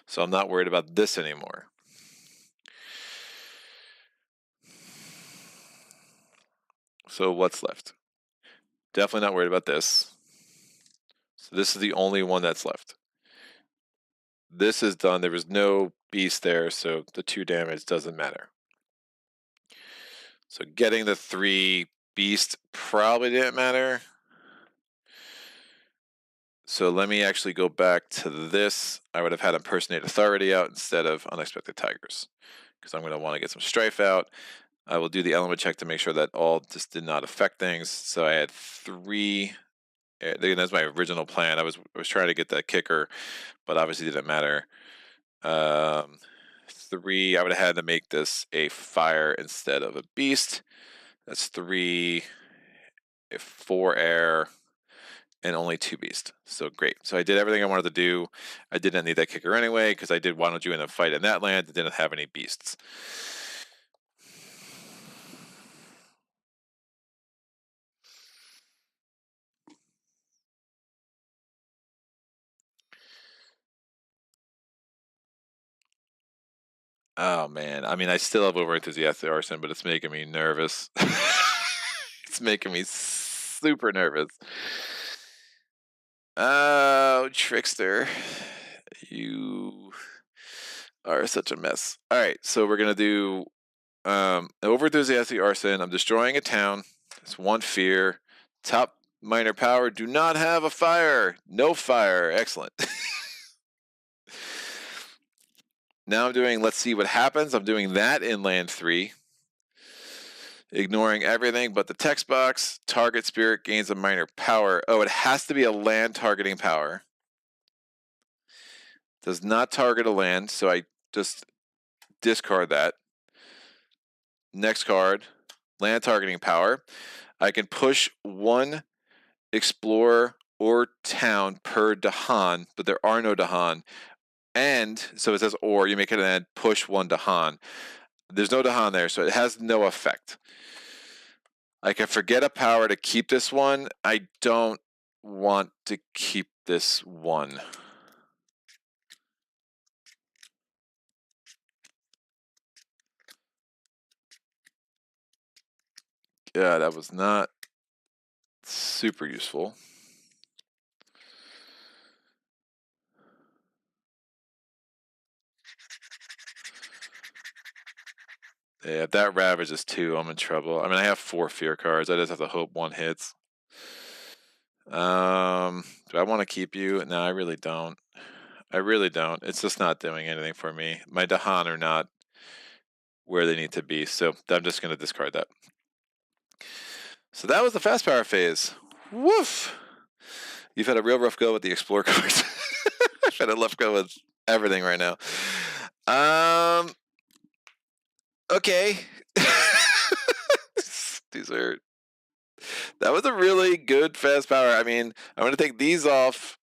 So I'm not worried about this anymore. So what's left? Definitely not worried about this. So this is the only one that's left. This is done. There was no beast there, so the 2 damage doesn't matter. So getting the 3 beast probably didn't matter. So let me actually go back to this. I would have had Impersonate Authority out instead of Unexpected Tigers, because I'm going to want to get some Strife out. I will do the element check to make sure that all just did not affect things. So I had 3. That's my original plan. I was trying to get that kicker, but obviously didn't matter. 3. I would have had to make this a fire instead of a beast. That's 3, 4 air, and only 2 beast. So great. So I did everything I wanted to do. I didn't need that kicker anyway because I did Why Don't You in a fight in that land. It didn't have any beasts. Oh man, I mean, I still have over enthusiastic arson, but it's making me nervous. It's making me super nervous. Oh, Trickster, you are such a mess. All right, so we're gonna do over enthusiastic arson. I'm destroying a town. It's 1 fear. Top minor power. Do not have a fire. No fire. Excellent. Now I'm doing, let's see what happens. I'm doing that in land 3. Ignoring everything but the text box. Target spirit gains a minor power. Oh, it has to be a land targeting power. Does not target a land, so I just discard that. Next card, land targeting power. I can push 1 explorer or town per dahan, but there are no dahan. And so it says, or you make it an push 1 dahan. There's no dahan there, so it has no effect. I can forget a power to keep this one. I don't want to keep this one. Yeah, that was not super useful. Yeah, if that Ravage is 2, I'm in trouble. I mean, I have 4 fear cards. I just have to hope 1 hits. Do I want to keep you? No, I really don't. I really don't. It's just not doing anything for me. My dahan are not where they need to be, so I'm just going to discard that. So that was the fast power phase. Woof! You've had a real rough go with the Explore cards. I've had a rough go with everything right now. Okay. These are... That was a really good fast power. I mean, I'm going to take these off,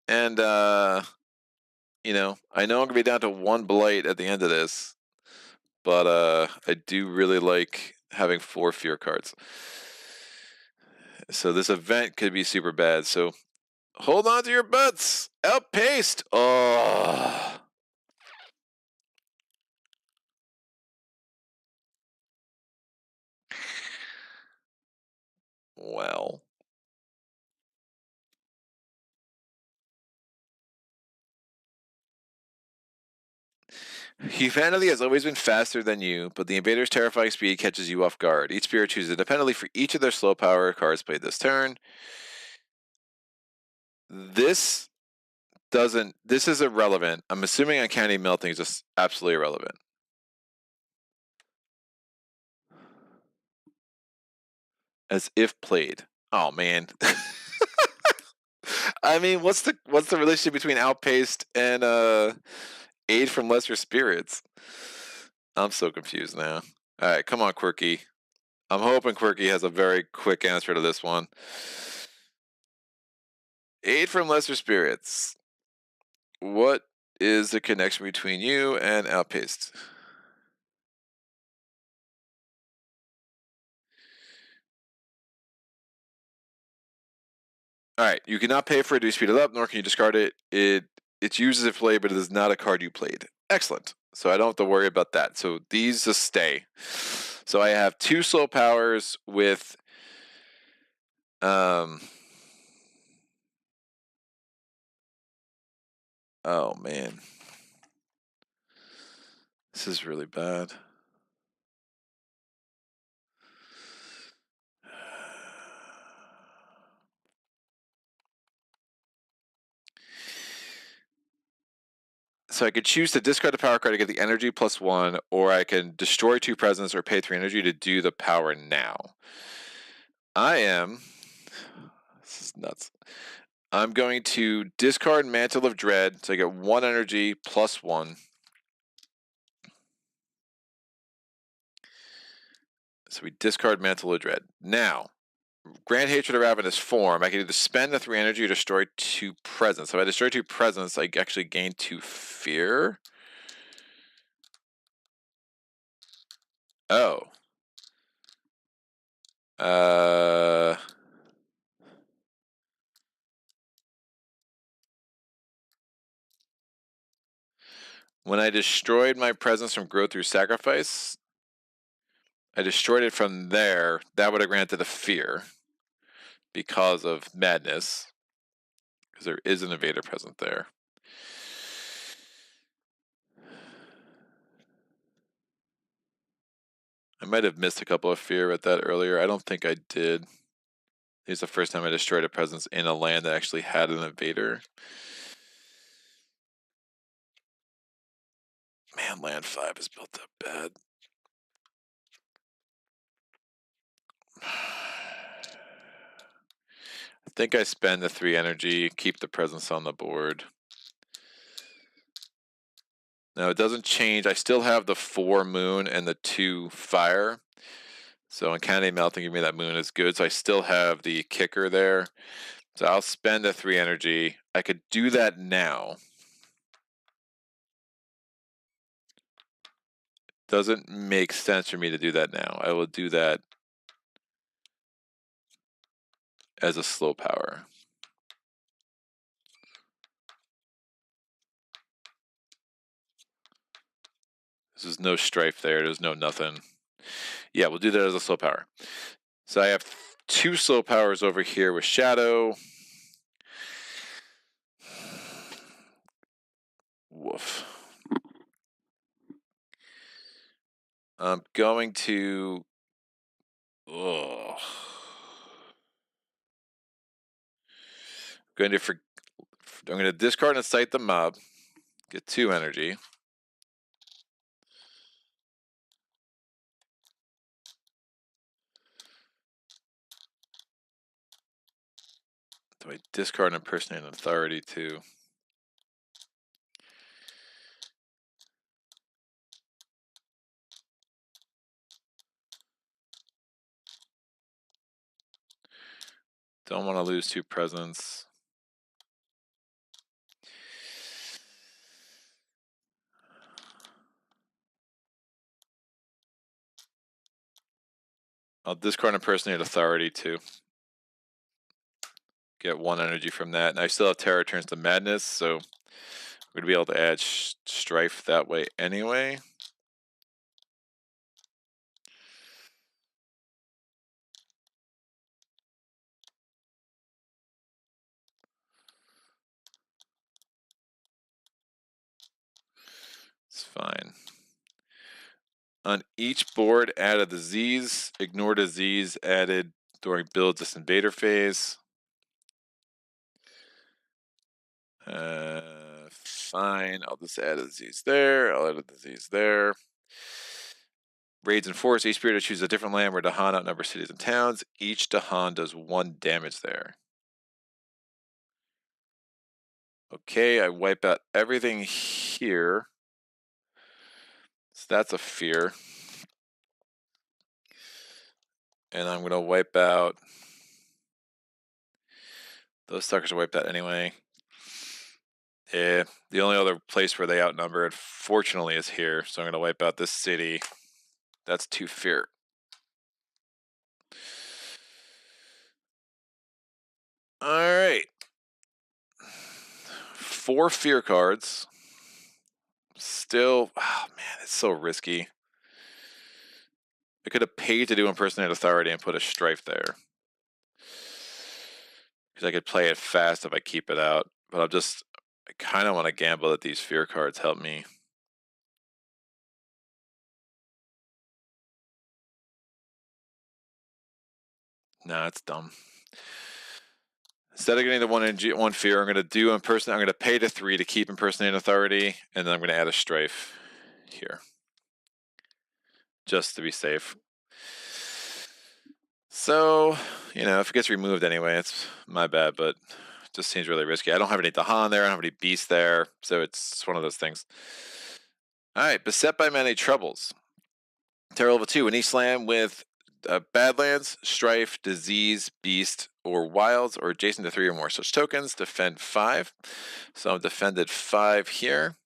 and, you know, I know I'm going to be down to 1 blight at the end of this, but I do really like having 4 fear cards. So this event could be super bad, so hold on to your butts. Outpaced. Oh. Well. Humanity has always been faster than you, but the invader's terrifying speed catches you off guard. Each spirit chooses independently for each of their slow power cards played this turn. This is irrelevant. I'm assuming Uncanny Melting is just absolutely irrelevant. As if played. Oh man. I mean, what's the relationship between outpaced and aid from lesser spirits? I'm so confused now. All right, come on, Quirky. I'm hoping Quirky has a very quick answer to this one. Aid from lesser spirits. What is the connection between you and Outpaced? Alright, you cannot pay for it to be speeded up, nor can you discard it. It's used as if played, but it is not a card you played. Excellent. So I don't have to worry about that. So these just stay. So I have 2 slow powers with oh man. This is really bad. So I could choose to discard the power card to get the energy +1, or I can destroy 2 presence or pay 3 energy to do the power now. This is nuts. I'm going to discard Mantle of Dread, so I get 1 energy +1. So we discard Mantle of Dread. Now, Grand Hatred of Ravenous form, I can either spend the 3 energy or destroy 2 presence. So if I destroy 2 presence, I actually gain 2 fear. Oh. When I destroyed my presence from growth through sacrifice, I destroyed it from there. That would have granted a fear because of madness, because there is an invader present there. I might have missed a couple of fear with that earlier. I don't think I did. It's the first time I destroyed a presence in a land that actually had an invader. Man, land 5 is built up bad. I think I spend the 3 energy, keep the presence on the board. Now it doesn't change. I still have the 4 moon and the 2 fire. So Uncanny Melting, give me that moon is good. So I still have the kicker there. So I'll spend the 3 energy. I could do that now. Doesn't make sense for me to do that now. I will do that as a slow power. There's no strife there. There's no nothing. Yeah, we'll do that as a slow power. So I have 2 slow powers over here with Shadow. Woof. I'm going to... Ugh. I'm going to discard and cite the mob. Get 2 energy. Do I discard and impersonate an authority too? Don't want to lose 2 presence. I'll discard and impersonate authority too. Get 1 energy from that. And I still have Terror turns to Madness, so we're going to be able to add Strife that way anyway. It's fine. On each board, add a disease. Ignore disease added during build this invader phase. Fine. I'll just add a disease there. I'll add a disease there. Raids and force. Each spirit chooses a different land where dahan outnumber cities and towns. Each dahan does 1 damage there. Okay, I wipe out everything here. So that's a fear. And I'm going to wipe out Those suckers are wiped out anyway. Yeah, the only other place where they outnumber, unfortunately, is here. So I'm going to wipe out this city. That's 2 fear. All right. 4 fear cards. Still, oh man, it's so risky. I could have paid to do Impersonate Authority and put a Strife there. Because I could play it fast if I keep it out. But I kind of want to gamble that these fear cards help me. Nah, it's dumb. Instead of getting the 1 fear, I'm going to do I'm going to pay to 3 to keep Impersonate Authority, and then I'm going to add a Strife here. Just to be safe. So, you know, if it gets removed anyway, it's my bad, but it just seems really risky. I don't have any Dahan there, I don't have any Beast there, so it's one of those things. Alright, beset by many troubles. Terror level 2, in each land with Badlands, Strife, Disease, Beast, or Wilds, or adjacent to 3 or more such tokens, defend 5. So I'm defended 5 here.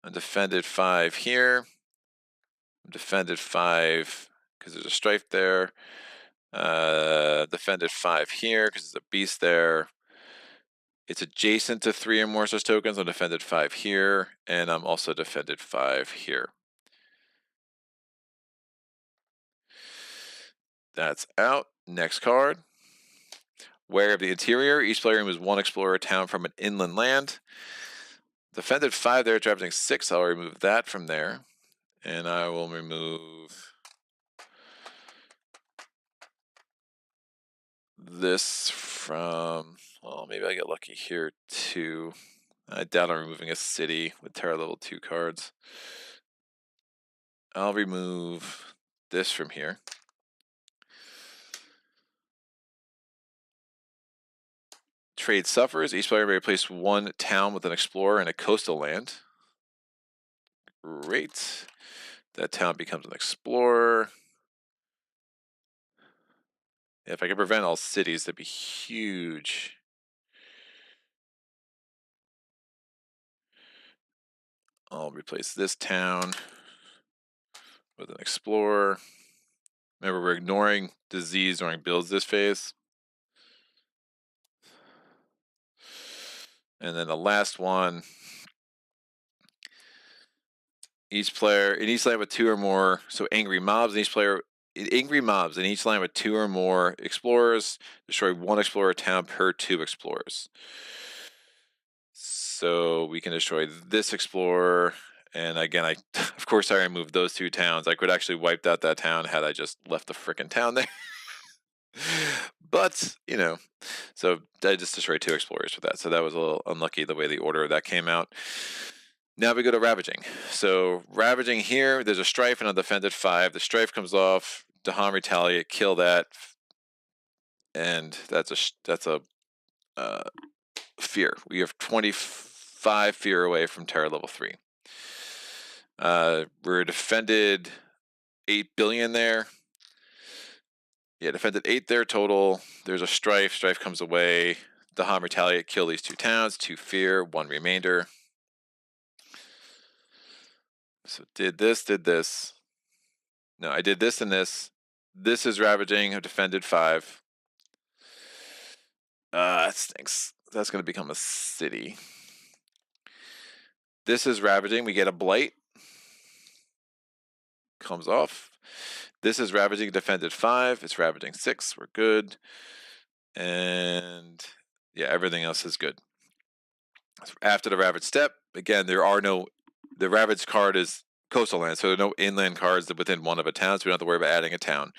I'm defended 5 here. I'm defended 5 because there's a Strife there. Defended 5 here because there's a Beast there. It's adjacent to 3 or more such tokens. I'm defended 5 here, and I'm also defended 5 here. That's out. Next card. Wary of the Interior. Each player removes 1 explorer town from an inland land. Defended 5 there, drafting 6. I'll remove that from there. And I will remove this from, well, maybe I get lucky here too. I doubt I'm removing a city with Terror level 2 cards. I'll remove this from here. Trade suffers. Each player may replace 1 town with an explorer in a coastal land. Great. That town becomes an explorer. If I could prevent all cities, that'd be huge. I'll replace this town with an explorer. Remember, we're ignoring disease during builds this phase. And then the last one, each player in each land with 2 or more, so angry mobs in each land with 2 or more explorers, destroy 1 explorer town per 2 explorers. So we can destroy this explorer, and again, of course I removed those 2 towns. I could actually wiped out that town had I just left the frickin' town there. But, you know, so I just destroyed 2 explorers for that. So that was a little unlucky the way the order of that came out. Now we go to Ravaging. So Ravaging here, there's a Strife and a defended 5. The Strife comes off, dahan retaliate, kill that, and that's a fear. We have 25 fear away from Terror level 3. We're defended 8 billion there. Yeah, defended 8 there total. There's a Strife. Strife comes away. dahan retaliate, kill these 2 towns. 2 fear, 1 remainder. So did this. No, I did this and this. This is Ravaging. I've defended 5. That stinks. That's going to become a city. This is Ravaging. We get a Blight. Comes off. This is Ravaging, defended 5. It's Ravaging 6. We're good. And yeah, everything else is good. After the Ravage step, again, the Ravage card is coastal land, so there are no inland cards within 1 of a town, so we don't have to worry about adding a town.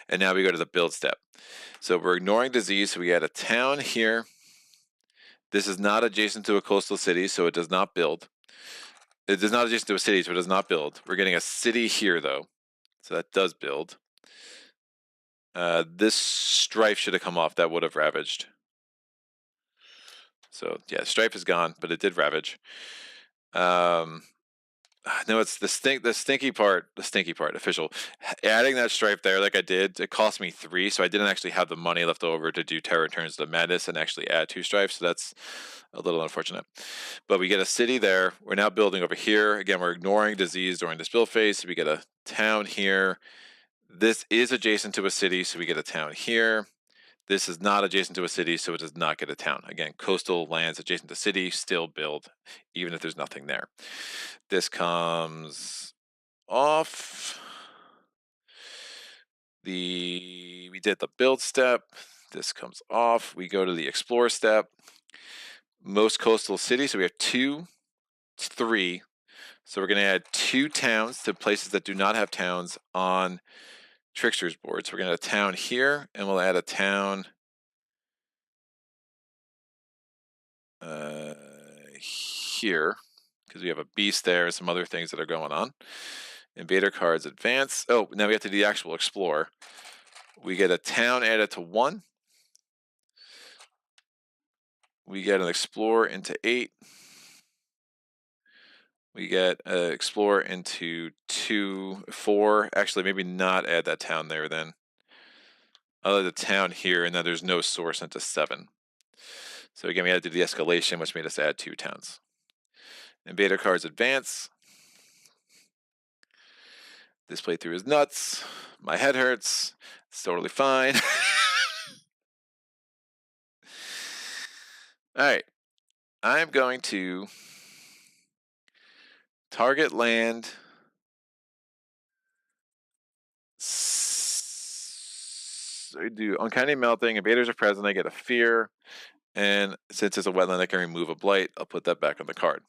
And now we go to the build step. So we're ignoring disease, so we add a town here. This is not adjacent to a coastal city, so it does not build. It is not adjacent to a city, so it does not build. We're getting a city here, though, so that does build. This Strife should have come off. That would have ravaged. So yeah, Strife is gone, but it did ravage. No, it's the stinky part, official. Adding that strife there like I did, it cost me 3, so I didn't actually have the money left over to do Terror Returns to Madness and actually add 2 strifes, so that's a little unfortunate. But we get a city there. We're now building over here. Again, we're ignoring disease during this build phase, so we get a town here. This is adjacent to a city, so we get a town here. This is not adjacent to a city, so it does not get a town. Again, coastal lands adjacent to city still build, even if there's nothing there. This comes off. We did the build step. This comes off. We go to the explore step. Most coastal cities, so we have 2, 3. So we're going to add 2 towns to places that do not have towns on Trickster's board. So we're going to add a town here, and we'll add a town here, because we have a beast there and some other things that are going on. Invader cards advance. Oh, now we have to do the actual explore. We get a town added to 1. We get an explore into 8. We get an explore into 2, 4. Actually, maybe not add that town there then. I'll add the town here, and then there's no source into 7. So again, we had to do the escalation, which made us add 2 towns. Invader cards advance. This playthrough is nuts. My head hurts. It's totally fine. All right. I'm going to target land. I do Uncanny Melting. Invaders are present. I get a fear. And since it's a wetland, I can remove a blight. I'll put that back on the card.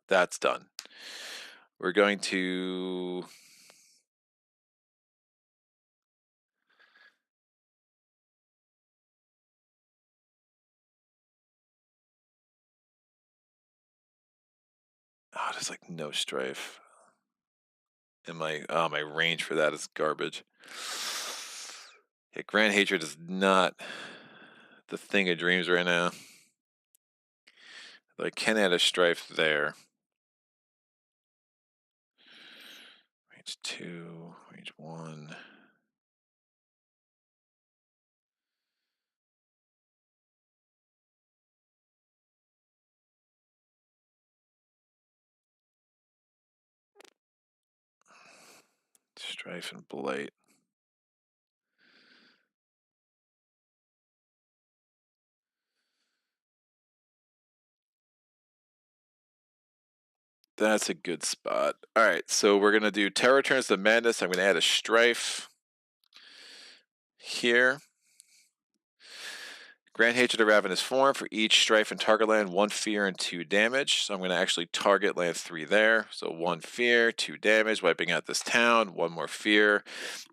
That's done. We're going to... Oh, there's like no strife. And my range for that is garbage. Yeah, Grand Hatred is not the thing of dreams right now. But I can add a strife there. Range 2, range 1. Strife and Blight. That's a good spot. All right, so we're going to do Terror Returns to Madness. I'm going to add a strife here. Grant Hatred of Ravenous Form. For each strife and target land, 1 fear and 2 damage. So I'm going to actually target land 3 there. So 1 fear, 2 damage, wiping out this town, 1 more fear.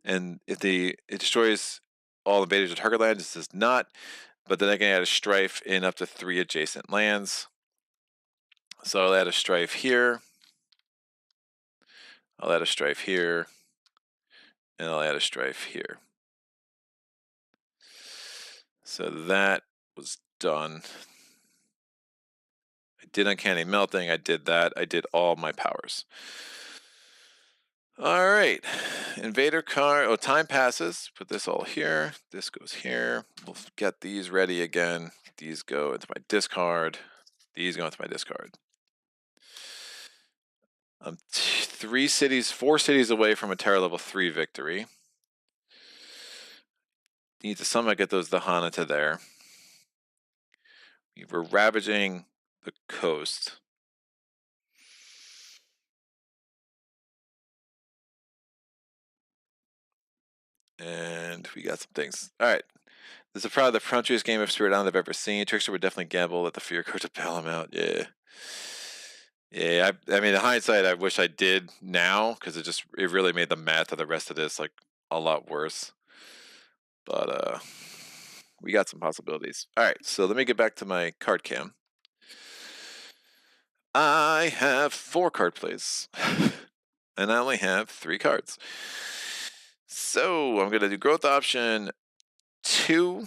And if it destroys all invaders or target land, this does not. But then I can add a strife in up to 3 adjacent lands. So I'll add a strife here. I'll add a strife here. And I'll add a strife here. So that was done. I did Uncanny Melting. I did that. I did all my powers. All right. Invader card. Oh, time passes. Put this all here. This goes here. We'll get these ready again. These go into my discard. These go into my discard. I'm 4 cities away from a Terror level 3 victory. Need to somehow get those dahan into there. We're ravaging the coast. And we got some things. All right. This is probably the crunchiest game of Spirit Island I've ever seen. Trickster would definitely gamble at the fear card to bail him out. Yeah. Yeah, I mean, in hindsight, I wish I did now, because it really made the math of the rest of this like a lot worse. But we got some possibilities. All right, so let me get back to my card cam. I have 4 card plays, and I only have 3 cards. So I'm gonna do growth option 2.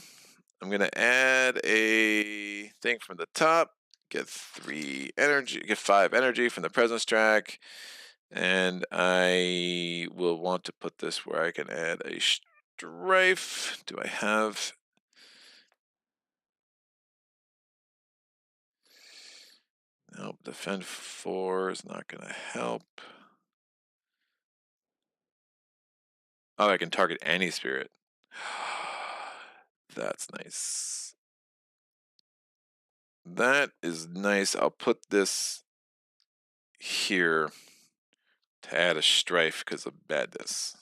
I'm gonna add a thing from the top. get 3 energy, get 5 energy from the presence track, and I will want to put this where I can add a strife. Do I have? Nope, defend 4 is not going to help. Oh, I can target any spirit. That's nice. That is nice. I'll put this here to add a strife because of badness.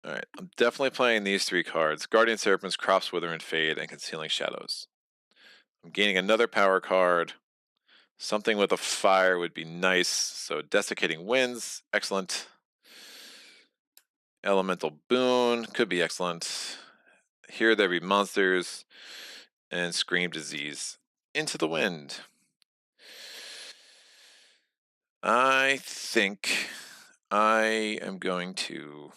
Alright, I'm definitely playing these 3 cards. Guardian Serpents, Crops Wither and Fade, and Concealing Shadows. I'm gaining another power card. Something with a fire would be nice. So Desiccating Winds, excellent. Elemental Boon, could be excellent. Here there be monsters. And Scream Disease. Into the Wind. I think I am going to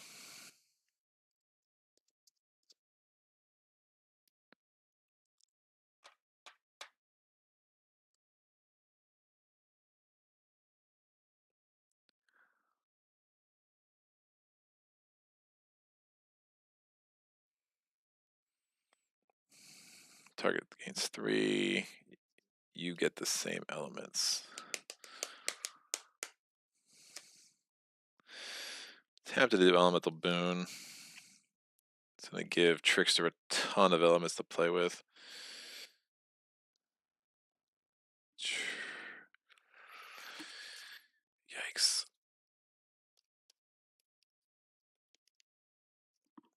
target gains 3. You get the same elements. Tap to do Elemental Boon. It's going to give Trickster a ton of elements to play with. Yikes.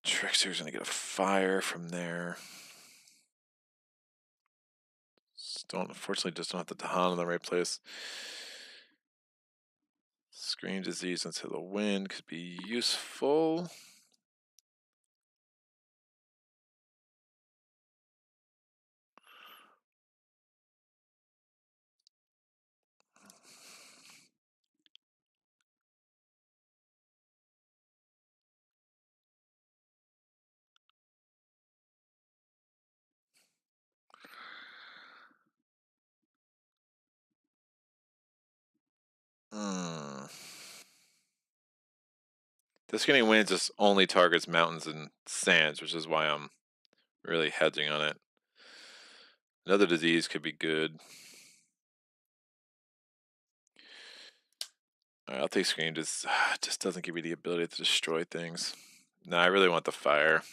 Trickster's going to get a fire from there. Unfortunately, just don't have the dahan in the right place. Scream Disease into the Wind could be useful. Desiccating Winds just only targets mountains and sands, which is why I'm really hedging on it. Another disease could be good. Alright, I'll take Scream. Just doesn't give me the ability to destroy things. No, I really want the fire.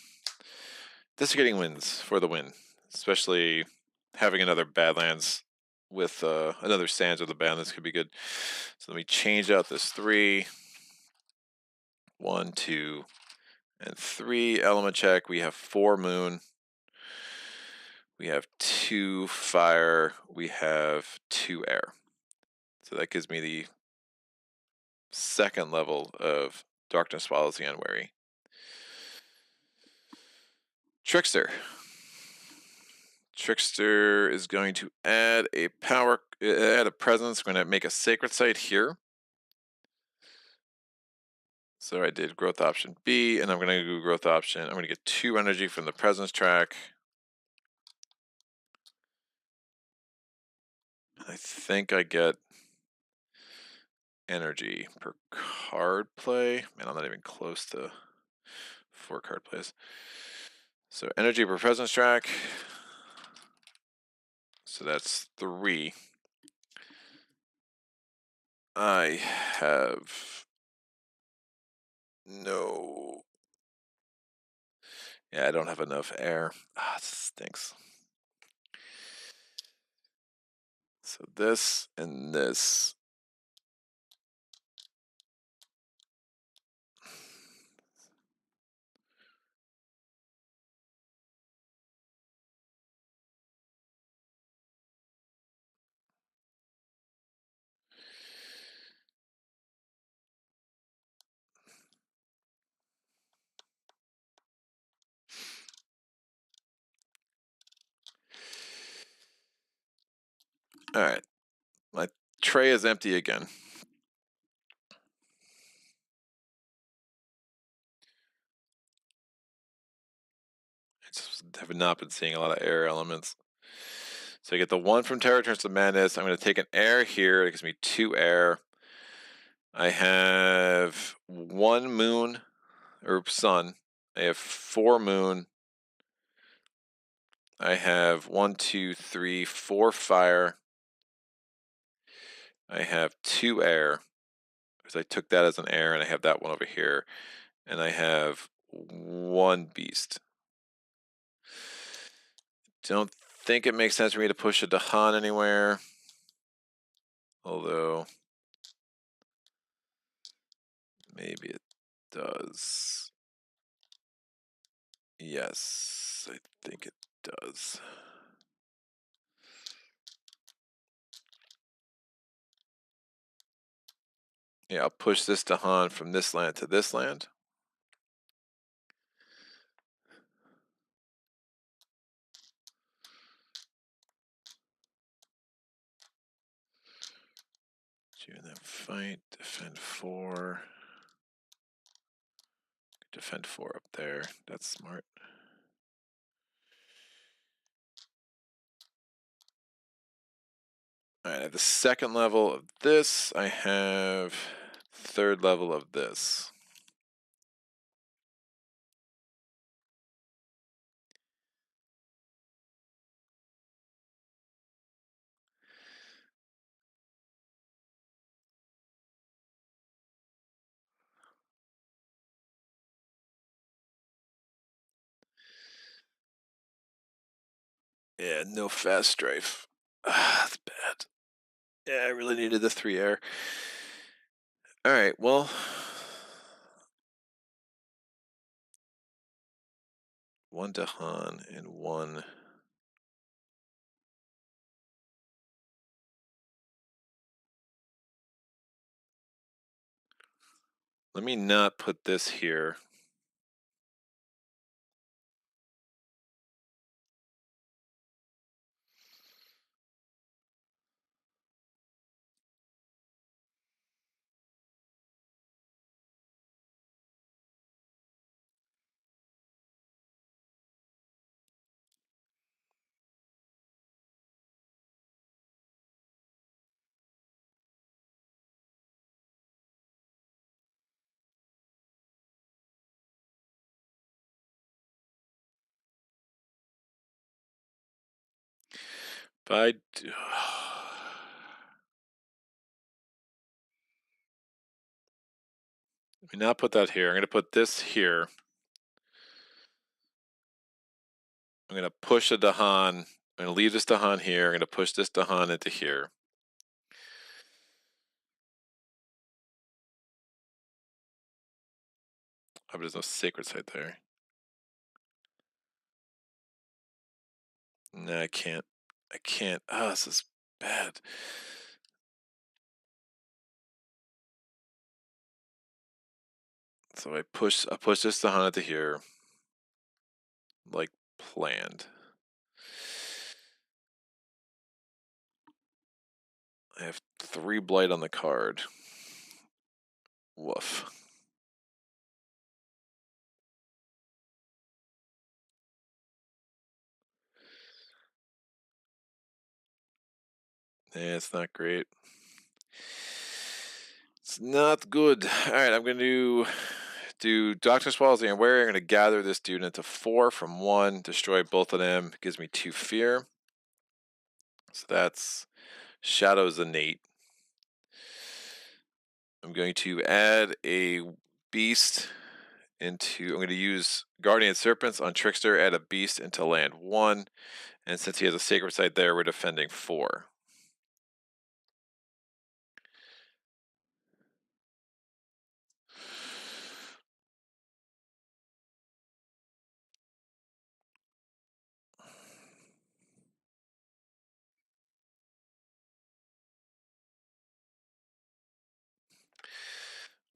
Desiccating Winds for the win. Especially having another Badlands with another Sands with a Badlands could be good. So let me change out this 3. 1, 2, and 3 element check. We have 4 moon. We have 2 fire. We have 2 air. So that gives me the 2nd level of Darkness Swallows the Unwary. Trickster. Trickster is going to add a presence. We're going to make a sacred site here. So I did growth option B, and I'm going to do growth option. I'm going to get 2 energy from the presence track. I think I get energy per card play. Man, I'm not even close to 4 card plays. So energy per presence track. So that's 3. I have no. Yeah, I don't have enough air. Ah, it stinks. So this and this. All right. My tray is empty again. I just have not been seeing a lot of air elements. So I get the 1 from Terror turns to Madness. I'm going to take an air here. It gives me 2 air. I have 1 moon, or sun. I have 4 moon. I have 1, 2, 3, 4 fire. I have 2 air, because I took that as an air, and I have that one over here. And I have 1 beast. Don't think it makes sense for me to push a dahan anywhere. Although, maybe it does. Yes, I think it does. Yeah, I'll push this dahan from this land to this land. And then fight, defend 4. Defend 4 up there. That's smart. Alright, I have the 2nd level of this. I have 3rd level of this. Yeah, no fast strife. That's bad. Yeah, I really needed the 3 air. Alright, well. 1 dahan and 1. Let me not put this here. If I do. Let me not put that here. I'm going to put this here. I'm going to push a dahan. I'm going to leave this dahan here. I'm going to push this dahan into here. Oh, but there's no sacred site there. No, I can't. I can't. Ah, this is bad. So I push this dahan into here, like planned. I have 3 blight on the card. Woof. Yeah, it's not great. It's not good. All right, I'm going to do Doctor Swallows the Unwary. I'm going to gather this dude into 4 from 1, destroy both of them. It gives me 2 fear. So that's Shadows innate. I'm going to add a beast into. I'm going to use Guardian Serpents on Trickster, add a beast into land 1. And since he has a sacred site there, we're defending 4.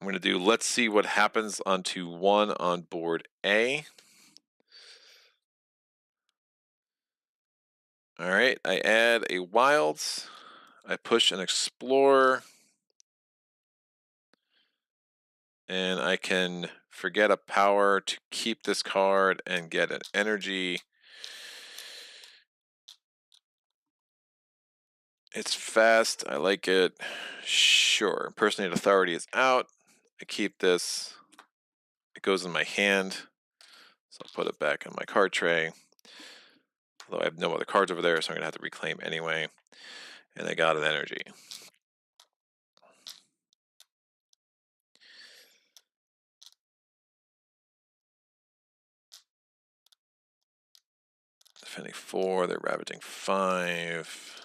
I'm going to do let's see what happens onto 1 on board A. All right, I add a wilds. I push an explorer. And I can forget a power to keep this card and get an energy. It's fast. I like it. Sure. Impersonate Authority is out. I keep this. It goes in my hand. So I'll put it back in my card tray. Although I have no other cards over there, so I'm going to have to reclaim anyway. And I got an energy. Defending 4, they're ravaging 5.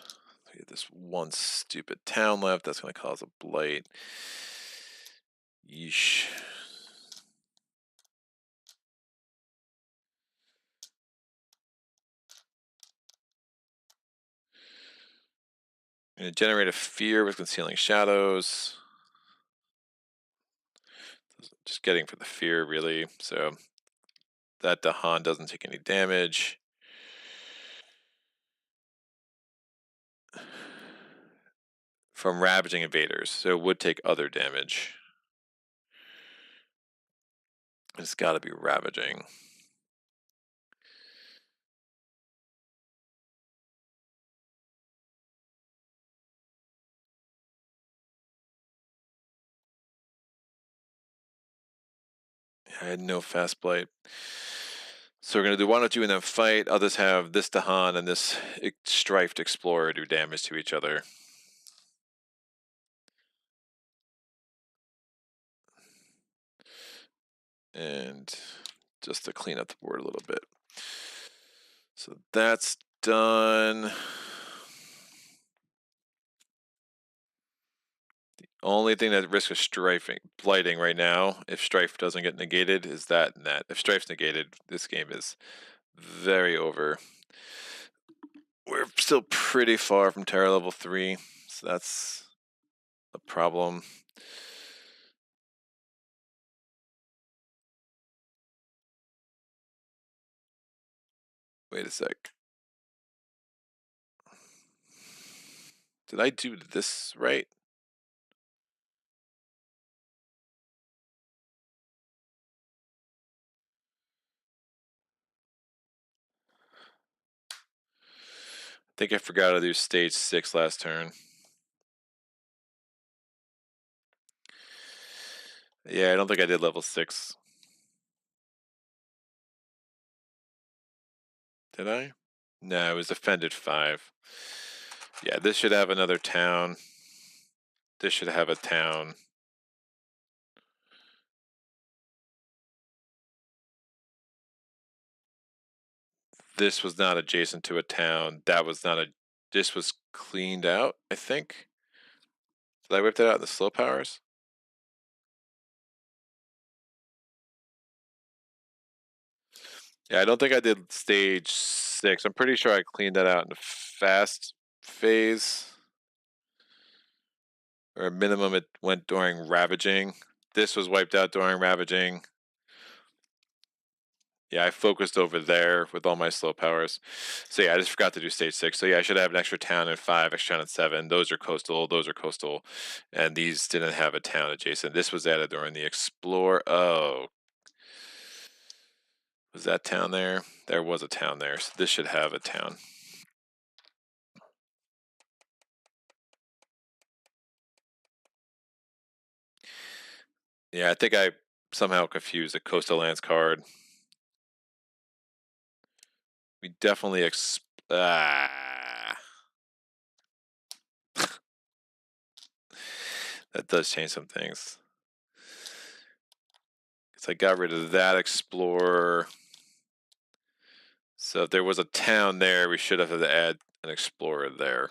We have this one stupid town left. That's going to cause a blight. Yeesh. I'm going to generate a fear with Concealing Shadows. Just getting for the fear, really. So that Dahan doesn't take any damage. From Ravaging Invaders, so it would take other damage. It's got to be Ravaging. I had no fast blight. So we're going to do 1 or 2 and then fight. I'll just have this Dahan and this Strifed Explorer do damage to each other. And just to clean up the board a little bit. So that's done. The only thing that risks of blighting right now, if Strife doesn't get negated, is that and that. If Strife's negated, this game is very over. We're still pretty far from Terror level 3, so that's a problem. Wait a sec. Did I do this right? I think I forgot to do stage 6 last turn. Yeah, I don't think I did level 6. Did I? No, it was defended 5. Yeah, this should have another town. This should have a town. This was not adjacent to a town. That was not a... This was cleaned out, I think. Did I whip that out in the slow powers? Yeah, I don't think I did stage 6. I'm pretty sure I cleaned that out in the fast phase. Or a minimum it went during Ravaging. This was wiped out during Ravaging. Yeah, I focused over there with all my slow powers. So yeah, I just forgot to do stage 6. So yeah, I should have an extra town in 5, extra town in 7. Those are coastal, those are coastal. And these didn't have a town adjacent. This was added during the Explore. Oh. Was that town there? There was a town there. So this should have a town. Yeah, I think I somehow confused the Coastal Lands card. We definitely that does change some things. Because I got rid of that Explorer. So if there was a town there, we should have had to add an Explorer there.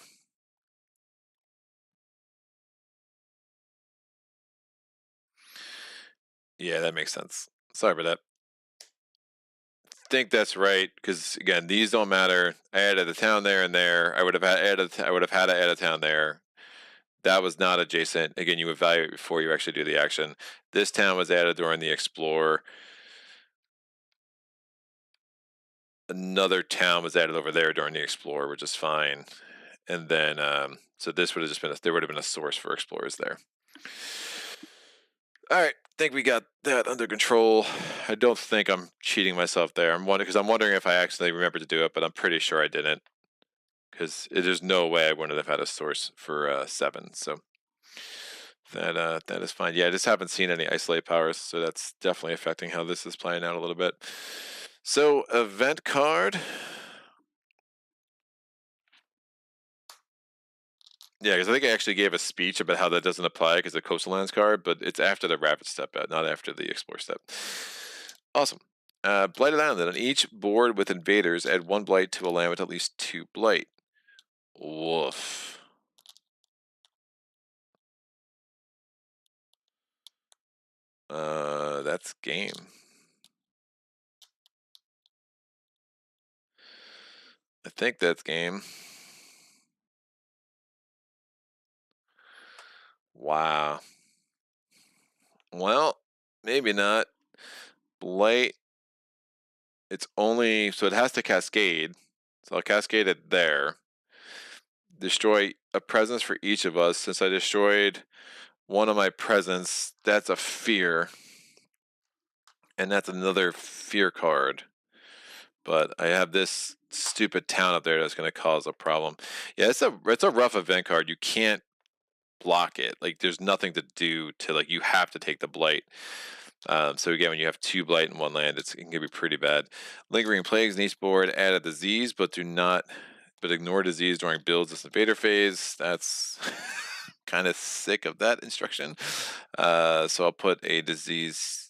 Yeah, that makes sense. Sorry about that. I think that's right, because again, these don't matter. I added a town there and there. I would have had to add a town there. That was not adjacent. Again, you evaluate before you actually do the action. This town was added during the Explorer. Another town was added over there during the Explorer, which is fine. And then, so this would have just been there would have been a source for Explorers there. All right, think we got that under control. I don't think I'm cheating myself there. I'm wondering if I actually remembered to do it, but I'm pretty sure I didn't. Because there's no way I wouldn't have had a source for 7. So that is fine. Yeah, I just haven't seen any isolate powers, so that's definitely affecting how this is playing out a little bit. So event card. Yeah, because I think I actually gave a speech about how that doesn't apply because the coastal lands card, but it's after the Ravage step, not after the explore step. Awesome. Blighted Island. On each board with invaders, add 1 blight to a land with at least 2 blight. Woof. That's game. I think that's game. Wow. Well, maybe not. Blight. It's only so it has to cascade. So I'll cascade it there. Destroy a presence for each of us. Since I destroyed one of my presents, that's a fear. And that's another fear card. But I have this stupid town up there that's going to cause a problem. Yeah, it's a rough event card. You can't block it. Like there's nothing to do to like you have to take the blight. So again, when you have 2 blight in 1 land, it can be pretty bad. Lingering plagues in each board add a disease, but ignore disease during builds this invader phase. That's kind of sick of that instruction. So I'll put a disease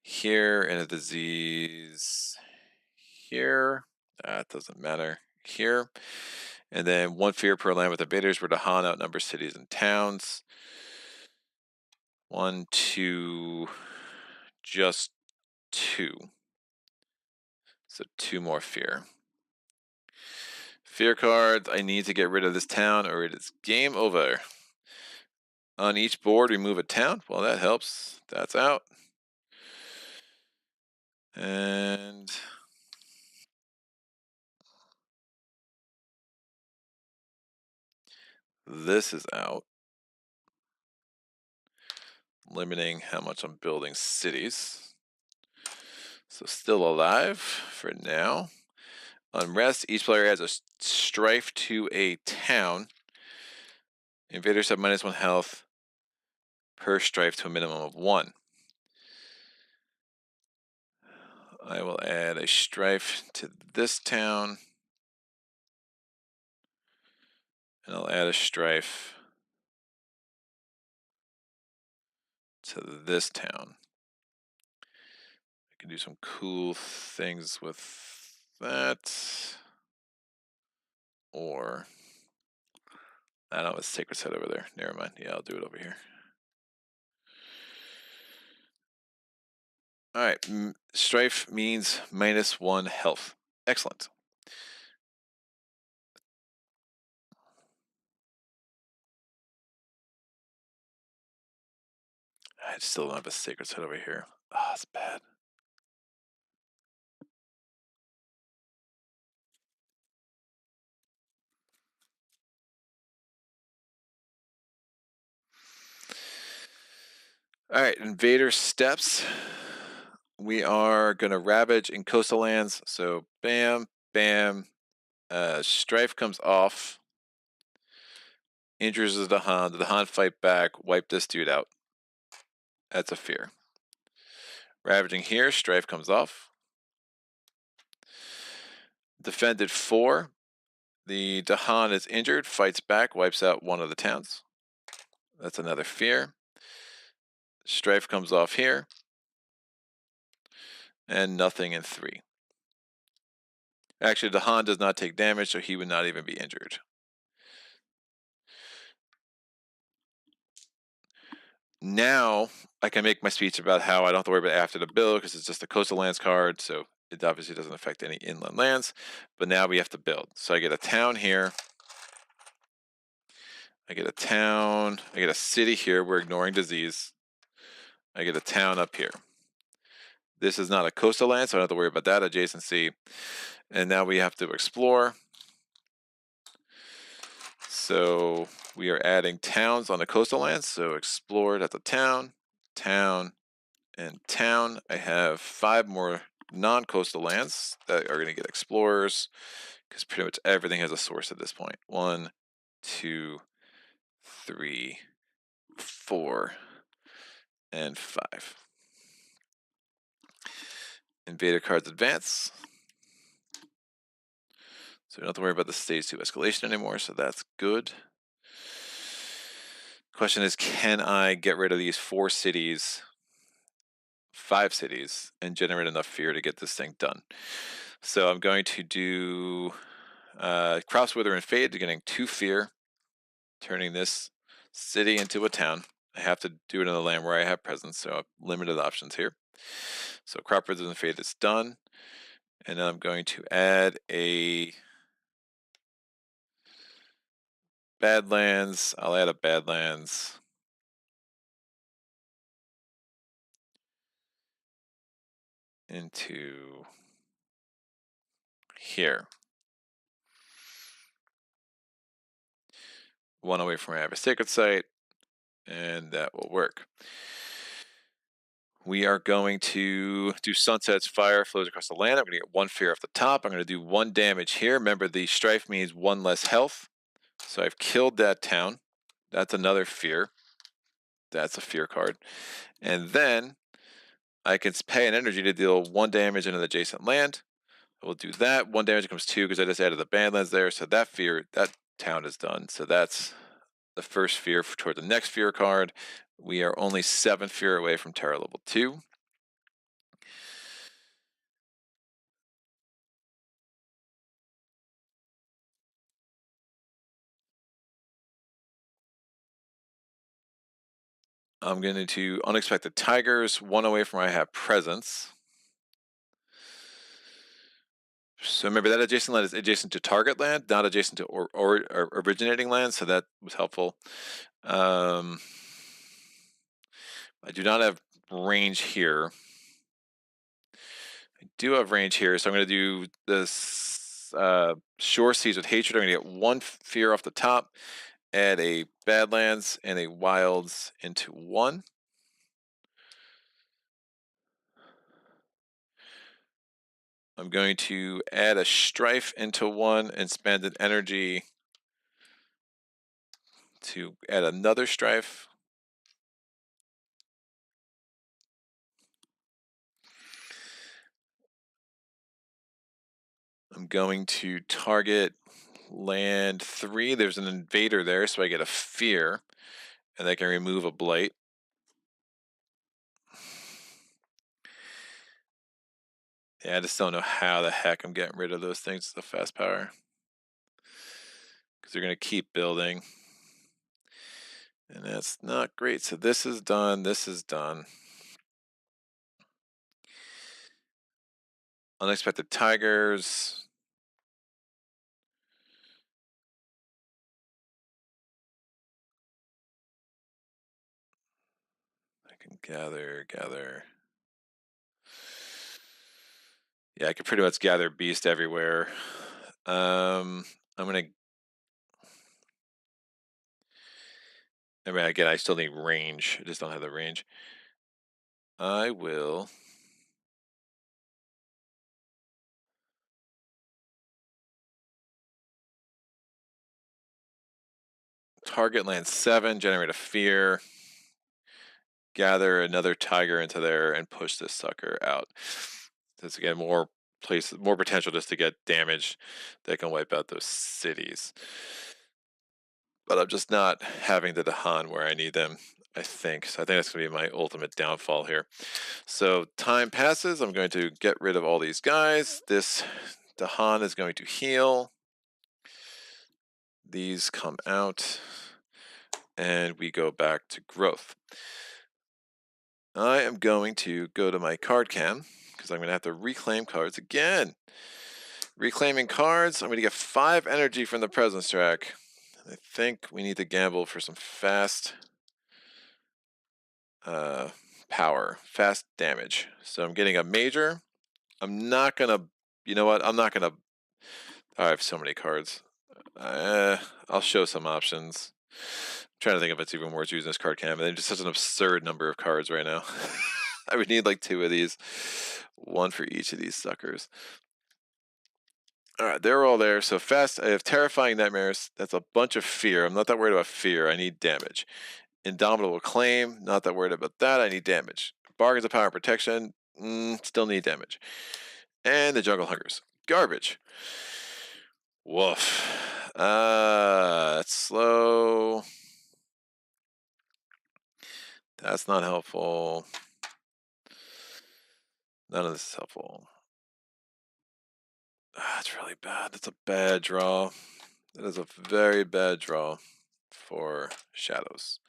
here and a disease here. That doesn't matter here. And then 1 fear per land with invaders where dahan outnumbers cities and towns. 1, 2, just 2. So 2 more fear. Fear cards, I need to get rid of this town or it is game over. On each board, remove a town. Well, that helps. That's out. And this is out. Limiting how much I'm building cities. So still alive for now. Unrest, each player adds a strife to a town. Invaders have -1 health per strife to a minimum of 1. I will add a strife to this town. And I'll add a strife to this town. I can do some cool things with that. Or I don't have a sacred set over there. Never mind. Yeah, I'll do it over here. All right. Strife means -1 health. Excellent. I still don't have a sacred set over here. Ah, it's bad. All right, Invader steps. We are going to ravage in coastal lands. So bam, bam. Strife comes off. Injures the dahan. The dahan fight back. Wipe this dude out. That's a fear. Ravaging here. Strife comes off. Defended 4. The dahan is injured. Fights back. Wipes out one of the towns. That's another fear. Strife comes off here. And nothing in 3. Actually, dahan does not take damage, so he would not even be injured. Now I can make my speech about how I don't have to worry about after the build because it's just a coastal lands card, so it obviously doesn't affect any inland lands. But now we have to build. So I get a town here. I get a town. I get a city here. We're ignoring disease. I get a town up here. This is not a coastal land, so I don't have to worry about that adjacency. And now we have to explore. So We are adding towns on the coastal lands, so explore, that's a town, town, and town. I have 5 more non-coastal lands that are going to get explorers, because pretty much everything has a source at this point. 1, 2, 3, 4, and 5. Invader cards advance. So we don't have to worry about the stage 2 escalation anymore, so that's good. Question is, can I get rid of these 4 cities, 5 cities, and generate enough fear to get this thing done? So I'm going to do Crops Wither and Fade, getting 2 fear, turning this city into a town. I have to do it in a land where I have presence, so I have limited options here. So Crop Wither and Fade is done. And then I'm going to add a Badlands. I'll add a Badlands. Into here. 1 away from where I have a sacred site, and that will work. We are going to do Sunset's Fire flows across the land. I'm going to get 1 fear off the top. I'm going to do 1 damage here. Remember, the strife means 1 less health. So I've killed that town. That's another fear. That's a fear card. And then I can pay an energy to deal 1 damage in an adjacent land. I will do that. 1 damage becomes 2 because I just added the Badlands there. So that fear, that town is done. So that's the first fear toward the next fear card. We are only 7 fear away from Terror level 2. I'm going to do Unexpected Tigers, 1 away from where I have presence. So remember, that adjacent land is adjacent to target land, not adjacent to or originating land, so that was helpful. I do not have range here. I do have range here, so I'm going to do this Shore Seas with Hatred. I'm going to get 1 fear off the top, add a Badlands and a Wilds into 1. I'm going to add a Strife into 1 and spend an energy to add another Strife. I'm going to target land 3. There's an Invader there, so I get a fear, and I can remove a Blight. Yeah, I just don't know how the heck I'm getting rid of those things with the fast power, because they're going to keep building, and that's not great. So this is done. This is done. Unexpected Tigers. I can gather. Yeah, I can pretty much gather beast everywhere. I'm gonna. I mean, again, I still need range. I just don't have the range. I will. Target land 7, generate a fear, gather another tiger into there, and push this sucker out. That's again more potential just to get damage that can wipe out those cities. But I'm just not having the dahan where I need them, I think. So I think that's going to be my ultimate downfall here. So time passes. I'm going to get rid of all these guys. This dahan is going to heal. These come out. And we go back to growth. I am going to go to my card cam because I'm going to have to reclaim cards again. Reclaiming cards, I'm going to get 5 energy from the presence track. I think we need to gamble for some fast power, fast damage. So I'm getting a major. I'm not going to, you know what? I'm not going to, I have so many cards. I'll show some options. trying to think if it's even worth using this card cam. There's just such an absurd number of cards right now. I would need like 2 of these, 1 for each of these suckers. All right, they're all there. So fast, I have terrifying nightmares. That's a bunch of fear. I'm not that worried about fear. I need damage. Indomitable claim. Not that worried about that. I need damage. Bargains of power and protection. Still need damage. And the jungle hungers. Garbage. Woof. That's slow. That's not helpful. None of this is helpful. That's really bad. That's a bad draw. That is a very bad draw for Shadows.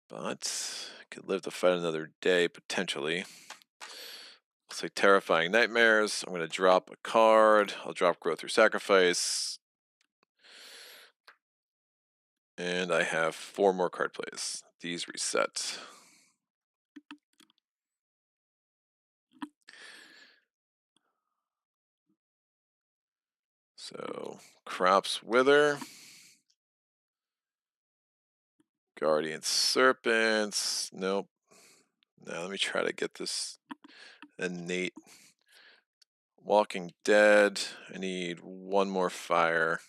But could live to fight another day, potentially. Looks like Terrifying Nightmares. I'm going to drop a card. I'll drop Growth Through Sacrifice. And I have 4 more card plays. These reset. So, Crops Wither. Guardian Serpents. Nope. Now let me try to get this innate. Walking Dead. I need 1 more fire.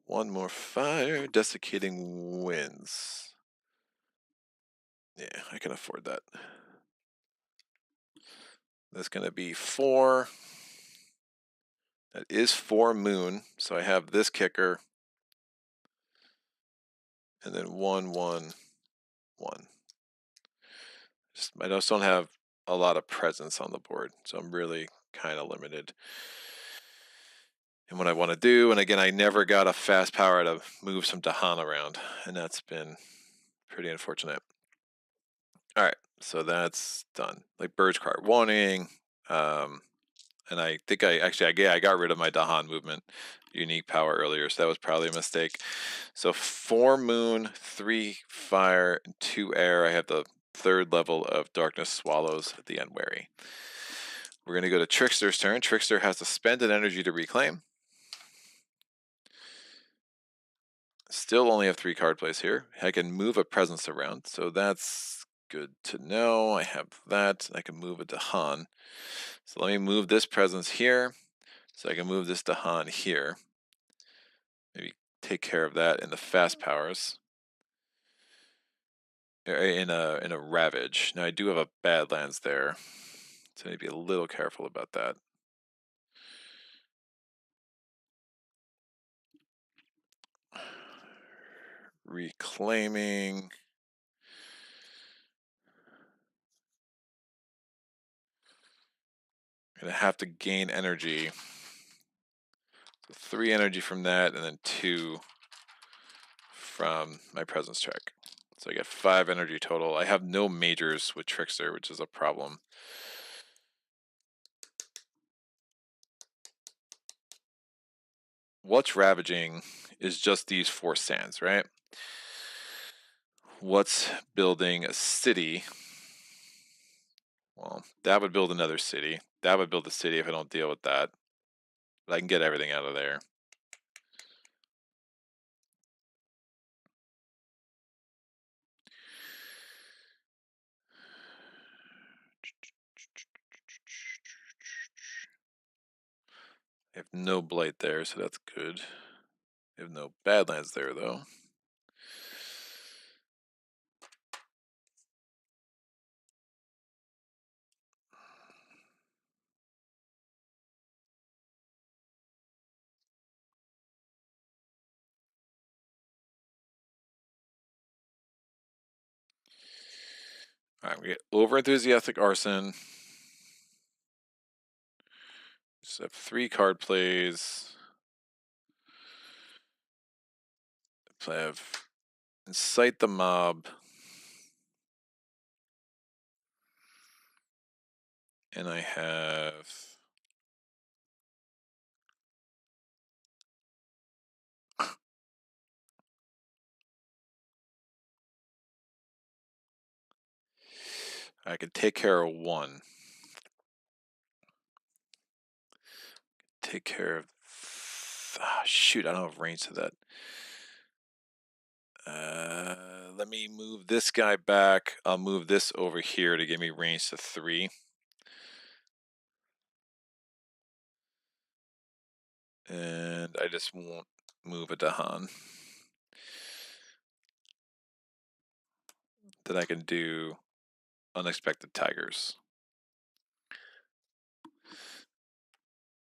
1 more fire. Desiccating Winds. Yeah, I can afford that. That's going to be 4. That is 4 moon. So I have this kicker. And then 1, 1, 1. I just don't have a lot of presence on the board. So I'm really kind of limited in what I want to do. And again, I never got a fast power to move some dahan around. And that's been pretty unfortunate. All right. So that's done. Like Bird's Card Warning. And I think I got rid of my dahan movement unique power earlier, so that was probably a mistake. So 4 moon, 3 fire, and 2 air. I have the 3rd level of Darkness Swallows at the end. Wary. We're going to go to Trickster's turn. Trickster has to spend an energy to reclaim. Still only have 3 card plays here. I can move a presence around, so that's good to know. I have that. I can move a dahan. So let me move this presence here, so I can move this dahan here. Maybe take care of that in the fast powers. In a Ravage. Now I do have a Badlands there, so I need to be a little careful about that. Reclaiming. I'm gonna have to gain energy. So 3 energy from that, and then 2 from my presence check. So I get 5 energy total. I have no majors with Trickster, which is a problem. What's ravaging is just these 4 sands, right? What's building a city? Well, that would build another city. That would build a city if I don't deal with that. But I can get everything out of there. I have no blight there, so that's good. I have no Badlands there, though. Alright, we get Over-Enthusiastic Arson. Just have 3 card plays. I have Incite the Mob. And I have... I could take care of 1. Take care of shoot, I don't have range to that. Let me move this guy back. I'll move this over here to give me range to 3. And I just won't move a dahan. Then I can do unexpected tigers.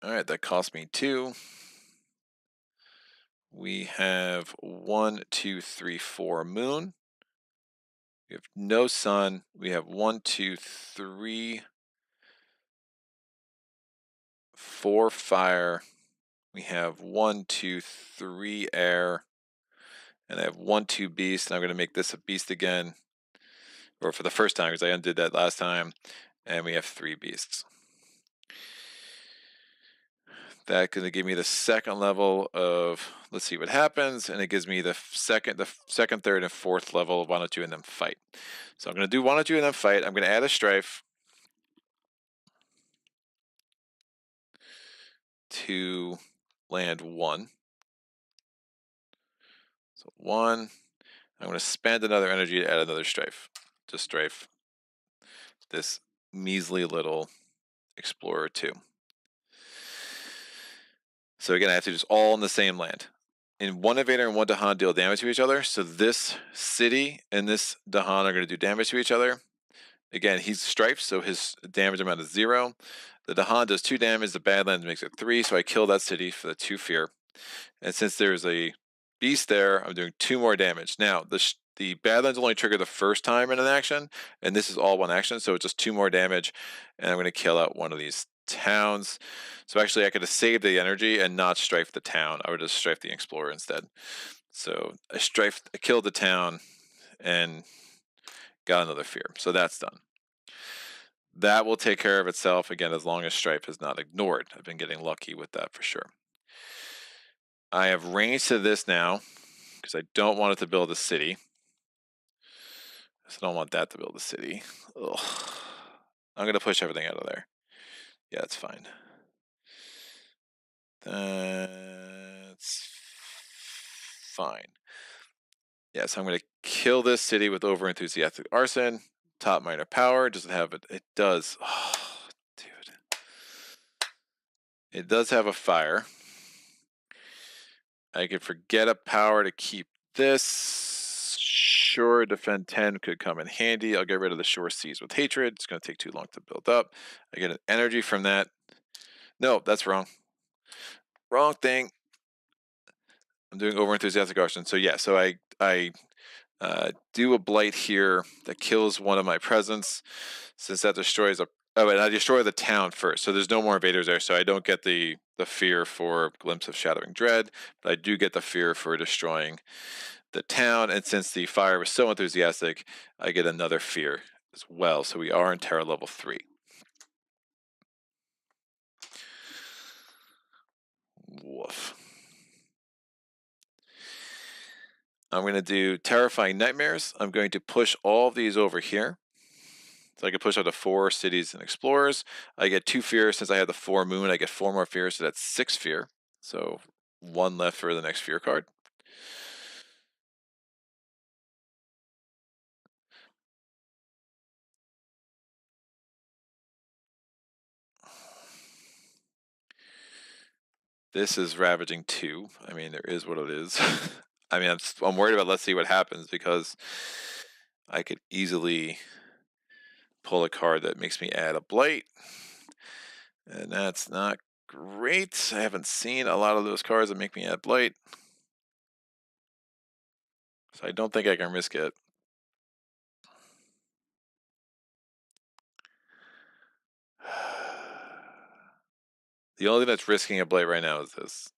All right, that cost me 2. We have 1, 2, 3, 4 moon. We have no sun. We have 1, 2, 3, 4 fire. We have 1, 2, 3 air. And I have 1, 2 beast. And I'm going to make this a beast again. Or for the first time, because I undid that last time. And we have 3 beasts. That's going to give me the second level of, let's see what happens, and it gives me the second, third, and fourth level of 102 and then fight. So I'm going to do 102 and then fight. I'm going to add a strife to land 1. So 1. I'm going to spend another energy to add another strife. To strife this measly little explorer 2. So again, I have to do this all in the same land. And 1 invader and 1 dahan deal damage to each other. So this city and this dahan are going to do damage to each other. Again, he's striped, so his damage amount is 0. The dahan does 2 damage. The badlands makes it 3. So I kill that city for the 2 fear. And since there's a beast there, I'm doing 2 more damage. Now the badlands only trigger the first time in an action, and this is all 1 action, so it's just 2 more damage. And I'm going to kill out one of these towns. So actually I could have saved the energy and not strife the town. I would just strife the explorer instead. So I killed the town and got another fear. So that's done. That will take care of itself again as long as strife is not ignored. I've been getting lucky with that for sure. I have range to this now because I don't want it to build a city. I don't want that to build a city. Ugh. I'm going to push everything out of there. Yeah, that's fine. That's fine. Yeah, so I'm going to kill this city with over-enthusiastic arson. Top minor power. Does it have it? It does. Oh, dude. It does have a fire. I could forget a power to keep this. Sure, defend 10 could come in handy. I'll get rid of the shore seas with hatred. It's going to take too long to build up. I get an energy from that. No, that's wrong. Wrong thing. I'm doing over-enthusiastic arson. So yeah, so I do a blight here that kills one of my presence. Since that destroys and I destroy the town first. So there's no more invaders there, so I don't get the fear for Glimpse of Shadowing Dread, but I do get the fear for destroying the town. And since the fire was so enthusiastic, I get another fear as well. So we are in terror level 3. Woof. I'm going to do Terrifying Nightmares. I'm going to push all of these over here. So I can push up to 4 cities and explorers. I get 2 fear since I have the 4 moon. I get 4 more fear, so that's 6 fear. So 1 left for the next fear card. This is Ravaging 2. I mean, there is what it is. I mean, I'm worried about let's see what happens because I could easily pull a card that makes me add a blight. And that's not great. I haven't seen a lot of those cards that make me add blight. So I don't think I can risk it. The only thing that's risking a blight right now is this.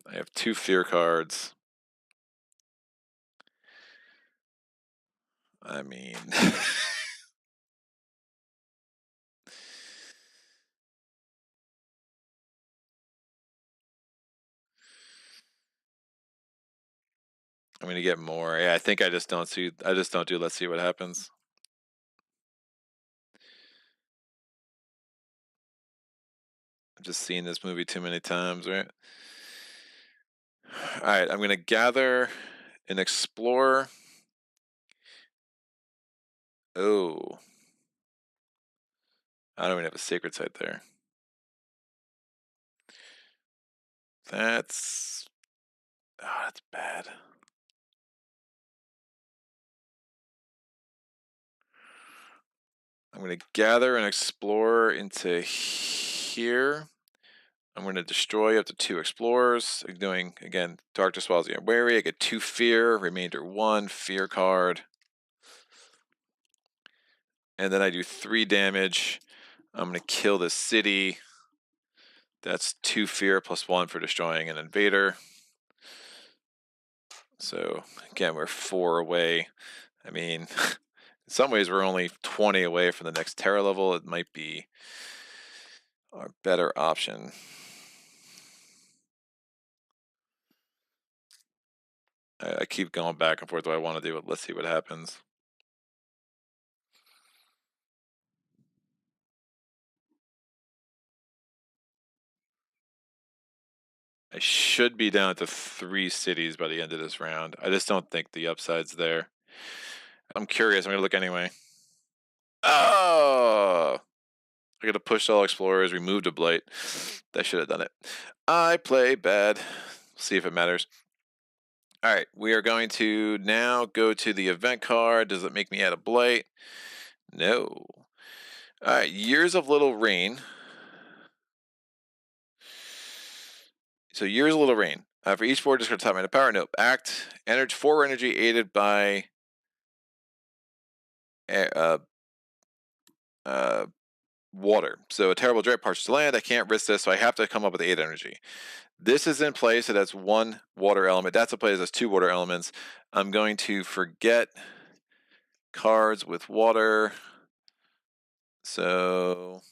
I have 2 fear cards. I mean... I'm gonna get more. Yeah, I think I just don't do let's see what happens. I've just seen this movie too many times, right? All right, I'm going to gather and explore. Oh. I don't even have a sacred site there. That's bad. I'm going to gather and explore into here. I'm going to destroy up to 2 explorers. I'm doing, again, Darkness while I'm wary. I get 2 fear, remainder 1, fear card. And then I do 3 damage. I'm going to kill this city. That's 2 fear plus 1 for destroying an invader. So, again, we're 4 away. I mean, in some ways, we're only 20 away from the next terror level. It might be our better option. I keep going back and forth. Do I want to do it? Let's see what happens. I should be down to 3 cities by the end of this round. I just don't think the upside's there. I'm curious. I'm going to look anyway. Oh! I got to push all explorers, removed a blight. That should have done it. I play bad. See if it matters. All right, we are going to now go to the event card. Does it make me add a blight? No. All right, Years of Little Rain. So Years of Little Rain. For each board, discard top mana power. Nope. Act. Energy 4 energy aided by water. So a terrible drought parches the land. I can't risk this, so I have to come up with 8 energy. This is in play, so that's 1 water element. That's a play, so that's 2 water elements. I'm going to forget cards with water. So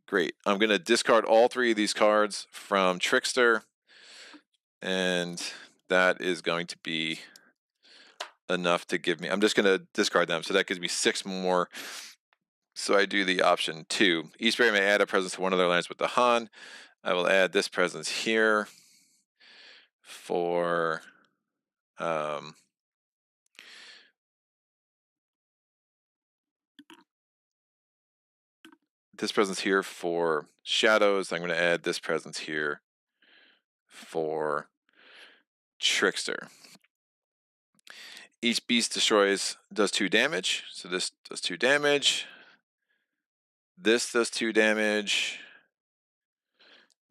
great. I'm going to discard all 3 of these cards from Trickster, and that is going to be enough to give me. I'm just going to discard them, so that gives me 6 more. So I do the option 2. Each player may add a presence to one of their lands with the dahan. I will add this presence here for this presence here for shadows. I'm going to add this presence here for Trickster. Each beast does 2 damage. So this does 2 damage. This does 2 damage.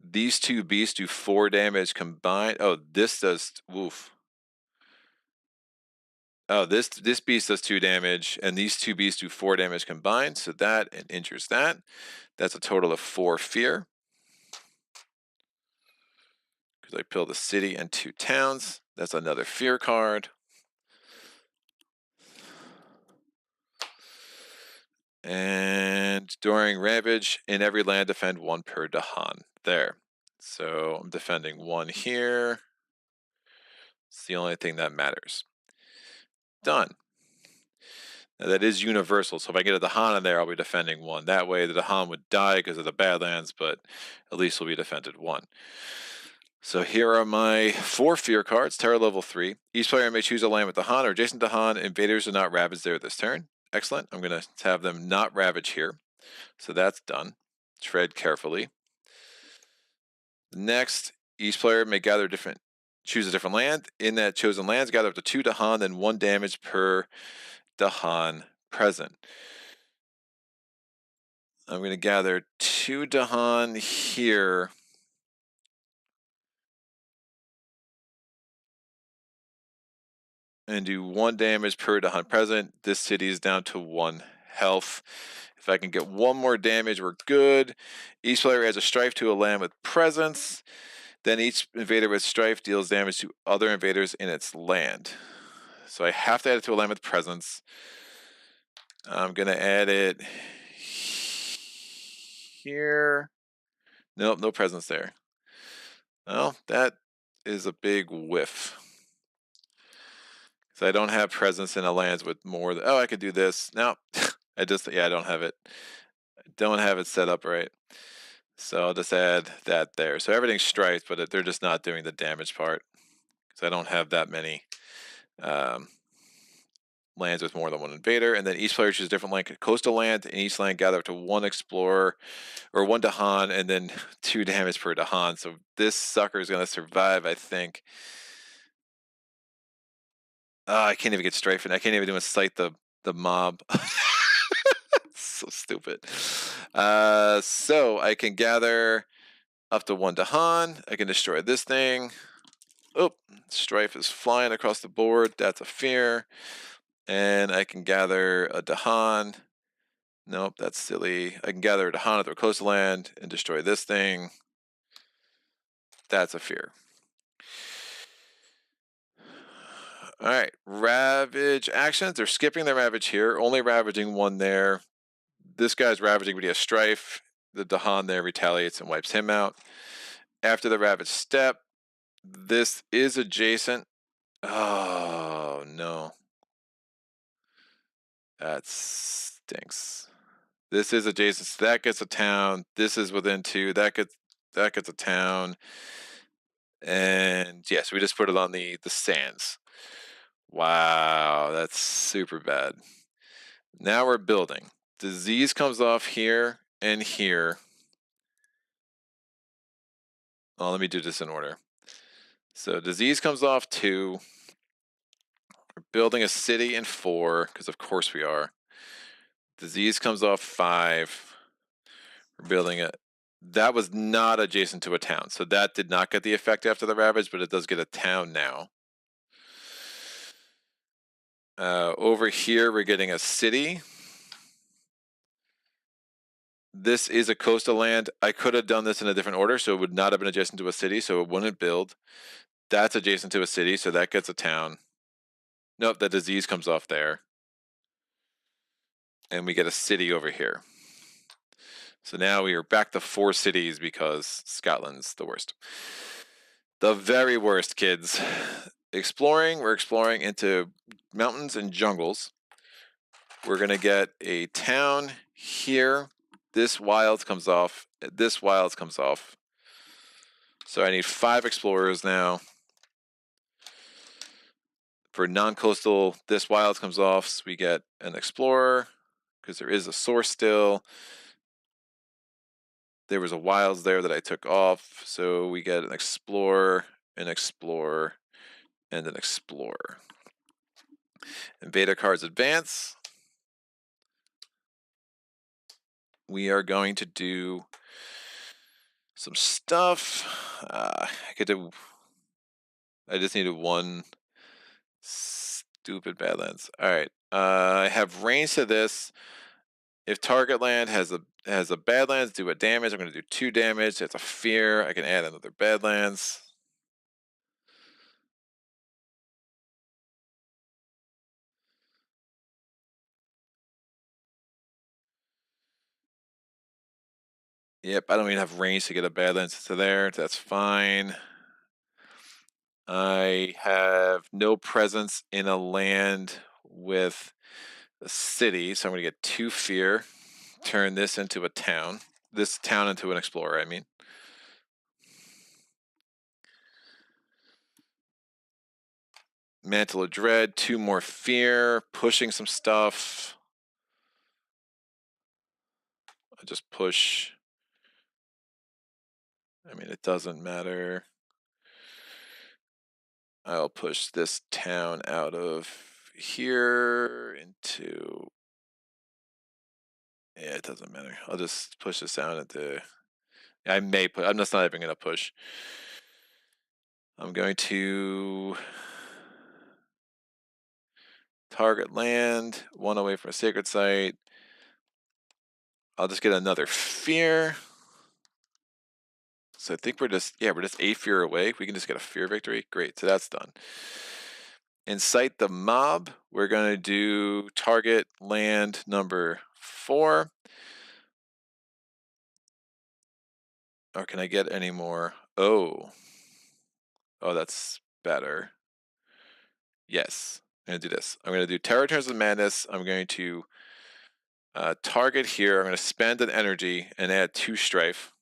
These 2 beasts do 4 damage combined. Oh, this does woof. Oh, this beast does 2 damage, and these 2 beasts do 4 damage combined. So that and injures that. That's a total of 4 fear. Because I killed a city and 2 towns. That's another fear card. And during Ravage, in every land, defend 1 per dahan. There. So I'm defending 1 here. It's the only thing that matters. Done. Now that is universal, so if I get a dahan in there, I'll be defending 1. That way the dahan would die because of the Badlands, but at least will be defended 1. So here are my 4 fear cards, Terror level 3. Each player may choose a land with dahan or adjacent dahan. Invaders are not ravaged there this turn. Excellent. I'm going to have them not ravage here. So that's done. Tread carefully. Next, each player may choose a different land. In that chosen lands, gather up to 2 dahan, then 1 damage per dahan present. I'm going to gather 2 dahan here. And do 1 damage per dahan present. This city is down to 1 health. If I can get 1 more damage, we're good. Each player adds a strife to a land with presence. Then each invader with strife deals damage to other invaders in its land. So I have to add it to a land with presence. I'm going to add it here. Nope, no presence there. Well, that is a big whiff. So I don't have presence in a lands with more. Oh, I could do this. No, I don't have it. I don't have it set up right. So I'll just add that there. So everything's striped, but they're just not doing the damage part. Because I don't have that many lands with more than one invader. And then each player chooses a different land, coastal land, and each land gather up to one explorer or one dahan, and then 2 damage per dahan. So this sucker is going to survive, I think. I can't even get Strife, and I can't even do incite the mob. So stupid. So I can gather up to 1 dahan. I can destroy this thing. Oh, Strife is flying across the board. That's a fear. And I can gather a dahan. Nope, that's silly. I can gather a dahan at their coastal land and destroy this thing. That's a fear. All right, Ravage Actions. They're skipping the Ravage here, only ravaging 1 there. This guy's ravaging, but he has Strife. The dahan there retaliates and wipes him out. After the Ravage step, this is adjacent. Oh, no. That stinks. This is adjacent, so that gets a town. This is within 2. That gets a town. And yes, we just put it on the sands. Wow, that's super bad. Now we're building. Disease comes off here and here. Oh, let me do this in order. So disease comes off 2. We're building a city in 4, because of course we are. Disease comes off 5. We're building it. That was not adjacent to a town, so that did not get the effect after the Ravage, but it does get a town now. Over here, we're getting a city. This is a coastal land. I could have done this in a different order, so it would not have been adjacent to a city, so it wouldn't build. That's adjacent to a city, so that gets a town. Nope, the disease comes off there. And we get a city over here. So now we are back to 4 cities because Scotland's the worst. The very worst, kids. Exploring, we're exploring into mountains and jungles. We're going to get a town here. This wild comes off. This wild comes off. So I need 5 explorers now. For non-coastal, this wild comes off, so we get an explorer, because there is a source still. There was a wilds there that I took off, so we get an explorer, and an explorer. Invader cards advance. We are going to do some stuff. I just needed 1 stupid badlands. All right. I have range to this. If target land has a badlands, do a damage. I'm going to do 2 damage. That's a fear. I can add another badlands. Yep, I don't even have range to get a badlands to there. That's fine. I have no presence in a land with a city, so I'm going to get 2 fear. Turn this into a town. This town into an explorer, I mean. Mantle of Dread, 2 more fear. Pushing some stuff. I just push. I mean, it doesn't matter. I'll push this town out of here into... Yeah, it doesn't matter. I'll just push this down into... I may put... I'm just not even going to push. I'm going to... target land, 1 away from a sacred site. I'll just get another fear. So I think we're just 8 fear away. We can just get a fear victory. Great, so that's done. Incite the mob. We're going to do target land number 4. Or can I get any more? Oh, that's better. Yes, I'm going to do this. I'm going to do Terror Returns of Madness. I'm going to Target here, I'm going to spend an energy and add 2 strife.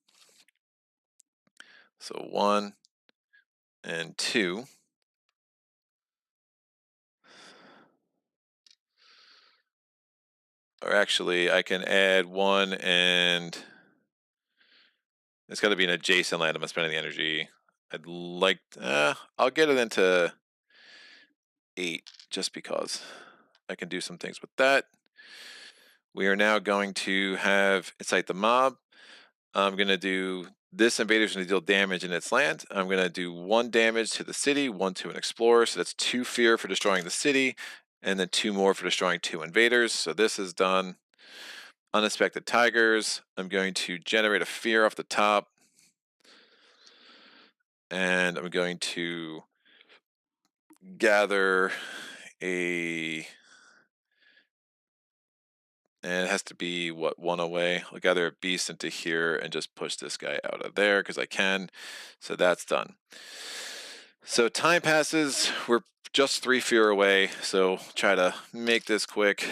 So 1 and 2. Or actually, I can add 1 and it's got to be an adjacent land. I'm spending the energy. I'd like, I'll get it into 8 just because I can do some things with that. We are now going to have incite the mob. I'm going to do this invader's going to deal damage in its land. I'm going to do 1 damage to the city, 1 to an explorer. So that's 2 fear for destroying the city, and then 2 more for destroying 2 invaders. So this is done. Unexpected tigers. I'm going to generate a fear off the top. And I'm going to gather a... And it has to be, what, 1 away. I'll gather a beast into here and just push this guy out of there because I can. So that's done. So time passes. We're just 3 fear away. So try to make this quick.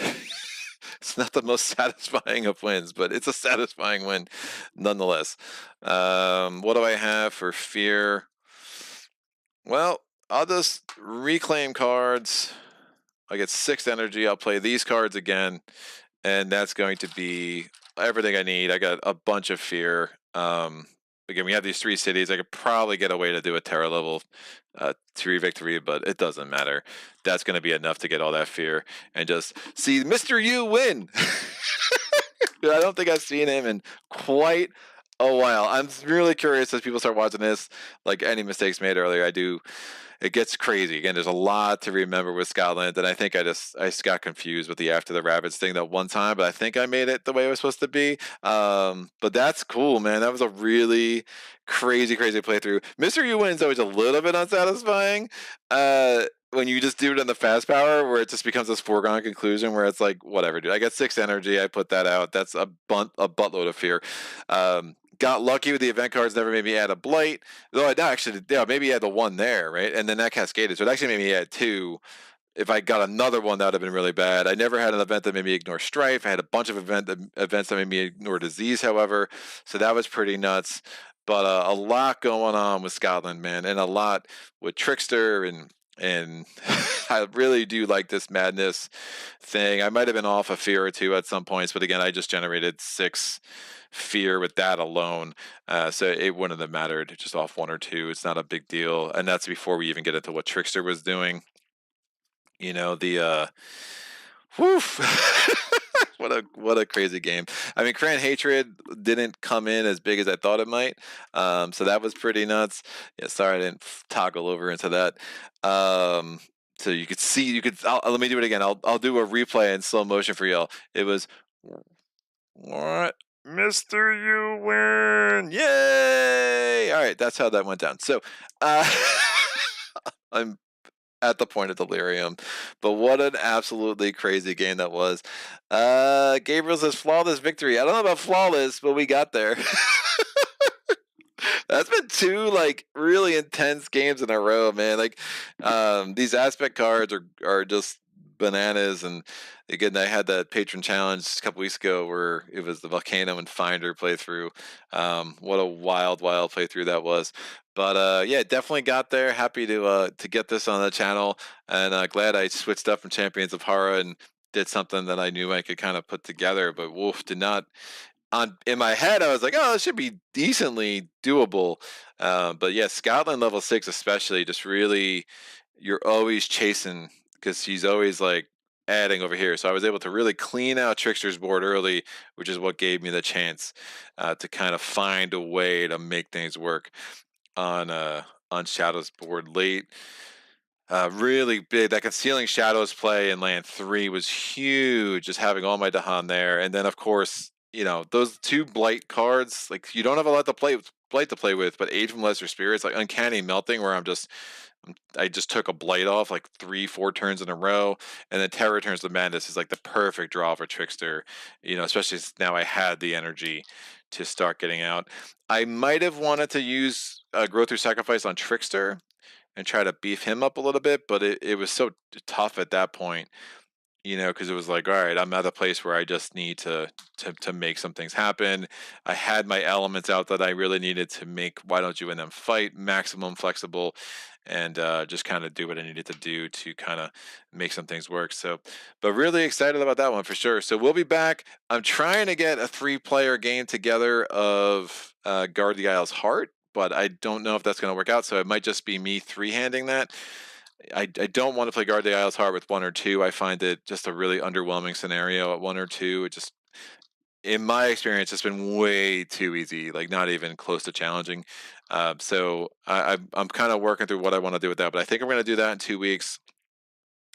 It's not the most satisfying of wins, but it's a satisfying win nonetheless. What do I have for fear? Well, I'll just reclaim cards. I get 6 energy. I'll play these cards again, and that's going to be everything I need. I got a bunch of fear. Again, we have these 3 cities. I could probably get away to do a Terra level 3 victory, but it doesn't matter. That's going to be enough to get all that fear and just see Mr. U win. I don't think I've seen him in quite a while. I'm really curious as people start watching this, like any mistakes made earlier. It gets crazy. Again, there's a lot to remember with Scotland, and I think I just got confused with the after the rabbits thing that one time, but I think I made it the way it was supposed to be. But that's cool, man. That was a really crazy playthrough. Mr. U wins always a little bit unsatisfying. When you just do it in the fast power, where it just becomes this foregone conclusion, where it's like, whatever, dude. I got 6 energy. I put that out. That's a buttload of fear. Got lucky with the event cards, never made me add a blight. Though I actually, yeah, maybe add the 1 there, right? And then that cascaded. So it actually made me add 2. If I got another one, that would have been really bad. I never had an event that made me ignore strife. I had a bunch of events that made me ignore disease, however. So that was pretty nuts. But a lot going on with Scotland, man, and a lot with Trickster and I really do like this madness thing. I might have been off a fear or 2 at some points, but again, I just generated 6 fear with that alone. So it wouldn't have mattered, just off 1 or 2. It's not a big deal. And that's before we even get into what Trickster was doing. You know, the woof. what a crazy game. I mean, Cran Hatred didn't come in as big as I thought it might. So that was pretty nuts. Yeah, sorry I didn't toggle over into that. So you could see, let me do it again. I'll do a replay in slow motion for y'all. It was, what? Mr. You win! Yay! All right, that's how that went down. So, I'm at the point of delirium, but what an absolutely crazy game that was. Gabriel says flawless victory. I don't know about flawless, but we got there. That's been 2 like really intense games in a row, man. Like these aspect cards are just bananas. And again, I had that patron challenge a couple weeks ago where it was the Volcano and Finder playthrough. What a wild playthrough that was. But yeah, definitely got there. Happy to get this on the channel, and glad I switched up from Champions of Horror and did something that I knew I could kind of put together. But Wolf did not. In my head, I was like, oh, it should be decently doable. But yeah, Scotland level 6 especially, just really, you're always chasing because he's always like adding over here. So I was able to really clean out Trickster's board early, which is what gave me the chance to kind of find a way to make things work on Shadow's board late. Really big. That Concealing Shadows play in land 3 was huge, just having all my dahan there. And then, of course, you know, those 2 blight cards, like, you don't have a lot to blight to play with, but Age from Lesser Spirits, like Uncanny Melting, where I just took a blight off like 3-4 turns in a row, and then Terror Returns to Madness is like the perfect draw for Trickster, you know, especially now I had the energy to start getting out. I might have wanted to use Growth Through Sacrifice on Trickster and try to beef him up a little bit, but it was so tough at that point you know, because it was like, all right, I'm at a place where I just need to make some things happen. I had my elements out that I really needed to make Why Don't You and Them Fight maximum flexible, and just kind of do what I needed to do to kind of make some things work. So, but really excited about that one for sure. So we'll be back. I'm trying to get a 3-player game together of Guard the Isle's Heart, but I don't know if that's going to work out. So it might just be me 3-handing that. I don't want to play Guard the Isle's Heart with 1 or 2. I find it just a really underwhelming scenario at 1 or 2. It just, in my experience, it's been way too easy, like not even close to challenging. So I'm kind of working through what I want to do with that, but I think I'm going to do that in 2 weeks.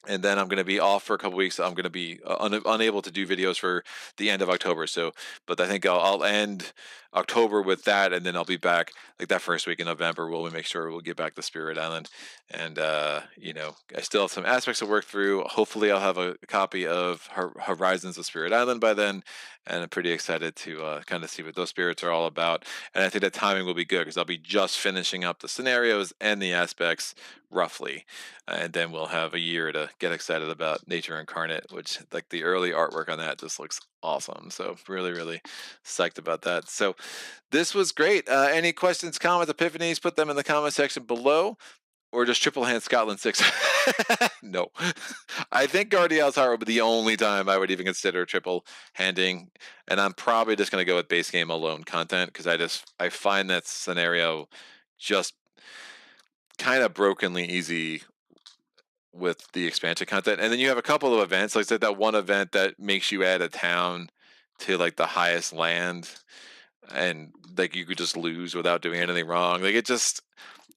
And then I'm going to be off for a couple weeks. I'm going to be unable to do videos for the end of October. So, but I think I'll end October with that, and then I'll be back like that first week in November. We'll make sure we'll get back to Spirit Island, and you know, I still have some aspects to work through. Hopefully, I'll have a copy of Horizons of Spirit Island by then, and I'm pretty excited to kind of see what those spirits are all about. And I think the timing will be good because I'll be just finishing up the scenarios and the aspects roughly, and then we'll have a year to get excited about Nature Incarnate, which like the early artwork on that just looks awesome. So really psyched about that. So this was great. Any questions, comments, epiphanies, put them in the comment section below, or just triple hand Scotland 6. No, I think Guardian's Heart would be the only time I would even consider triple handing, and I'm probably just going to go with base game alone content because I find that scenario just kind of brokenly easy with the expansion content. And then you have a couple of events, like I said, that one event that makes you add a town to like the highest land, and like you could just lose without doing anything wrong. Like it just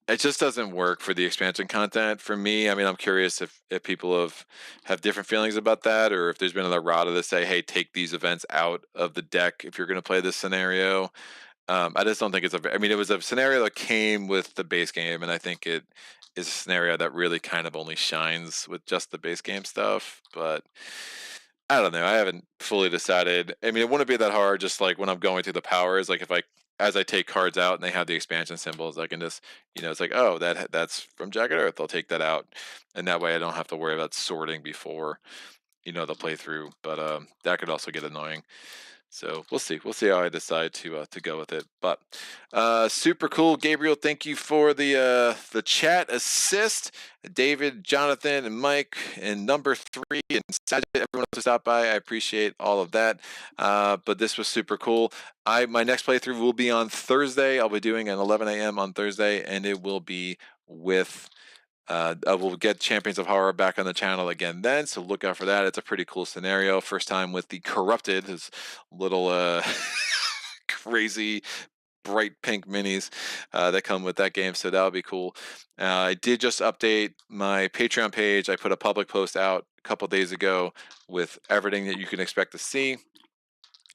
doesn't work for the expansion content for me. I mean, I'm curious if people have different feelings about that, or if there's been an errata that say, hey, take these events out of the deck if you're going to play this scenario. I just don't think it's I mean, it was a scenario that came with the base game, and I think it is a scenario that really kind of only shines with just the base game stuff. But I don't know. I haven't fully decided. I mean, it wouldn't be that hard. Just like when I'm going through the powers, like if as I take cards out and they have the expansion symbols, I can just, you know, it's like, oh, that's from Jagged Earth. I'll take that out, and that way I don't have to worry about sorting before, you know, the playthrough. But that could also get annoying. So we'll see. We'll see how I decide to go with it. But super cool, Gabriel. Thank you for the chat assist. David, Jonathan, and Mike, and number 3, and Sajid, everyone else who stopped by. I appreciate all of that. But this was super cool. My next playthrough will be on Thursday. I'll be doing an 11 a.m. on Thursday, and it will be with. I will get Champions of Horror back on the channel again then, so look out for that. It's a pretty cool scenario. First time with the Corrupted, his little crazy bright pink minis that come with that game, so that'll be cool. I did just update my Patreon page. I put a public post out a couple days ago with everything that you can expect to see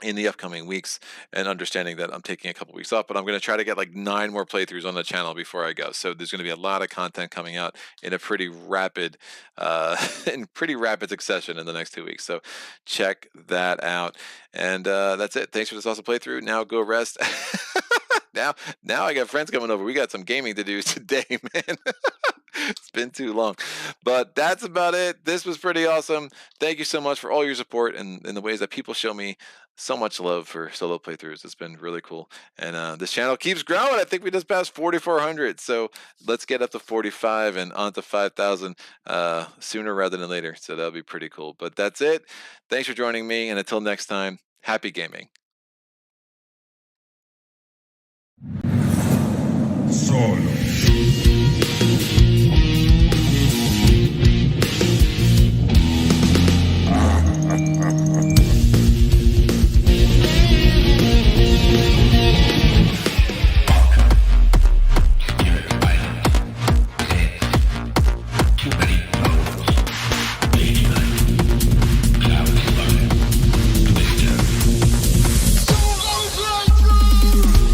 in the upcoming weeks, and understanding that I'm taking a couple weeks off, but I'm going to try to get like 9 more playthroughs on the channel before I go. So there's going to be a lot of content coming out in a pretty rapid succession in the next 2 weeks. So check that out. And that's it. Thanks for this awesome playthrough. Now go rest. Now I got friends coming over. We got some gaming to do today, man. It's been too long, but that's about it. This was pretty awesome. Thank you so much for all your support and the ways that people show me so much love for solo playthroughs. It's been really cool, and this channel keeps growing. I think we just passed 4,400, so let's get up to 45 and on to 5,000 sooner rather than later. So that'll be pretty cool. But that's it. Thanks for joining me, and until next time, happy gaming. Solo.